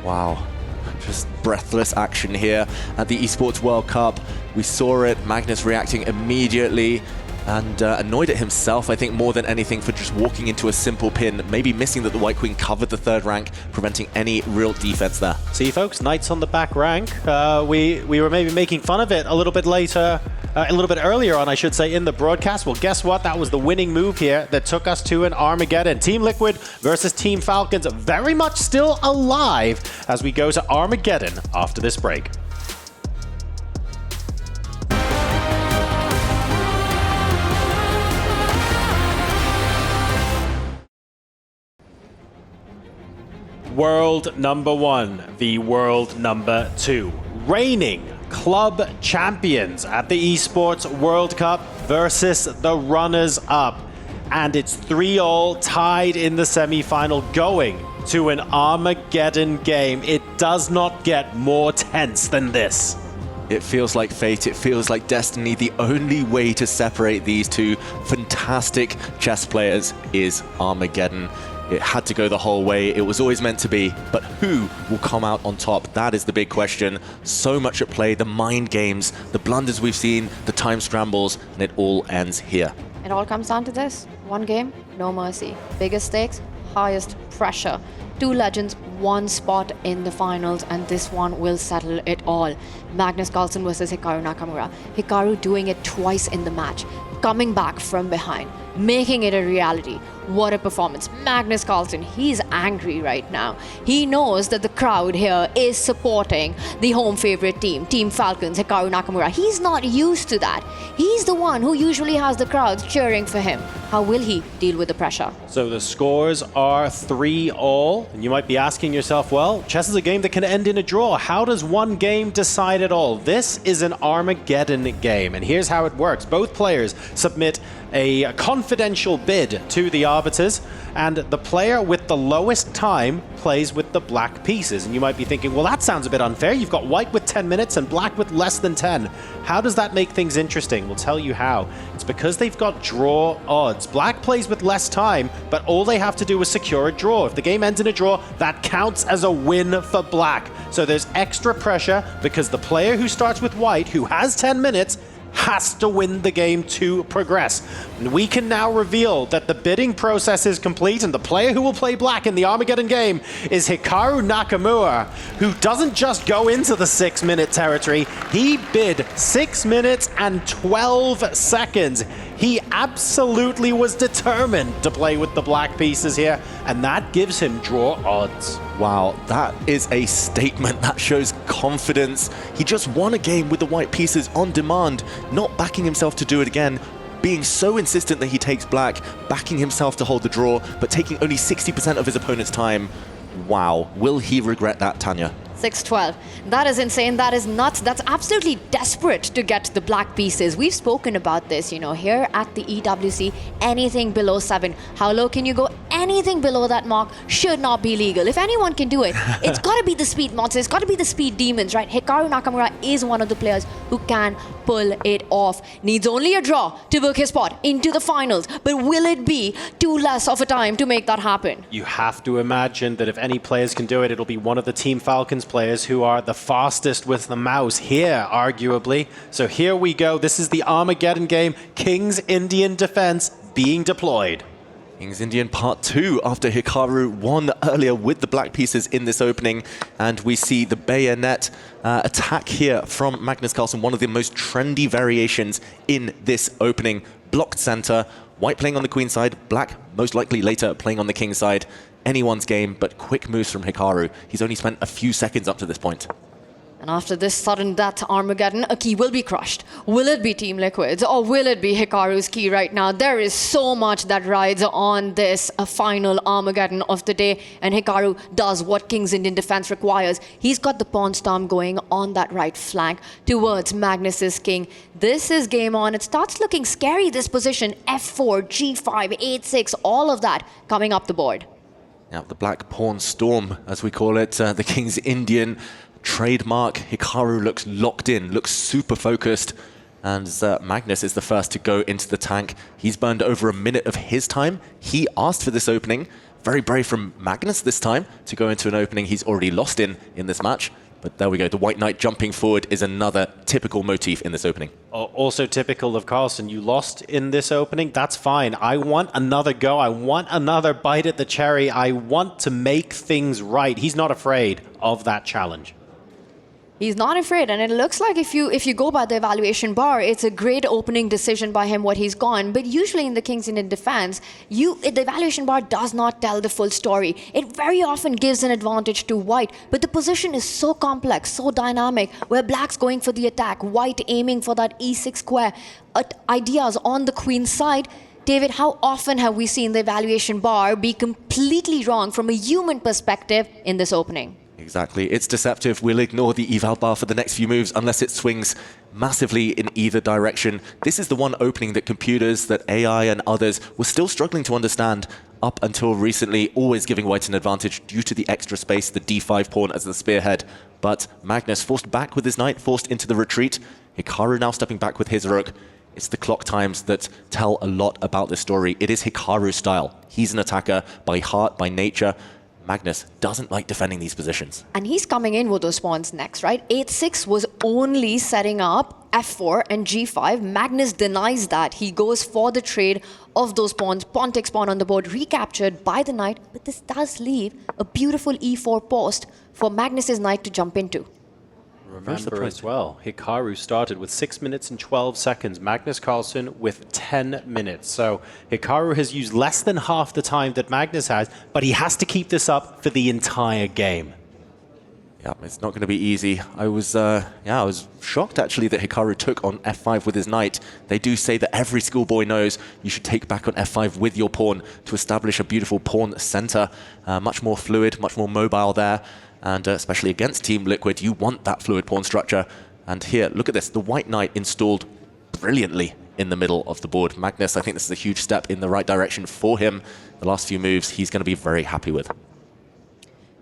Speaker 8: Wow. Just breathless action here at the Esports World Cup. We saw it. Magnus reacting immediately. And annoyed at himself, I think, more than anything, for just walking into a simple pin, maybe missing that the white queen covered the third rank, preventing any real defense there.
Speaker 1: See, folks, knights on the back rank. We were maybe making fun of it a little bit later, a little bit earlier on, I should say, in the broadcast. Well, guess what? That was the winning move here that took us to an Armageddon. Team Liquid versus Team Falcons, very much still alive as we go to Armageddon after this break. World #1, the world #2. Reigning club champions at the Esports World Cup versus the runners-up. And it's 3-all tied in the semi-final, going to an Armageddon game. It does not get more tense than this.
Speaker 8: It feels like fate, it feels like destiny. The only way to separate these two fantastic chess players is Armageddon. It had to go the whole way. It was always meant to be. But who will come out on top? That is the big question. So much at play. The mind games, the blunders we've seen, the time scrambles, and it all ends here.
Speaker 5: It all comes down to this. One game, no mercy. Biggest stakes, highest pressure. Two legends, one spot in the finals, and this one will settle it all. Magnus Carlsen versus Hikaru Nakamura. Hikaru doing it twice in the match, coming back from behind, making it a reality. What a performance. Magnus Carlsen, he's angry right now. He knows that the crowd here is supporting the home favorite team, Team Falcons, Hikaru Nakamura. He's not used to that. He's the one who usually has the crowd cheering for him. How will he deal with the pressure?
Speaker 1: So the scores are 3-all, and you might be asking yourself, well, chess is a game that can end in a draw. How does one game decide it all? This is an Armageddon game, and here's how it works. Both players submit a confidential bid to the arbiters, and the player with the lowest time plays with the black pieces. And you might be thinking, well, that sounds a bit unfair. You've got white with 10 minutes and black with less than 10. How does that make things interesting? We'll tell you how. It's because they've got draw odds. Black plays with less time, but all they have to do is secure a draw. If the game ends in a draw, that counts as a win for black. So there's extra pressure because the player who starts with white, who has 10 minutes, has to win the game to progress. And we can now reveal that the bidding process is complete, and the player who will play black in the Armageddon game is Hikaru Nakamura, who doesn't just go into the 6-minute territory, he bid 6 minutes and 12 seconds. He absolutely was determined to play with the black pieces here, and that gives him draw odds.
Speaker 8: Wow, that is a statement that shows confidence. He just won a game with the white pieces on demand, not backing himself to do it again, being so insistent that he takes black, backing himself to hold the draw, but taking only 60% of his opponent's time. Wow, will he regret that, Tanya?
Speaker 5: 6-12. That is insane. That is nuts. That's absolutely desperate to get the black pieces. We've spoken about this, here at the EWC. Anything below 7. How low can you go? Anything below that mark should not be legal. If anyone can do it, it's got to be the speed monsters. It's got to be the speed demons, right? Hikaru Nakamura is one of the players who can pull it off. Needs only a draw to book his spot into the finals. But will it be too less of a time to make that happen?
Speaker 1: You have to imagine that if any players can do it, it'll be one of the Team Falcons players who are the fastest with the mouse here, arguably. So here we go. This is the Armageddon game. King's Indian defense being deployed.
Speaker 8: King's Indian Part 2 after Hikaru won earlier with the black pieces in this opening. And we see the bayonet attack here from Magnus Carlsen, one of the most trendy variations in this opening. Blocked center, white playing on the queen side, black most likely later playing on the king side. Anyone's game, but quick moves from Hikaru. He's only spent a few seconds up to this point.
Speaker 5: And after this sudden death Armageddon, a key will be crushed. Will it be Team Liquid's or will it be Hikaru's key right now? There is so much that rides on this final Armageddon of the day, and Hikaru does what King's Indian defense requires. He's got the pawn storm going on that right flank towards Magnus's king. This is game on. It starts looking scary, this position. F4, G5, 8-6, all of that coming up the board.
Speaker 8: Now, the Black Pawn Storm, as we call it, the King's Indian trademark. Hikaru looks locked in, looks super focused, and Magnus is the first to go into the tank. He's burned over a minute of his time. He asked for this opening. Very brave from Magnus this time to go into an opening he's already lost in this match. But there we go. The White Knight jumping forward is another typical motif in this opening.
Speaker 1: Also typical of Carlsen. You lost in this opening. That's fine. I want another go. I want another bite at the cherry. I want to make things right. He's not afraid of that challenge.
Speaker 5: He's not afraid, and it looks like if you go by the evaluation bar, it's a great opening decision by him what he's gone. But usually in the King's Indian defense, the evaluation bar does not tell the full story. It very often gives an advantage to white, but the position is so complex, so dynamic, where black's going for the attack, white aiming for that E6 square, ideas on the queen's side. David, how often have we seen the evaluation bar be completely wrong from a human perspective in this opening?
Speaker 8: Exactly. It's deceptive. We'll ignore the eval bar for the next few moves unless it swings massively in either direction. This is the one opening that computers, that AI and others were still struggling to understand up until recently, always giving white an advantage due to the extra space, the D5 pawn as the spearhead. But Magnus forced back with his knight, forced into the retreat. Hikaru now stepping back with his rook. It's the clock times that tell a lot about this story. It is Hikaru's style. He's an attacker by heart, by nature. Magnus doesn't like defending these positions.
Speaker 5: And he's coming in with those pawns next, right? 8-6 was only setting up f4 and g5. Magnus denies that. He goes for the trade of those pawns. Pawn takes pawn on the board, recaptured by the knight. But this does leave a beautiful e4 post for Magnus's knight to jump into.
Speaker 1: Remember as well, Hikaru started with 6 minutes and 12 seconds. Magnus Carlsen with 10 minutes. So Hikaru has used less than half the time that Magnus has, but he has to keep this up for the entire game.
Speaker 8: Yeah, it's not going to be easy. I was shocked actually that Hikaru took on f5 with his knight. They do say that every schoolboy knows you should take back on f5 with your pawn to establish a beautiful pawn center. Much more fluid, much more mobile there. And especially against Team Liquid, you want that fluid pawn structure. And here, look at this. The white knight installed brilliantly in the middle of the board. Magnus, I think this is a huge step in the right direction for him. The last few moves, he's going to be very happy with.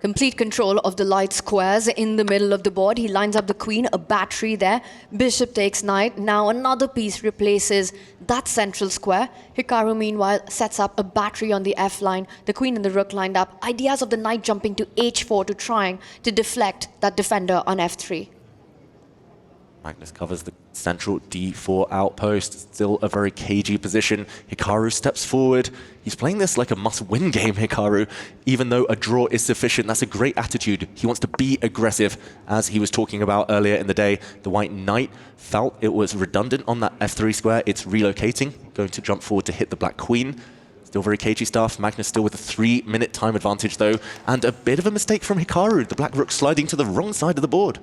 Speaker 5: Complete control of the light squares in the middle of the board. He lines up the queen, a battery there. Bishop takes knight. Now another piece replaces that central square. Hikaru, meanwhile, sets up a battery on the F line. The queen and the rook lined up. Ideas of the knight jumping to H4 to trying to deflect that defender on F3.
Speaker 8: Magnus covers the central D4 outpost. Still a very cagey position. Hikaru steps forward. He's playing this like a must-win game, Hikaru. Even though a draw is sufficient, that's a great attitude. He wants to be aggressive, as he was talking about earlier in the day. The white knight felt it was redundant on that F3 square. It's relocating, going to jump forward to hit the black queen. Still very cagey stuff. Magnus still with a 3-minute time advantage, though. And a bit of a mistake from Hikaru. The black rook sliding to the wrong side of the board.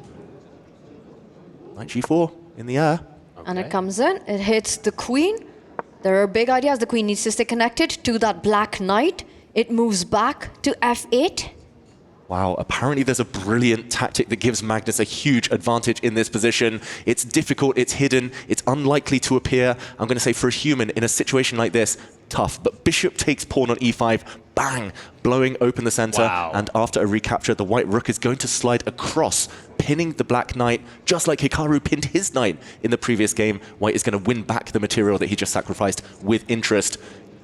Speaker 8: Knight g4 in the air.
Speaker 5: Okay. And it comes in, it hits the queen. There are big ideas. The queen needs to stay connected to that black knight. It moves back to f8.
Speaker 8: Wow, apparently there's a brilliant tactic that gives Magnus a huge advantage in this position. It's difficult, it's hidden, it's unlikely to appear. I'm going to say for a human in a situation like this, tough. But bishop takes pawn on e5, bang, blowing open the center.
Speaker 1: Wow.
Speaker 8: And after a recapture, the white rook is going to slide across, pinning the black knight, just like Hikaru pinned his knight in the previous game. White is going to win back the material that he just sacrificed with interest.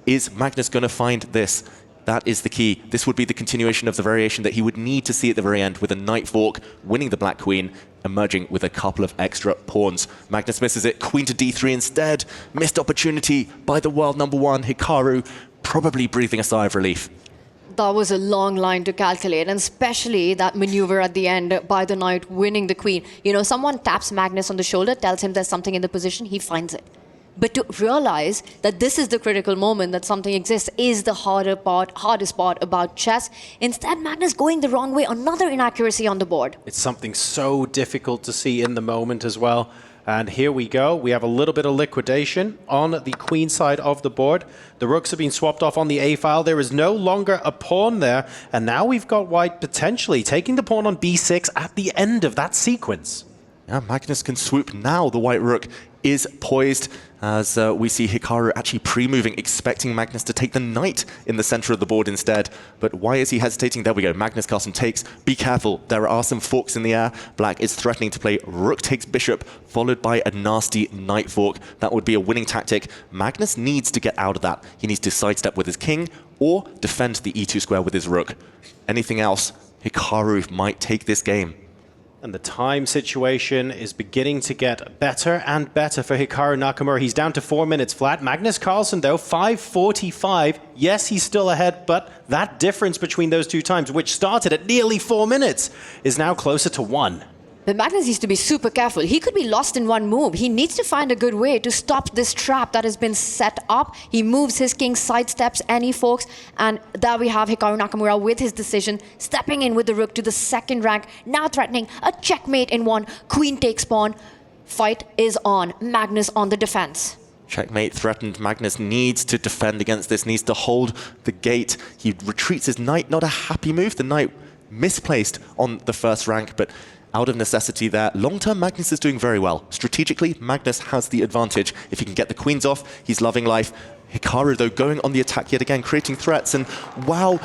Speaker 8: Is Magnus going to find this? That is the key. This would be the continuation of the variation that he would need to see at the very end, with a knight fork, winning the black queen, emerging with a couple of extra pawns. Magnus misses it. Queen to d3 instead. Missed opportunity by the world number one, Hikaru, probably breathing a sigh of relief.
Speaker 5: That was a long line to calculate, and especially that maneuver at the end by the knight winning the queen. You know, someone taps Magnus on the shoulder, tells him there's something in the position, he finds it. But to realize that this is the critical moment, that something exists, is the hardest part about chess. Instead, Magnus going the wrong way, another inaccuracy on the board.
Speaker 1: It's something so difficult to see in the moment as well. And here we go. We have a little bit of liquidation on the queen side of the board. The rooks have been swapped off on the A file. There is no longer a pawn there. And now we've got white potentially taking the pawn on B6 at the end of that sequence.
Speaker 8: Yeah, Magnus can swoop now. The white rook is poised, as we see Hikaru actually pre-moving, expecting Magnus to take the knight in the center of the board instead. But why is he hesitating? There we go. Magnus Carlsen takes. Be careful. There are some forks in the air. Black is threatening to play rook takes bishop, followed by a nasty knight fork. That would be a winning tactic. Magnus needs to get out of that. He needs to sidestep with his king or defend the e2 square with his rook. Anything else, Hikaru might take this game.
Speaker 1: And the time situation is beginning to get better and better for Hikaru Nakamura. He's down to 4 minutes flat. Magnus Carlsen, though, 5:45. Yes, he's still ahead, but that difference between those two times, which started at nearly 4 minutes, is now closer to 1.
Speaker 5: But Magnus needs to be super careful. He could be lost in one move. He needs to find a good way to stop this trap that has been set up. He moves his king, sidesteps any forks, and there we have Hikaru Nakamura with his decision, stepping in with the rook to the second rank, now threatening a checkmate in one. Queen takes pawn. Fight is on. Magnus on the defense.
Speaker 8: Checkmate threatened. Magnus needs to defend against this, needs to hold the gate. He retreats his knight. Not a happy move. The knight misplaced on the first rank, but out of necessity there. Long-term, Magnus is doing very well. Strategically, Magnus has the advantage. If he can get the queens off, he's loving life. Hikaru, though, going on the attack yet again, creating threats, and wow,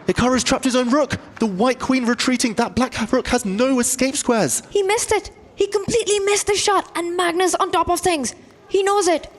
Speaker 8: Hikaru's trapped his own rook. The white queen retreating. That black rook has no escape squares.
Speaker 5: He missed it. He completely missed the shot, and Magnus on top of things. He knows it.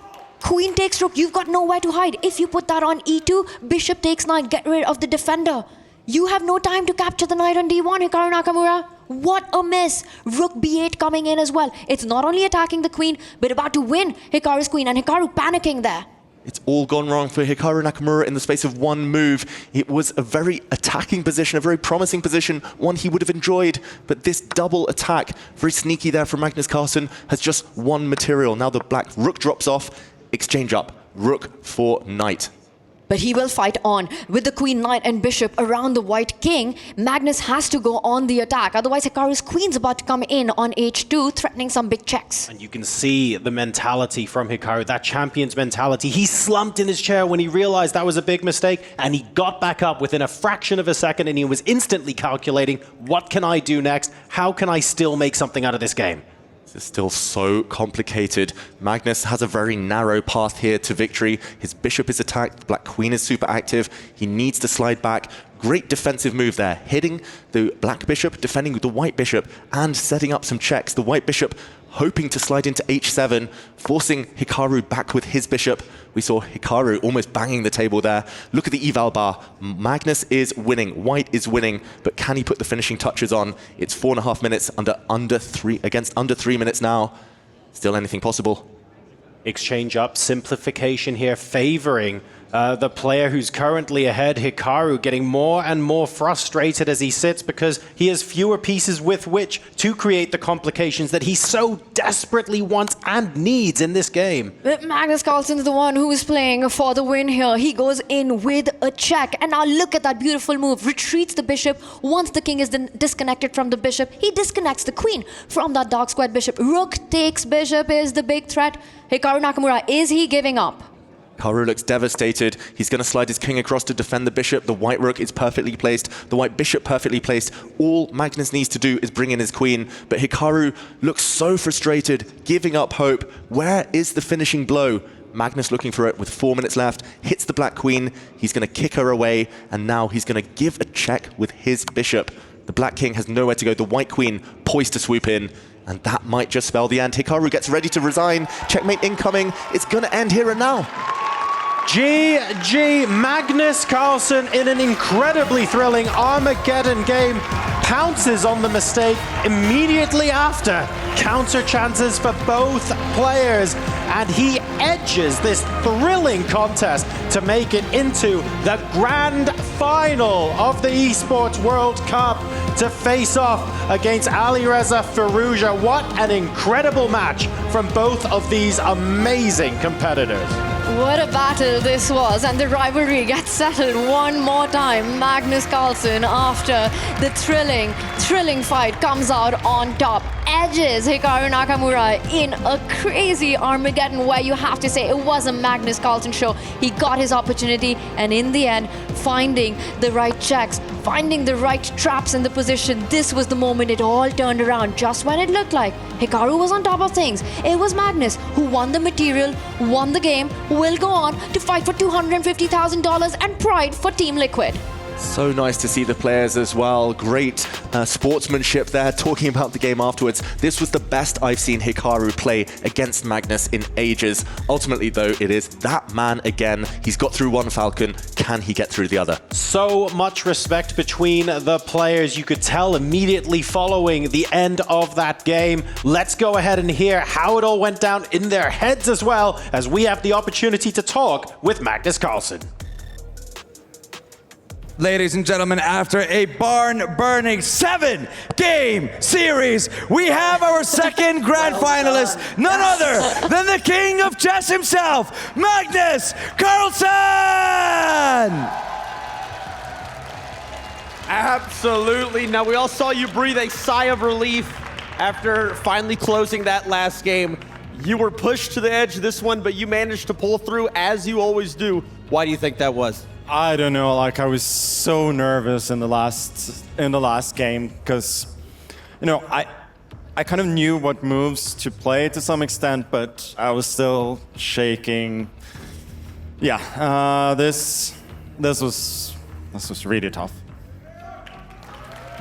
Speaker 5: Queen takes rook. You've got nowhere to hide. If you put that on e2, bishop takes knight. Get rid of the defender. You have no time to capture the knight on d1, Hikaru Nakamura. What a miss. Rook b8 coming in as well. It's not only attacking the queen, but about to win Hikaru's queen, and Hikaru panicking there.
Speaker 8: It's all gone wrong for Hikaru Nakamura in the space of one move. It was a very attacking position, a very promising position, one he would have enjoyed. But this double attack, very sneaky there from Magnus Carlsen, has just one material. Now the black rook drops off, exchange up, rook for knight.
Speaker 5: But he will fight on. With the queen, knight, and bishop around the white king, Magnus has to go on the attack. Otherwise, Hikaru's queen's about to come in on h2, threatening some big checks.
Speaker 1: And you can see the mentality from Hikaru, that champion's mentality. He slumped in his chair when he realized that was a big mistake, and he got back up within a fraction of a second, and he was instantly calculating, what can I do next? How can I still make something out of this game?
Speaker 8: This is still so complicated. Magnus has a very narrow path here to victory. His bishop is attacked, the black queen is super active. He needs to slide back. Great defensive move there, hitting the black bishop, defending with the white bishop, and setting up some checks. The white bishop hoping to slide into h7, forcing Hikaru back with his bishop. We saw Hikaru almost banging the table there. Look at the eval bar. Magnus is winning, white is winning, but can he put the finishing touches on? It's 4.5 minutes against under 3 minutes now. Still anything possible.
Speaker 1: Exchange up, simplification here, favoring the player who's currently ahead, Hikaru, getting more and more frustrated as he sits because he has fewer pieces with which to create the complications that he so desperately wants and needs in this game.
Speaker 5: But Magnus Carlsen's the one who is playing for the win here. He goes in with a check. And now look at that beautiful move. Retreats the bishop. Once the king is disconnected from the bishop, he disconnects the queen from that dark squared bishop. Rook takes bishop is the big threat. Hikaru Nakamura, is he giving up?
Speaker 8: Hikaru looks devastated. He's going to slide his king across to defend the bishop. The white rook is perfectly placed. The white bishop perfectly placed. All Magnus needs to do is bring in his queen. But Hikaru looks so frustrated, giving up hope. Where is the finishing blow? Magnus looking for it with 4 minutes left. Hits the black queen. He's going to kick her away. And now he's going to give a check with his bishop. The black king has nowhere to go. The white queen poised to swoop in. And that might just spell the end. Hikaru gets ready to resign. Checkmate incoming. It's going to end here and now.
Speaker 1: GG, Magnus Carlsen in an incredibly thrilling Armageddon game pounces on the mistake immediately after. Counter chances for both players, and he edges this thrilling contest to make it into the grand final of the Esports World Cup to face off against Alireza Firouzja. What an incredible match from both of these amazing competitors.
Speaker 5: What a battle this was, and the rivalry gets settled one more time. Magnus Carlsen, after the thrilling fight, comes out on top, edges Hikaru Nakamura in a crazy Armageddon where you have to say it was a Magnus Carlsen show. He got his opportunity, and in the end, finding the right checks, finding the right traps in the position, this was the moment it all turned around. Just when it looked like Hikaru was on top of things, it was Magnus who won the material, won the game, will go on to fight for $250,000 and pride for Team Liquid.
Speaker 8: So nice to see the players as well. Great sportsmanship there, talking about the game afterwards. This was the best I've seen Hikaru play against Magnus in ages. Ultimately, though, it is that man again. He's got through one Falcon. Can he get through the other?
Speaker 1: So much respect between the players. You could tell immediately following the end of that game. Let's go ahead and hear how it all went down in their heads as well, as we have the opportunity to talk with Magnus Carlsen.
Speaker 7: Ladies and gentlemen, after a barn-burning 7-game series, we have our second grand finalist, none other than the king of chess himself, Magnus Carlsen!
Speaker 9: Absolutely. Now, we all saw you breathe a sigh of relief after finally closing that last game. You were pushed to the edge this one, but you managed to pull through as you always do. Why do you think that was?
Speaker 6: I don't know, like I was so nervous in the last game because, you know, I kind of knew what moves to play to some extent, but I was still shaking. Yeah, this was really tough.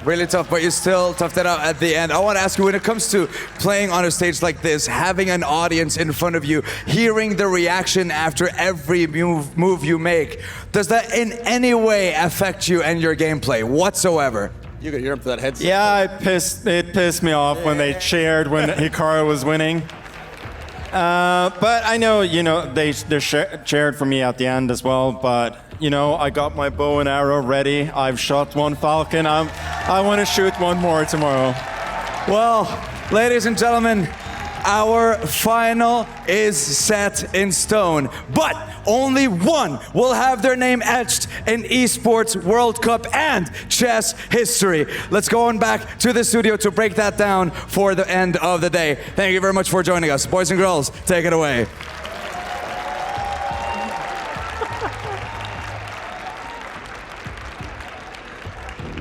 Speaker 7: Really tough, but you still toughed it out at the end. I want to ask you, when it comes to playing on a stage like this, having an audience in front of you, hearing the reaction after every move you make, does that in any way affect you and your gameplay whatsoever?
Speaker 9: You could hear him for that headset.
Speaker 6: Yeah, it pissed me off when they cheered when Hikaru was winning. But I know, they cheered for me at the end as well, but I got my bow and arrow ready. I've shot one falcon. I want to shoot one more tomorrow.
Speaker 7: Well, ladies and gentlemen, our final is set in stone, but only one will have their name etched in Esports World Cup and chess history. Let's go on back to the studio to break that down for the end of the day. Thank you very much for joining us. Boys and girls, take it away.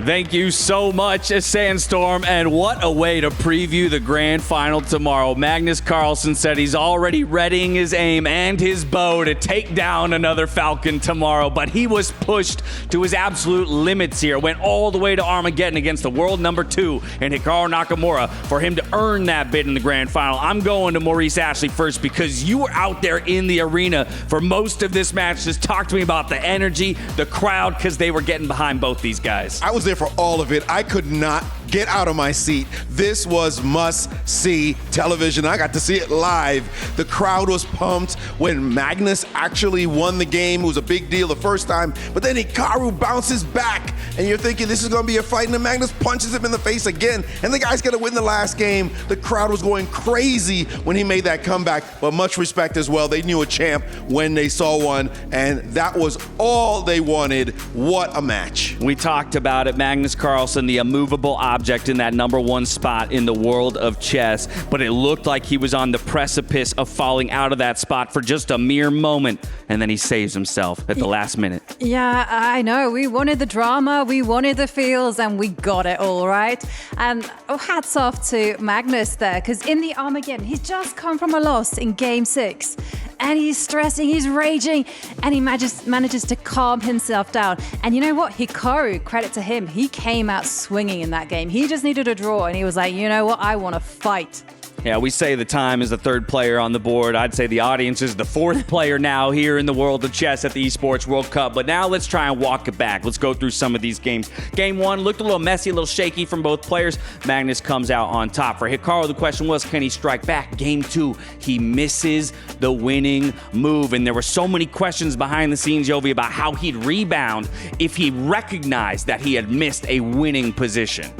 Speaker 10: Thank you so much, Sandstorm, and what a way to preview the grand final tomorrow. Magnus Carlsen said he's already readying his aim and his bow to take down another Falcon tomorrow, but he was pushed to his absolute limits here. Went all the way to Armageddon against the world number 2 in Hikaru Nakamura for him to earn that bid in the grand final. I'm going to Maurice Ashley first because you were out there in the arena for most of this match. Just talk to me about the energy, the crowd, because they were getting behind both these guys.
Speaker 11: I was there for all of it. I could not get out of my seat. This was must-see television. I got to see it live. The crowd was pumped when Magnus actually won the game. It was a big deal the first time, but then Hikaru bounces back, and you're thinking this is going to be a fight, and then Magnus punches him in the face again, and the guy's going to win the last game. The crowd was going crazy when he made that comeback, but much respect as well. They knew a champ when they saw one, and that was all they wanted. What a match.
Speaker 10: We talked about it. Magnus Carlsen, the immovable object in that #1 spot in the world of chess, but it looked like he was on the precipice of falling out of that spot for just a mere moment, and then he saves himself at the last minute.
Speaker 12: Yeah, I know. We wanted the drama, we wanted the feels, and we got it all, right? And hats off to Magnus there, because in the Armageddon, he's just come from a loss in Game 6, and he's stressing, he's raging, and he manages to calm himself down. And you know what? Hikaru, credit to him, he came out swinging in that game. He just needed a draw, and he was like, you know what? I want to fight.
Speaker 10: Yeah, we say the time is the third player on the board. I'd say the audience is the fourth player now here in the world of chess at the Esports World Cup. But now let's try and walk it back. Let's go through some of these games. Game 1 looked a little messy, a little shaky from both players. Magnus comes out on top. For Hikaru, the question was, can he strike back? Game 2, he misses the winning move. And there were so many questions behind the scenes, Yovi, about how he'd rebound if he recognized that he had missed a winning position.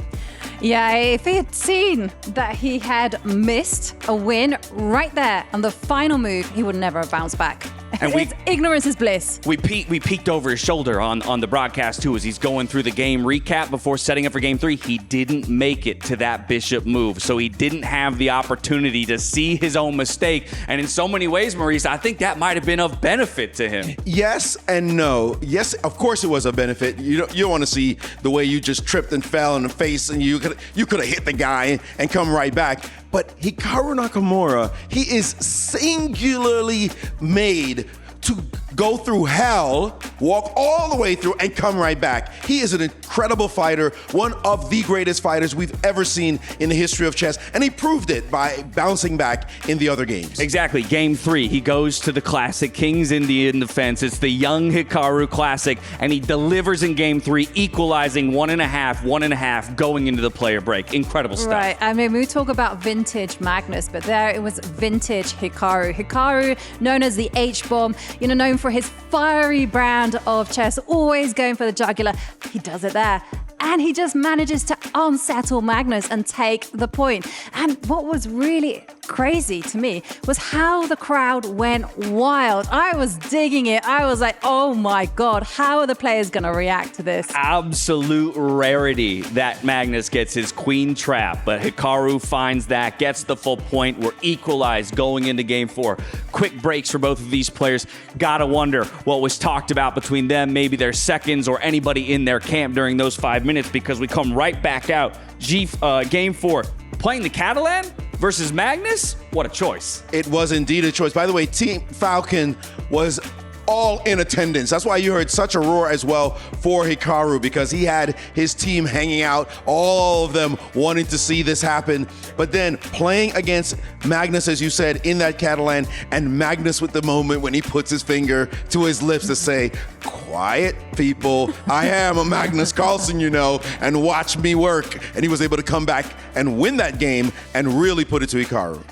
Speaker 12: Yeah, if he had seen that he had missed a win right there on the final move, he would never have bounced back. And ignorance is bliss.
Speaker 10: We peeked over his shoulder on the broadcast too as he's going through the game recap before setting up for Game 3. He didn't make it to that bishop move, so he didn't have the opportunity to see his own mistake. And in so many ways, Maurice, I think that might have been of benefit to him.
Speaker 11: Yes and no. Yes, of course it was a benefit. You don't want to see the way you just tripped and fell in the face and you could have hit the guy and come right back. But Hikaru Nakamura, he is singularly made to go through hell, walk all the way through, and come right back. He is an incredible fighter, one of the greatest fighters we've ever seen in the history of chess, and he proved it by bouncing back in the other games.
Speaker 10: Exactly. Game 3, he goes to the classic King's Indian Defense. It's the young Hikaru Classic, and he delivers in Game 3, equalizing 1.5, going into the player break. Incredible stuff.
Speaker 12: Right. I mean, we talk about vintage Magnus, but there it was vintage Hikaru. Hikaru, known as the H-bomb, known for his fiery brand of chess, always going for the jugular. He does it there. And he just manages to unsettle Magnus and take the point. And what was really crazy to me was how the crowd went wild. I was digging it. I was like, oh my God, how are the players going to react to this?
Speaker 10: Absolute rarity that Magnus gets his queen trap, but Hikaru finds that, gets the full point. We're equalized going into Game 4. Quick breaks for both of these players. Gotta wonder what was talked about between them, maybe their seconds or anybody in their camp during those 5 minutes, because we come right back out. Game 4, playing the Catalan versus Magnus? What a choice.
Speaker 11: It was indeed a choice. By the way, Team Falcon was all in attendance. That's why you heard such a roar as well for Hikaru, because he had his team hanging out, all of them wanting to see this happen. But then playing against Magnus, as you said, in that Catalan, and Magnus with the moment when he puts his finger to his lips to say, quiet people, I am a Magnus Carlsen, you know, and watch me work. And he was able to come back and win that game and really put it to Hikaru.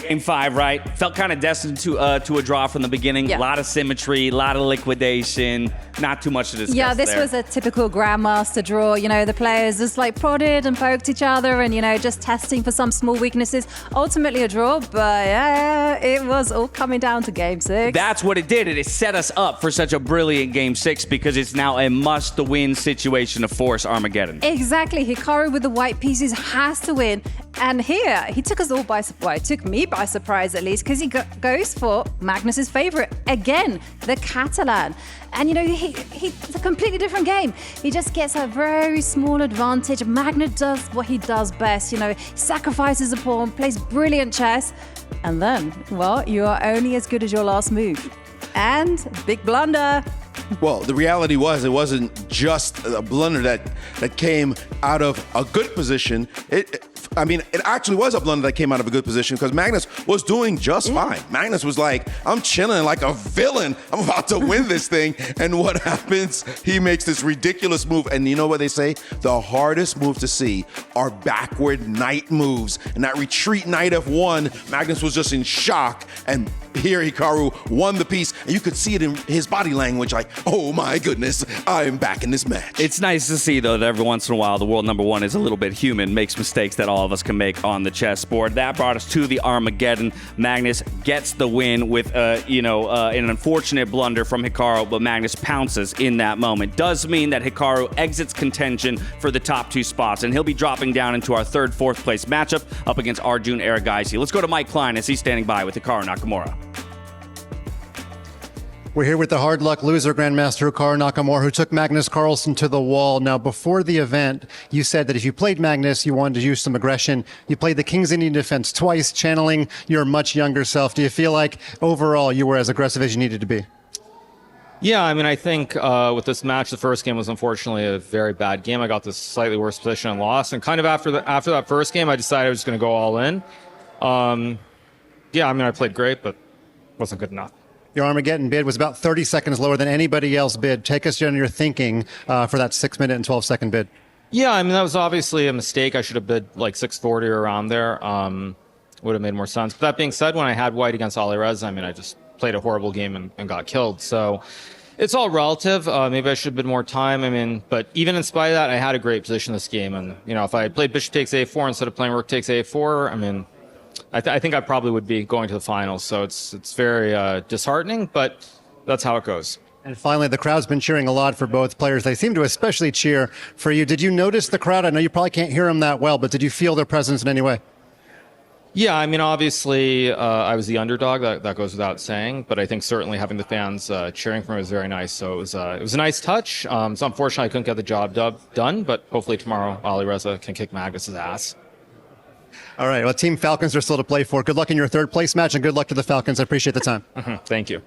Speaker 10: Game 5, right? Felt kind of destined to a draw from the beginning. A lot of symmetry, a lot of liquidation. Not too much to discuss.
Speaker 12: Yeah, this was a typical Grandmaster draw. You know, the players just like prodded and poked each other and, you know, just testing for some small weaknesses. Ultimately a draw, but yeah, it was all coming down to Game 6.
Speaker 10: That's what it did. It set us up for such a brilliant Game 6 because it's now a must-win situation to force Armageddon.
Speaker 12: Exactly. Hikaru with the white pieces has to win. And here, he took us all by surprise. Well, it took me by surprise, at least, because he goes for Magnus's favorite. Again, the Catalan. And, you know, it's a completely different game. He just gets a very small advantage. Magnus does what he does best, you know, sacrifices a pawn, plays brilliant chess. And then, well, you are only as good as your last move. And big blunder.
Speaker 11: Well, the reality was it wasn't just a blunder that came out of a good position. It actually was a blunder that came out of a good position because Magnus was doing just fine. Magnus was like, I'm chilling like a villain. I'm about to win this thing. And what happens? He makes this ridiculous move. And you know what they say? The hardest move to see are backward knight moves. And that retreat knight F1, Magnus was just in shock. And here Hikaru won the piece. And you could see it in his body language like, oh my goodness, I'm back in this match.
Speaker 10: It's nice to see, though, that every once in a while the world number one is a little bit human, makes mistakes that all of us can make on the chessboard. That brought us to the Armageddon. Magnus gets the win with, an unfortunate blunder from Hikaru, but Magnus pounces in that moment. Does mean that Hikaru exits contention for the top 2 spots, and he'll be dropping down into our 3rd, 4th place matchup up against Arjun Erigaisi. Let's go to Mike Klein as he's standing by with Hikaru Nakamura.
Speaker 13: We're here with the hard luck loser, Grandmaster Hikaru Nakamura, who took Magnus Carlsen to the wall. Now, before the event, you said that if you played Magnus, you wanted to use some aggression. You played the King's Indian defense twice, channeling your much younger self. Do you feel like overall you were as aggressive as you needed to be?
Speaker 4: Yeah, I mean, I think with this match, the first game was unfortunately a very bad game. I got this slightly worse position and lost. And kind of after that first game, I decided I was going to go all in. I played great, but wasn't good enough.
Speaker 13: Your Armageddon bid was about 30 seconds lower than anybody else bid. Take us on your thinking for that 6-minute and 12-second bid.
Speaker 4: Yeah, I mean, that was obviously a mistake. I should have bid like 640 or around there. Would have made more sense. But that being said, when I had white against Alireza, I just played a horrible game and got killed. So it's all relative. Maybe I should have bid more time. But even in spite of that, I had a great position this game. And, if I had played bishop takes a4 instead of playing rook takes a4, I think I probably would be going to the finals, so it's very disheartening, but that's how it goes.
Speaker 13: And finally, the crowd's been cheering a lot for both players. They seem to especially cheer for you. Did you notice the crowd? I know you probably can't hear them that well, but did you feel their presence in any way?
Speaker 4: Yeah, obviously, I was the underdog. That goes without saying, but I think certainly having the fans cheering for me was very nice. So it was a nice touch. So unfortunately, I couldn't get the job done, but hopefully tomorrow, Alireza can kick Magnus's ass.
Speaker 13: All right. Well, Team Falcons are still to play for. Good luck in your 3rd place match, and good luck to the Falcons. I appreciate the time.
Speaker 4: Thank you.